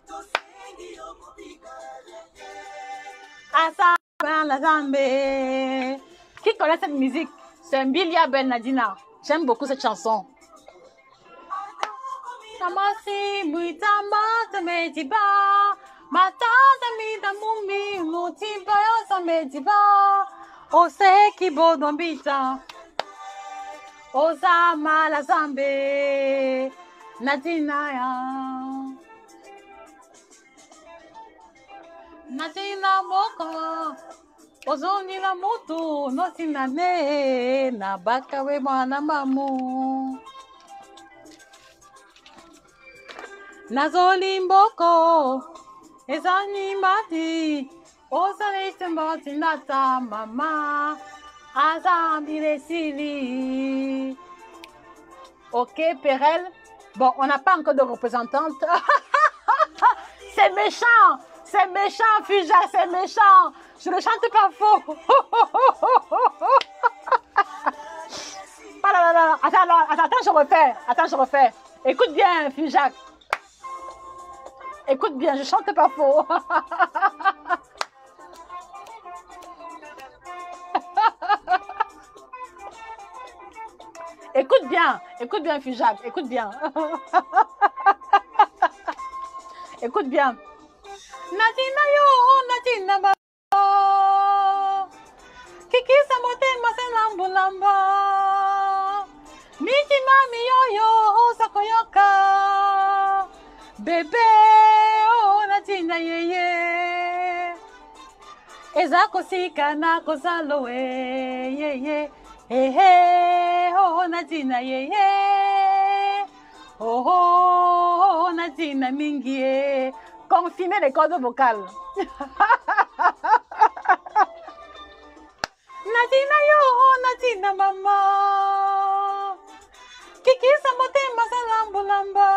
Qui connaît cette musique? C'est Mbilia Ben Nadina. J'aime beaucoup cette chanson. Tamasi muitamba tametiba matata mida mumbi mutiba yosametiba oseki bodombita osama la zambe Nadina ya Nadina moko ozoni la mutu nosinane na bakawe mwana mamu Nazolimboko, ezani mati, osalete mbati nata mama, azambile sili. Ok, Perel. Bon, on n'a pas encore de représentante. C'est méchant, Fuja, c'est méchant. Je ne chante pas faux. Attends, je refais. Écoute bien, Fuja. Écoute bien, je chante pas faux. Écoute bien, Fujak, écoute bien. Écoute bien. Nadina yo, Nadina ba. Kiki samote maselambu lamba. Miti mami yo yo sakoyoka. Bébé, oh Nadina yeye. Ezako sika na kozalo yeye. Hey, oh Nadina yeye. Oh Nadina mingie. Confirmez les cordes vocales. Nadina yo, Nadina mama. Kiki samote masalambu lamba.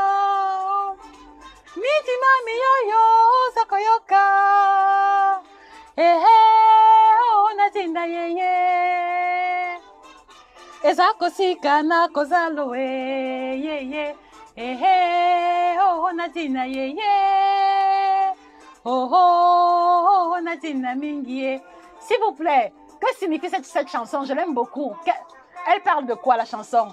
Miti mami yo sakoyoka. Oh Nadina yeye. Ezako sika na kozalo yeye. Oh Nadina yeye. Oh Nadina mingie. S'il vous plaît, que signifie cette chanson? Je l'aime beaucoup. Elle parle de quoi la chanson?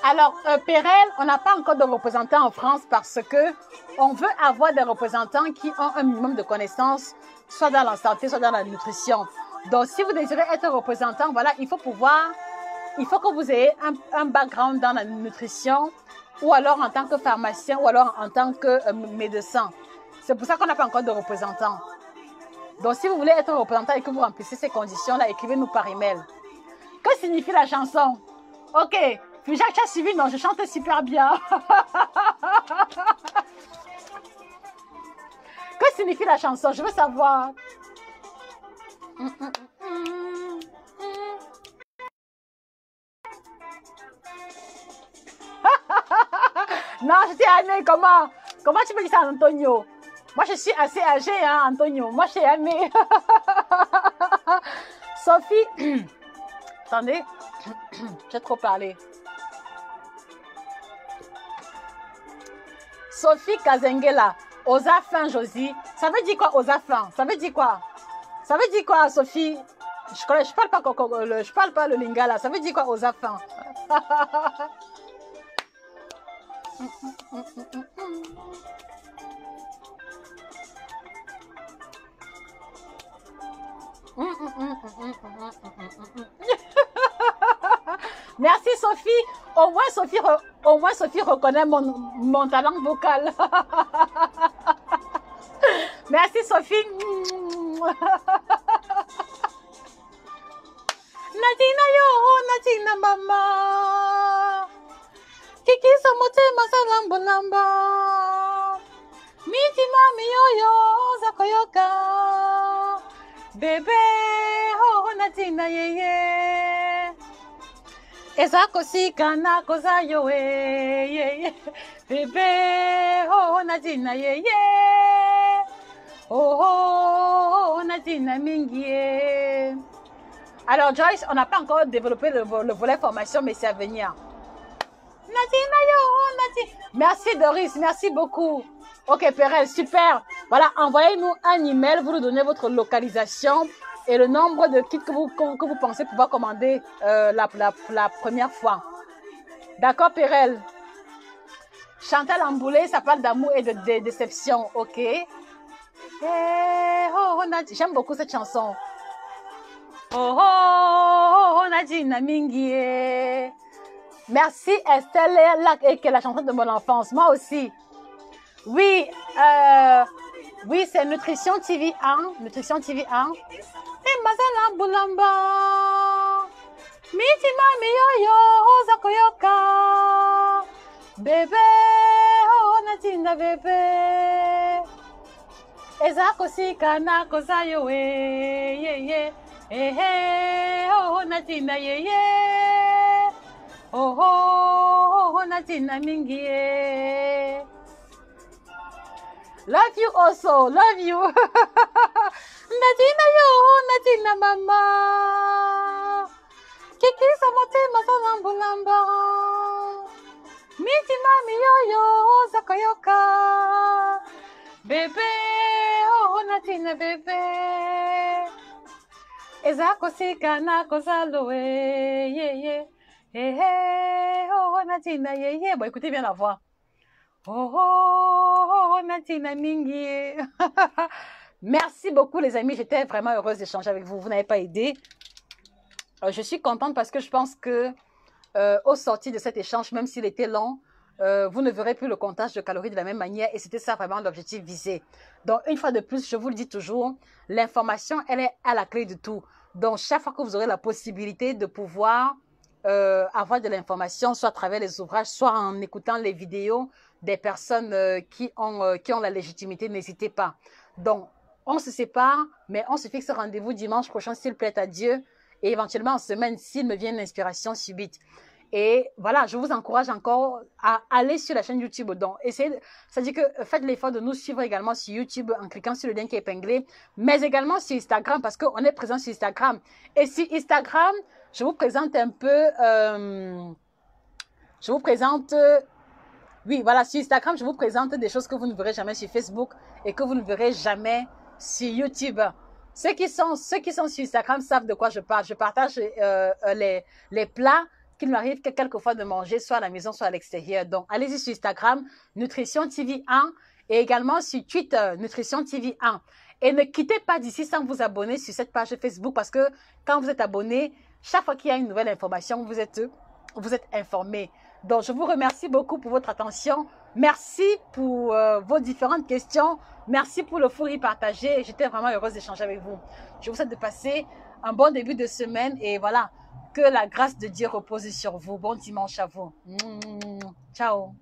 Alors, Perel, on n'a pas encore de représentants en France parce que on veut avoir des représentants qui ont un minimum de connaissances, soit dans la santé, soit dans la nutrition. Donc, si vous désirez être représentant, voilà, il faut que vous ayez un background dans la nutrition, ou alors en tant que pharmacien, ou alors en tant que médecin. C'est pour ça qu'on n'a pas encore de représentants. Donc, si vous voulez être représentant et que vous remplissez ces conditions-là, écrivez-nous par email. Que signifie la chanson? Ok. Jacques, tu as suivi? Non, je chante super bien. Que signifie la chanson? Je veux savoir. Non, je t'ai aimé. Comment tu peux dire ça, Antonio? Moi, je suis assez âgée, hein, Antonio. Moi, je t'ai aimé. Sophie. Attendez. J'ai trop parlé. Sophie Kazengela, Osafin Josie. Ça veut dire quoi, Osafin? Ça veut dire quoi? Ça veut dire quoi, Sophie? Je parle pas le lingala. Ça veut dire quoi, Osafin? Merci Sophie. Au moins Sophie reconnaît mon talent vocal. Merci Sophie. Nadina yo, Nadina mama. Kiki samote masalambo lamba. Miti mami yo zakoyoka. Bébé, oh Nadina yeye. Ezakosi kana koza yo ye bébé oh nadina ye oh nadina mingi. Alors Joyce, on n'a pas encore développé le volet formation, mais c'est à venir. Nadina yo Nadine. Merci Doris, merci beaucoup. Ok Perel, super. Voilà, envoyez-nous un email, vous nous donnez votre localisation et le nombre de kits que vous pensez pouvoir commander la première fois. D'accord Perel. Chantal Amboulé, ça parle d'amour et de déception, ok. J'aime beaucoup cette chanson. Oh Nadine Mingi. Merci Estelle, qui est la chanson de mon enfance. Moi aussi. Oui, oui, c'est Nutrition TV 1. Nutrition TV 1. Et Mazala Boulamba. Mitima Miyoyo, Zakoyoka. Bébé, oh Nadina bébé. Ezakosi kana kozayo ye. Oh Nadina ye. Oh Nadina mingi. Love you also, love you. Nadina yo, Nadina mama. Kiki samote mazalambulamba. Miti mami yo yo, Zakoyoka. Bébé, oh Nadina bébé. Ezakosi kana kozalo ye. Oh Nadina ye. Bon, écoutez bien la voix. Oh Nadina mingi. Merci beaucoup les amis, j'étais vraiment heureuse d'échanger avec vous. Vous n'avez pas aidé. Je suis contente parce que je pense que au sortir de cet échange, même s'il était long, vous ne verrez plus le comptage de calories de la même manière et c'était ça vraiment l'objectif visé. Donc une fois de plus, je vous le dis toujours, l'information elle est à la clé de tout. Donc chaque fois que vous aurez la possibilité de pouvoir avoir de l'information, soit à travers les ouvrages, soit en écoutant les vidéos des personnes qui ont la légitimité, n'hésitez pas. Donc, on se sépare, mais on se fixe rendez-vous dimanche prochain, s'il plaît à Dieu, et éventuellement en semaine, s'il me vient une inspiration subite. Et voilà, je vous encourage encore à aller sur la chaîne YouTube. Donc, c'est-à-dire que faites l'effort de nous suivre également sur YouTube en cliquant sur le lien qui est épinglé, mais également sur Instagram, parce qu'on est présent sur Instagram. Et sur Instagram, je vous présente un peu, oui, voilà, sur Instagram, je vous présente des choses que vous ne verrez jamais sur Facebook et que vous ne verrez jamais sur YouTube. Ceux qui sont sur Instagram savent de quoi je parle. Je partage les plats qu'il m'arrive quelquefois de manger, soit à la maison, soit à l'extérieur. Donc, allez-y sur Instagram, Nutrition TV 1 et également sur Twitter, Nutrition TV 1. Et ne quittez pas d'ici sans vous abonner sur cette page Facebook parce que quand vous êtes abonné, chaque fois qu'il y a une nouvelle information, vous êtes informé. Donc, je vous remercie beaucoup pour votre attention. Merci pour vos différentes questions. Merci pour le fou rire partagé. J'étais vraiment heureuse d'échanger avec vous. Je vous souhaite de passer un bon début de semaine et voilà, que la grâce de Dieu repose sur vous. Bon dimanche à vous. Ciao.